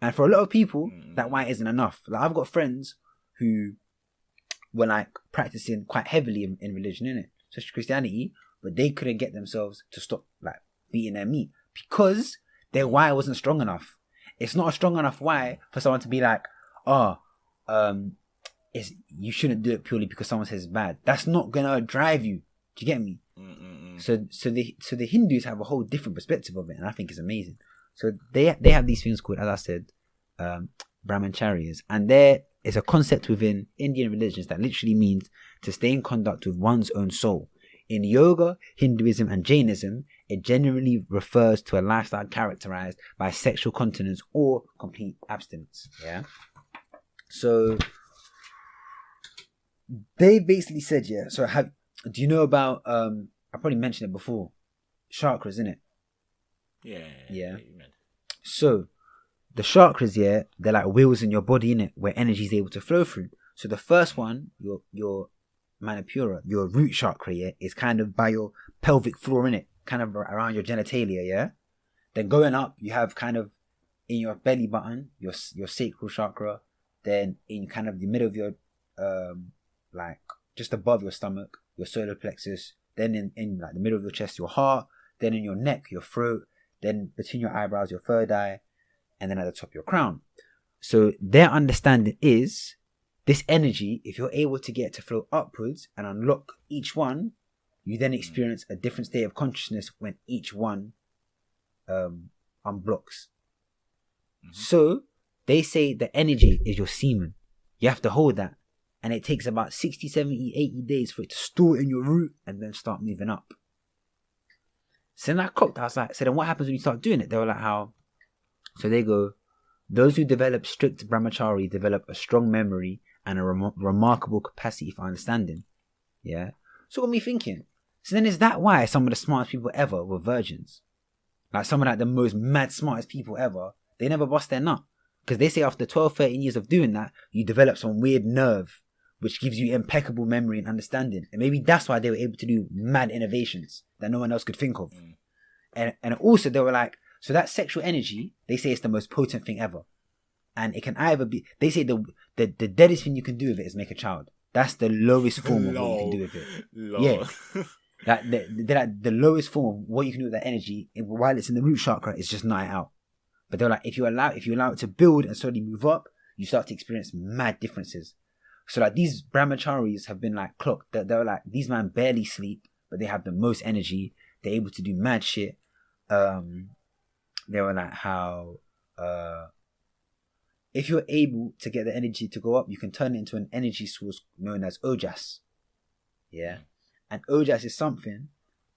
And for a lot of people, that why isn't enough. Like, I've got friends who were like practicing quite heavily in religion, innit? Especially Christianity, but they couldn't get themselves to stop like beating their meat because their why wasn't strong enough. It's not a strong enough why for someone to be like, you shouldn't do it purely because someone says it's bad. That's not gonna drive you. Do you get me? So the Hindus have a whole different perspective of it, and I think it's amazing. So they have these things called, as I said, brahmacharyas, and there is a concept within Indian religions that literally means to stay in contact with one's own soul. In yoga, Hinduism, and Jainism, it generally refers to a lifestyle characterized by sexual continence or complete abstinence. Yeah. So they basically said, yeah. So do you know about? I probably mentioned it before. Chakras, innit? Yeah. So the chakras, yeah, they're like wheels in your body, innit, where energy is able to flow through. So the first one, your Manipura, your root chakra, yeah, is kind of by your pelvic floor, innit, kind of around your genitalia, yeah. Then going up, you have kind of in your belly button, your sacral chakra. Then in kind of the middle of your, like just above your stomach, your solar plexus. Then in like the middle of your chest, your heart. Then in your neck, your throat. Then between your eyebrows, your third eye, and then at the top, your crown. So their understanding is this energy, if you're able to get it to flow upwards and unlock each one, you then experience a different state of consciousness when each one unblocks. So they say the energy is your semen. You have to hold that and it takes about 60, 70, 80 days for it to store in your root and then start moving up. So then I clocked, I was like, so then what happens when you start doing it? They were like, how? So they go, those who develop strict brahmachari develop a strong memory and a remarkable capacity for understanding. Yeah? So it got me thinking, so then is that why some of the smartest people ever were virgins? Like some of like the most mad smartest people ever, they never bust their nut. Because they say after 12, 13 years of doing that, you develop some weird nerve which gives you impeccable memory and understanding. And maybe that's why they were able to do mad innovations that no one else could think of. And also they were like, so that sexual energy, they say it's the most potent thing ever. And it can either be, they say the deadest thing you can do with it is make a child. That's the lowest form of what you can do with it. Yeah. Like the lowest form of what you can do with that energy while it's in the root chakra is just nut it out. But they're like, if you allow it to build and slowly move up, you start to experience mad differences. So like these brahmacharis have been like clocked. They're like, these men barely sleep, but they have the most energy. They're able to do mad shit. They were like how if you're able to get the energy to go up, you can turn it into an energy source known as ojas. Yeah. And ojas is something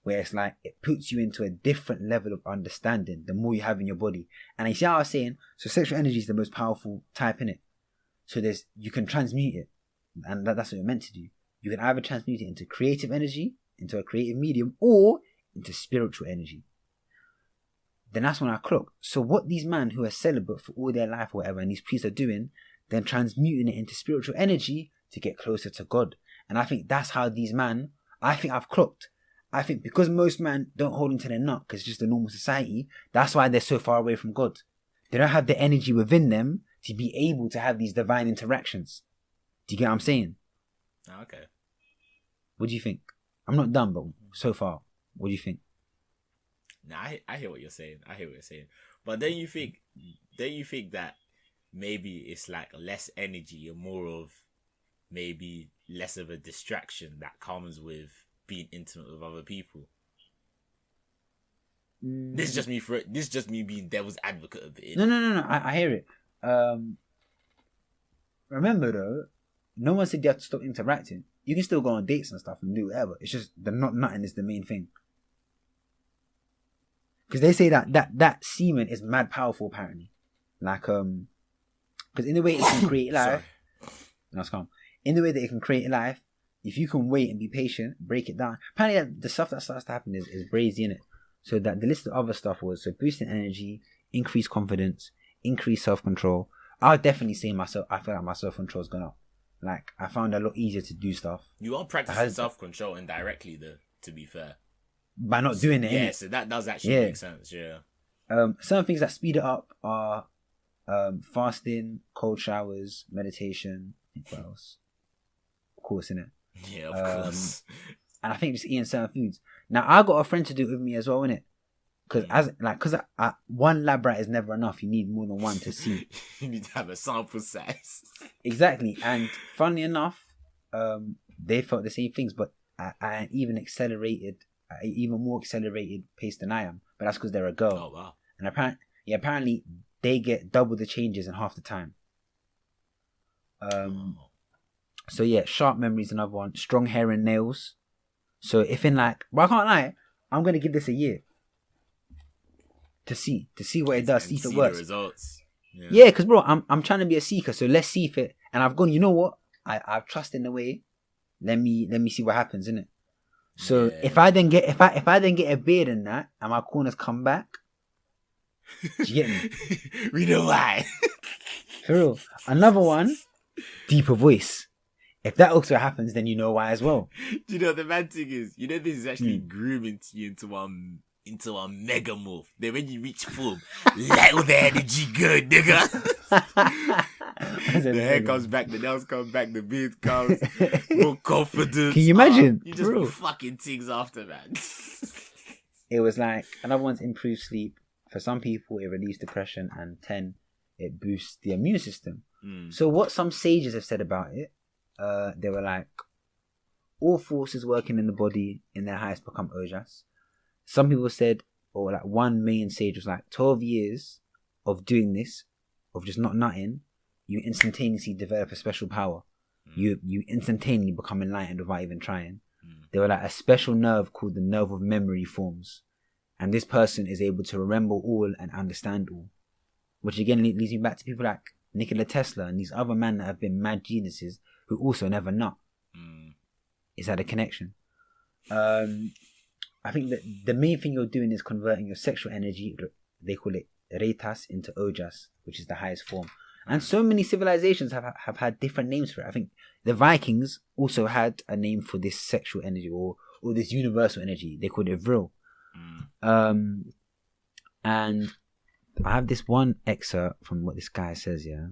where it's like it puts you into a different level of understanding the more you have in your body. And you see how I was saying, so sexual energy is the most powerful type in it. So you can transmute it, and that's what you're meant to do. You can either transmute it into creative energy, into a creative medium, or into spiritual energy. Then that's when I clock. So what these men who are celibate for all their life or whatever, and these priests are doing, then transmuting it into spiritual energy to get closer to God. And I think that's how these men, I think I've clocked. I think because most men don't hold into their nut because it's just a normal society, that's why they're so far away from God. They don't have the energy within them to be able to have these divine interactions. Do you get what I'm saying? Okay. What do you think? I'm not done, but so far, what do you think? Nah, I hear what you're saying. But then you think that maybe it's like less energy and more of maybe less of a distraction that comes with being intimate with other people. This is just me being devil's advocate of it. No. I hear it. Remember though, no one said you have to stop interacting. You can still go on dates and stuff and do whatever. It's just the not nutting is the main thing. Because they say that semen is mad powerful apparently. Like because in the way it can create life, no, it's calm. In the way that it can create life, if you can wait and be patient, break it down. Apparently the stuff that starts to happen is brazy in it. So that the list of other stuff was boosting energy, increased confidence, increased self-control. I would definitely say I feel like my self-control has gone up. Like I found it a lot easier to do stuff. You are practicing self-control indirectly though, to be fair. By not doing it. Yeah, so that does actually make sense, yeah. Some things that speed it up are fasting, cold showers, meditation, what else? Of course, innit? Yeah, of course. And I think just eating certain foods. Now I got a friend to do it with me as well, innit? Because one lab rat is never enough. You need more than one to see. You need to have a sample size. Exactly. And funnily enough, they felt the same things, but I even more accelerated pace than I am. But that's because they're a girl. Oh wow. And apparently they get double the changes in half the time. So yeah, sharp memory is another one. Strong hair and nails. So if in like, but I can't lie, I'm gonna give this a year to see what it does, see if it works. The results. Yeah, because bro, I'm trying to be a seeker, so let's see if it. And I've gone. You know what? I've trust in the way. Let me see what happens, innit? So Yeah. if I then get a beard in that, and my corners come back, do you get me? We know why. For real. Another one, deeper voice. If that also happens, then you know why as well. Do you know what the mad thing is? You know this is actually grooming you into a mega move. Then when you reach full, let all the energy go, nigga. The hair comes back, the nails come back, the beard comes, more confidence. Can you imagine? You just be fucking things after, man. It was like, another one's improved sleep. For some people, it relieves depression, and 10, it boosts the immune system. So what some sages have said about it, they were like, all forces working in the body in their highest become ojas. Some people said, or like one main sage was like, 12 years of doing this, of just not nutting, you instantaneously develop a special power. You instantaneously become enlightened without even trying. They were like a special nerve called the nerve of memory forms. And this person is able to remember all and understand all. Which again leads me back to people like Nikola Tesla and these other men that have been mad geniuses who also never nut. Is that a connection? I think that the main thing you're doing is converting your sexual energy, they call it retas, into ojas, which is the highest form. And so many civilizations have had different names for it. I think the Vikings also had a name for this sexual energy or this universal energy. They called it vril. And I have this one excerpt from what this guy says, yeah.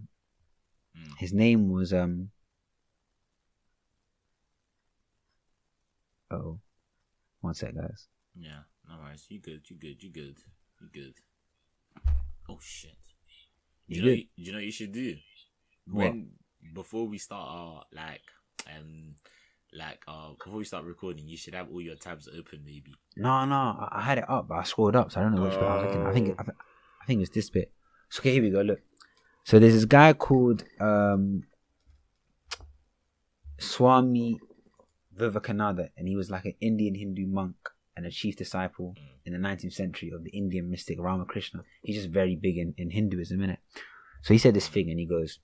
His name was oh, one sec, guys. Yeah, no worries. You good. Oh shit. You know what you should do? Before we start our before we start recording, you should have all your tabs open, maybe. No, I had it up, but I scrolled up, so I don't know which bit I was looking at. I think it's this bit. So okay, here we go. Look, so there's this guy called Swami Vivekananda, and he was like an Indian Hindu monk and a chief disciple in the 19th century of the Indian mystic Ramakrishna. He's just very big in Hinduism, innit? So he said this thing, and he goes,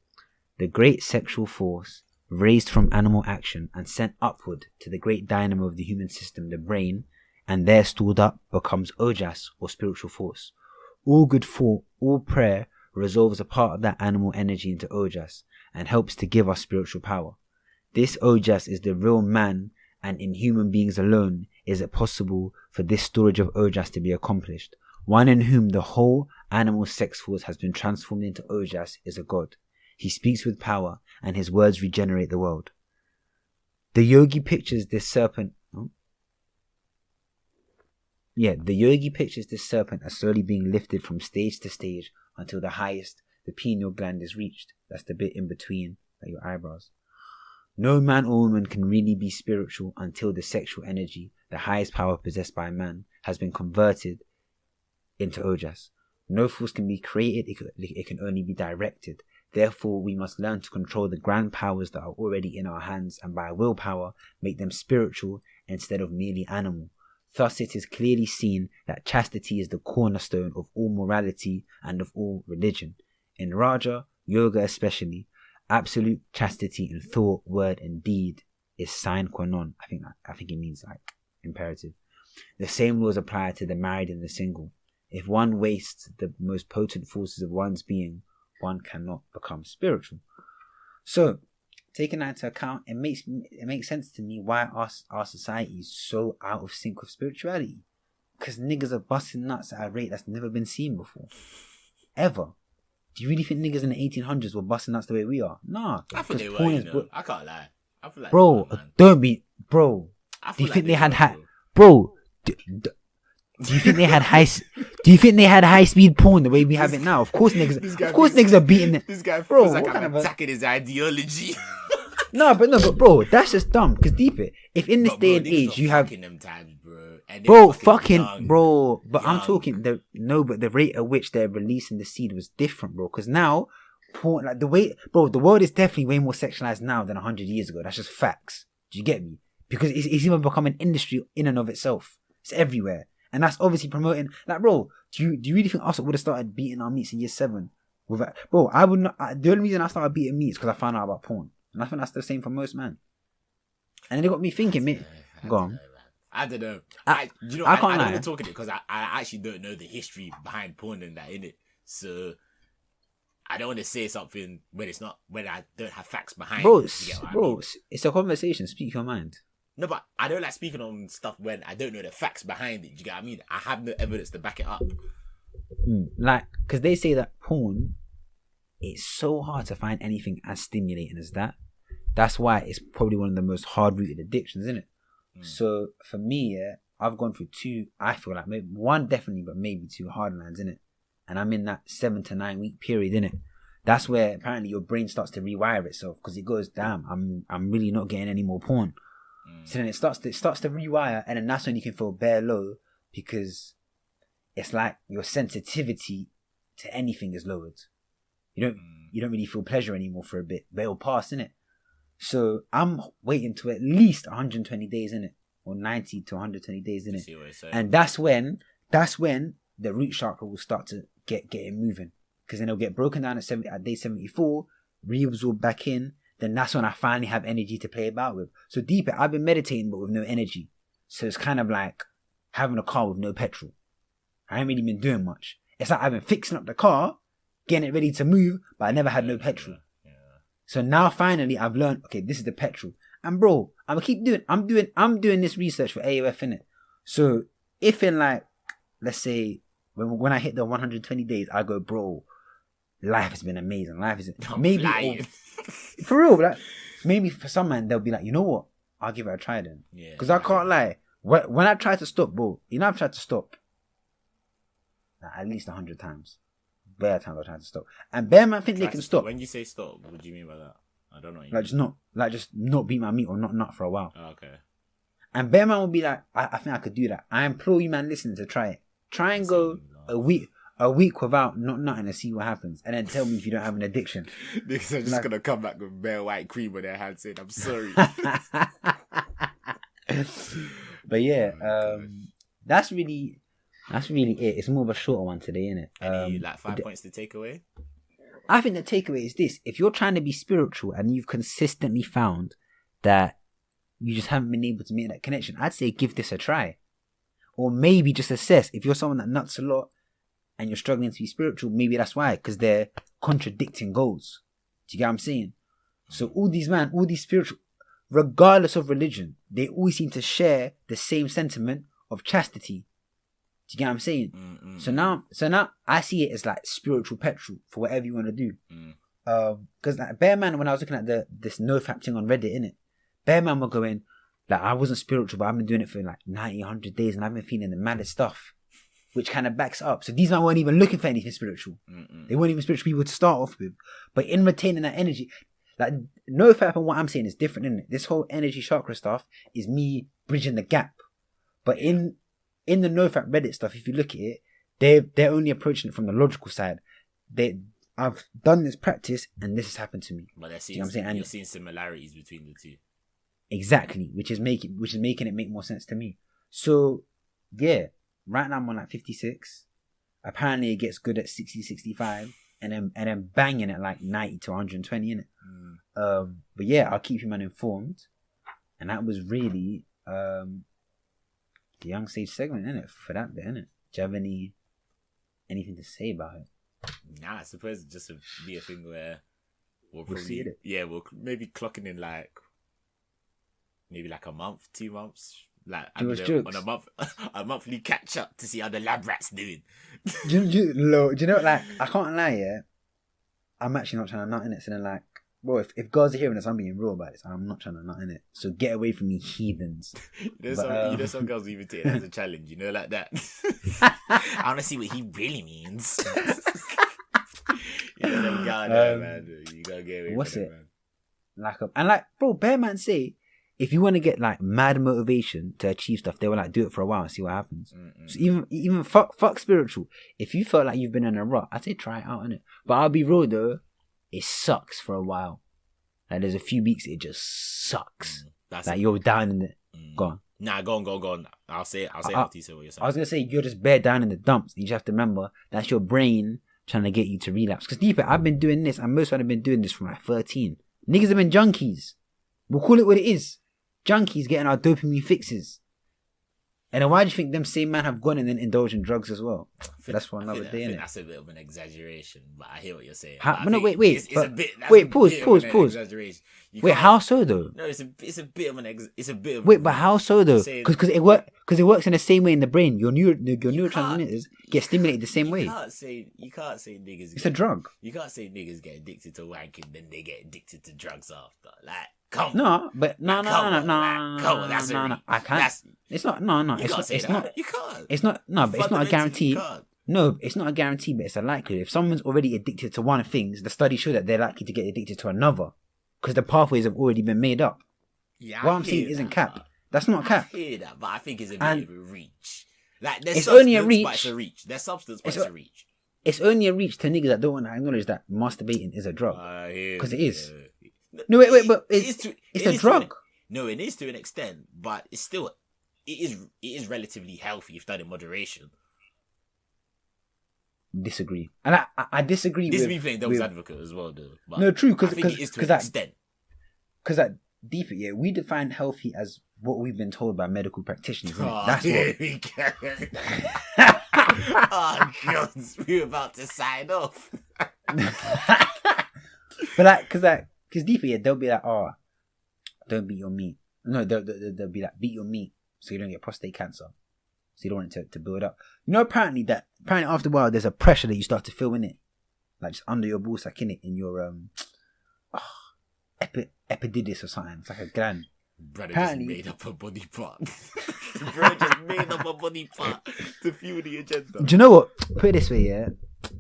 "The great sexual force raised from animal action and sent upward to the great dynamo of the human system, the brain, and there stored up becomes ojas, or spiritual force. All good thought, all prayer resolves a part of that animal energy into ojas and helps to give us spiritual power. This ojas is the real man, and in human beings alone is it possible for this storage of ojas to be accomplished. One in whom the whole animal sex force has been transformed into ojas is a god. He speaks with power, and his words regenerate the world." The yogi pictures this serpent. The yogi pictures this serpent as slowly being lifted from stage to stage until the highest, the pineal gland, is reached. That's the bit in between your eyebrows. No man or woman can really be spiritual until the sexual energy, the highest power possessed by man, has been converted into ojas. No force can be created, it can only be directed. Therefore, we must learn to control the grand powers that are already in our hands, and by willpower make them spiritual instead of merely animal. Thus it is clearly seen that chastity is the cornerstone of all morality and of all religion. In Raja, yoga especially, absolute chastity in thought, word and deed is sine qua non. I think it means like imperative. The same laws apply to the married and the single. If one wastes the most potent forces of one's being, one cannot become spiritual. So, taking that into account, it makes sense to me why our society is so out of sync with spirituality. Because niggas are busting nuts at a rate that's never been seen before. Ever. Do you really think niggas in the 1800s were busting nuts the way we are? Nah. I think they were, you know. I can't lie. I feel like bro, don't be... Bro. Do you think they had... Bro. Do you think they had high speed porn the way we have it now? Of course niggas are beating it. This guy feels like I'm attacking his ideology. No, but bro, that's just dumb. Because deep it, if in this day and age you have them times, bro, and but I'm talking but the rate at which they're releasing the seed was different, bro. Because now porn, like the world is definitely way more sexualized now than 100 years ago. That's just facts. Do you get me? Because it's even become an industry in and of itself. It's everywhere. And that's obviously promoting, like, bro, do you really think us would have started beating our meats in year 7? Bro, I would not. The only reason I started beating meats because I found out about porn. And I think that's the same for most men. And then it got me thinking, mate. Go on. I don't know. I can't I don't lie. want to talk it because I actually don't know the history behind porn and that, innit? So I don't want to say something when I don't have facts behind it. Bro, it's a conversation. Speak your mind. No, but I don't like speaking on stuff when I don't know the facts behind it. Do you get what I mean? I have no evidence to back it up. Like, because they say that porn, it's so hard to find anything as stimulating as that. That's why it's probably one of the most hard-rooted addictions, isn't it? So, for me, yeah, I've gone through 2, I feel like, maybe one definitely, but maybe 2 hard lines, innit? And I'm in that 7 to 9 week period, innit? That's where apparently your brain starts to rewire itself because it goes, damn, I'm really not getting any more porn. So then it starts to rewire, and then that's when you can feel bare low because it's like your sensitivity to anything is lowered. You don't really feel pleasure anymore for a bit, but it'll pass, innit? So I'm waiting to at least 120 days in it, or 90 to 120 days in it, and that's when the root chakra will start to get it moving, because then it'll get broken down at day 74, reabsorb back in. Then that's when I finally have energy to play about with. So deeper, I've been meditating but with no energy, so it's kind of like having a car with no petrol. I ain't really been doing much. It's like I've been fixing up the car, getting it ready to move, but I never had no petrol. So now finally I've learned, okay, this is the petrol. And bro, I'm doing this research for AOF, innit? So if in like, let's say when I hit the 120 days, I go, bro, life has been amazing. Life is maybe for real, like, maybe for some man they'll be like, you know what? I'll give it a try then. Yeah. Because I can't lie. When I try to stop, bro, I've tried to stop like, at least 100 times. Bare times I tried to stop, and bare man think they can stop. When you say stop, what do you mean by that? I don't know. Just not beat my meat or not nut for a while. Oh, okay. And bare man will be like, I think I could do that. I implore you, man, listen to try it. Try and go a week without not nutting and see what happens, and then tell me if you don't have an addiction. Because I'm just gonna come back with bare white cream on their hands saying, "I'm sorry." But yeah, that's really it. It's more of a shorter one today, isn't it? Any 5 points to take away? I think the takeaway is this: if you're trying to be spiritual and you've consistently found that you just haven't been able to make that connection, I'd say give this a try. Or maybe just assess. If you're someone that nuts a lot and you're struggling to be spiritual, maybe that's why, because they're contradicting goals. Do you get what I'm saying? So all these spiritual, regardless of religion, they always seem to share the same sentiment of chastity. Do you get what I'm saying? So now I see it as like spiritual petrol for whatever you want to do. Because like Bear Man, when I was looking at this NoFap thing on Reddit, innit, Bear Man were going like, I wasn't spiritual, but I've been doing it for like 90, 100 days, and I've been feeling the maddest stuff, which kind of backs up. So these men weren't even looking for anything spiritual. They weren't even spiritual people to start off with, but in retaining that energy, like NoFap and what I'm saying is different, isn't it? This whole energy chakra stuff is me bridging the gap, but in the NoFap Reddit stuff, if you look at it, they're only approaching it from the logical side. I've done this practice and this has happened to me. But you're seeing similarities between the two. Exactly, which is making it make more sense to me. So yeah, right now I'm on like 56. Apparently it gets good at 60, 65, and then banging at like 90 to 120 in it. But yeah, I'll keep you man informed. And that was really the Young Sage segment, innit? For that bit, innit? Do you have anything to say about it? Nah, I suppose it just would be a thing where we'll see it. Yeah, we'll maybe clocking in like maybe like a month, 2 months, like on a monthly catch up to see how the lab rat's doing. do you know, like, I can't lie, yeah, I'm actually not trying to nut in it. So then, like, well, if guys are hearing this, I'm being real about this. I'm not trying to nut in it. So get away from me, heathens. You know some girls even take it as a challenge, you know, like that. I want to see what he really means. You know them guys, man. You gotta get away what's from it? Man. Like, bro, Bear Man say, if you want to get like mad motivation to achieve stuff, they will like do it for a while and see what happens. So even fuck spiritual. If you felt like you've been in a rut, I'd say try it out, innit? But I'll be real though, it sucks for a while. Like there's a few weeks it just sucks. Like you're down in it. Go on. Nah, go on. I'll say after you say what you're saying. I was gonna say you're just bare down in the dumps. You just have to remember that's your brain trying to get you to relapse. Because deeper, I've been doing this, and most of them have been doing this from like 13. Niggas have been junkies. We'll call it what it is. Junkies getting our dopamine fixes. And then why do you think them same man have gone and then indulged in drugs as well? That's for another day, innit? That's a bit of an exaggeration, but I hear what you're saying. Wait. Pause. Wait, how so though? No, it's a bit of an Wait, but how so though? Because it works in the same way in the brain. Your neurotransmitters get stimulated the same way. You can't say niggas. It's a drug. You can't say niggas get addicted to wanking, then they get addicted to drugs after. Like, come on. No, but no. I can't. It's not. No. You can't say that. You can't. It's not. No, but it's not a guarantee. No, it's not a guarantee, but it's a likelihood. If someone's already addicted to one of things, the studies show that they're likely to get addicted to another, because the pathways have already been made up. Yeah, what I'm saying isn't cap. That's not cap. I hear that, but I think it's a bit of a reach. Like, it's only a reach. But it's a reach. There's substance, but it's a reach. It's only a reach to niggas that don't want to acknowledge that masturbating is a drug. Because it is. No, wait, but It it's is a drug. No, it is to an extent, but it's still it is relatively healthy if done in moderation. Disagree, and I disagree. This with me playing devil's advocate as well, though. But no, true, I think it is to an extent. Because that deeper, yeah, we define healthy as what we've been told by medical practitioners. Isn't it? Oh, That's here what. we go. Oh God, we're about to sign off. But because deeper, yeah, they'll be like, oh, don't beat your meat. No, they'll be like, beat your meat so you don't get prostate cancer. So you don't want it to build up. You know, apparently after a while, there's a pressure that you start to feel in it, like just under your ballsack in it, in your epididys or something. It's like a gland. Brother Apparently, just made up a body part. Brother just made up a body part to fuel the agenda. do you know what? Put it this way, yeah.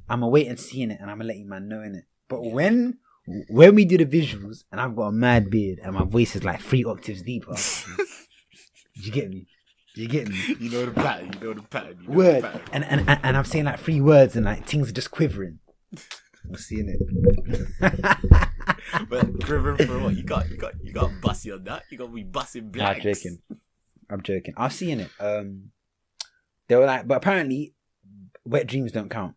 I'm gonna wait and see it, and I'm gonna let you man know in it. But when we do the visuals, and I've got a mad beard, and my voice is like 3 octaves deeper, you get me? You get me? You know the pattern. Word. And I'm saying like 3 words, and like things are just quivering. We're seeing it. But quivering for what? You got bussy on that. You got me bussing blanks. I'm joking. I was seeing it. They were like, but apparently, wet dreams don't count.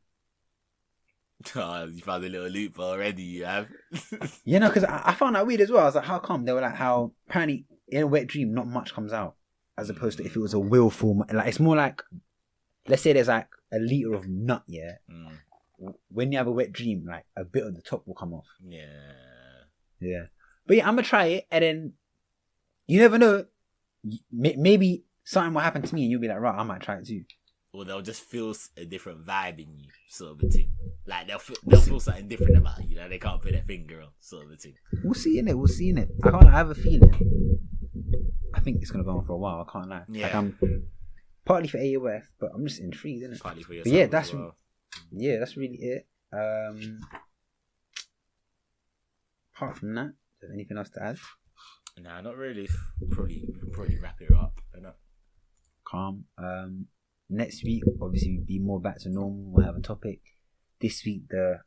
Oh, you found a little loop already. You have. You know, because I found that weird as well. I was like, how come? They were like, how apparently in a wet dream, not much comes out, as opposed to if it was a willful. Like it's more like, let's say there's like a liter of nut. Yeah. When you have a wet dream, like a bit of the top will come off. Yeah. But yeah, I'm gonna try it, and then you never know. Maybe something will happen to me, and you'll be like, right, I might try it too. Or they'll just feel a different vibe in you, sort of a thing. Like they'll feel something different about you. They can't put their finger on, sort of a thing. We'll see in it. I have a feeling. I think it's gonna go on for a while. I can't lie. Yeah. Like I'm partly for AOF, but I'm just intrigued, isn't it? Partly for yourself. But yeah, that's well. really it. Apart from that, is there anything else to add? Nah, not really. Probably wrap it up. Calm. Next week, obviously, we'll be more back to normal. We'll have a topic. This week, the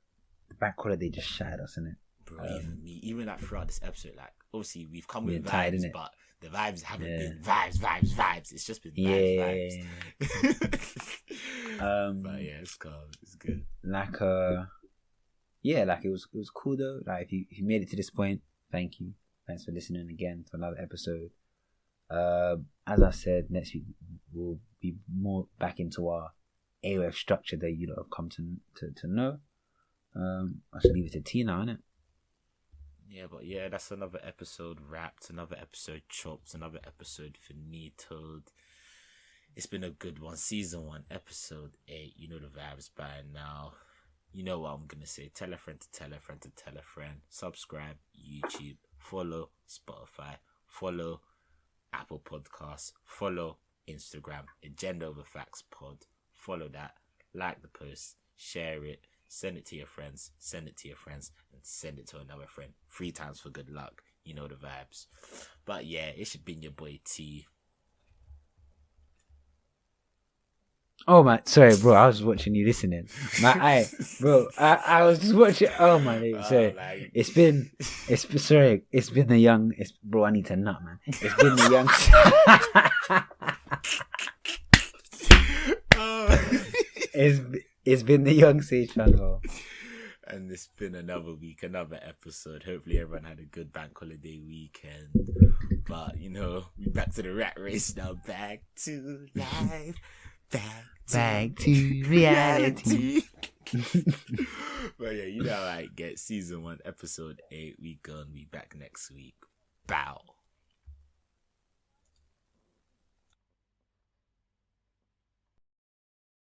bank holiday just shattered us, innit? Bro, even like throughout this episode, like obviously we've come with tired, vibes, innit? but the vibes haven't been vibes. It's just been vibes. But yeah, it's calm. It's good. Like it was cool though. Like if you made it to this point, thank you. Thanks for listening again to another episode. As I said, next week we'll be more back into our AOF structure that you have come to know. I should leave it to T now, innit? Yeah, but yeah, that's another episode wrapped, another episode chopped, another episode finitoed. It's been a good one. Season 1, episode 8. You know the vibes by now. You know what I'm gonna say. Tell a friend to tell a friend to tell a friend. Subscribe, YouTube. Follow Spotify. Follow Apple Podcasts. Follow Instagram. Agenda Over Facts Pod. Follow that. Like the post. Share it. Send it to your friends. Send it to your friends. And send it to another friend. 3 times for good luck. You know the vibes. But yeah, it should be your boy T. Oh my, sorry, bro. I was watching you listening. I was just watching. Oh my, sorry. It's been the young. Bro, I need to nut, man. It's been the young. It's been the young Sage Fanuel. And it's been another week, another episode. Hopefully everyone had a good bank holiday weekend. But we're back to the rat race now. Back to life. Back to reality. But yeah, you know how I get. Season 1, episode 8. We back next week. Bow.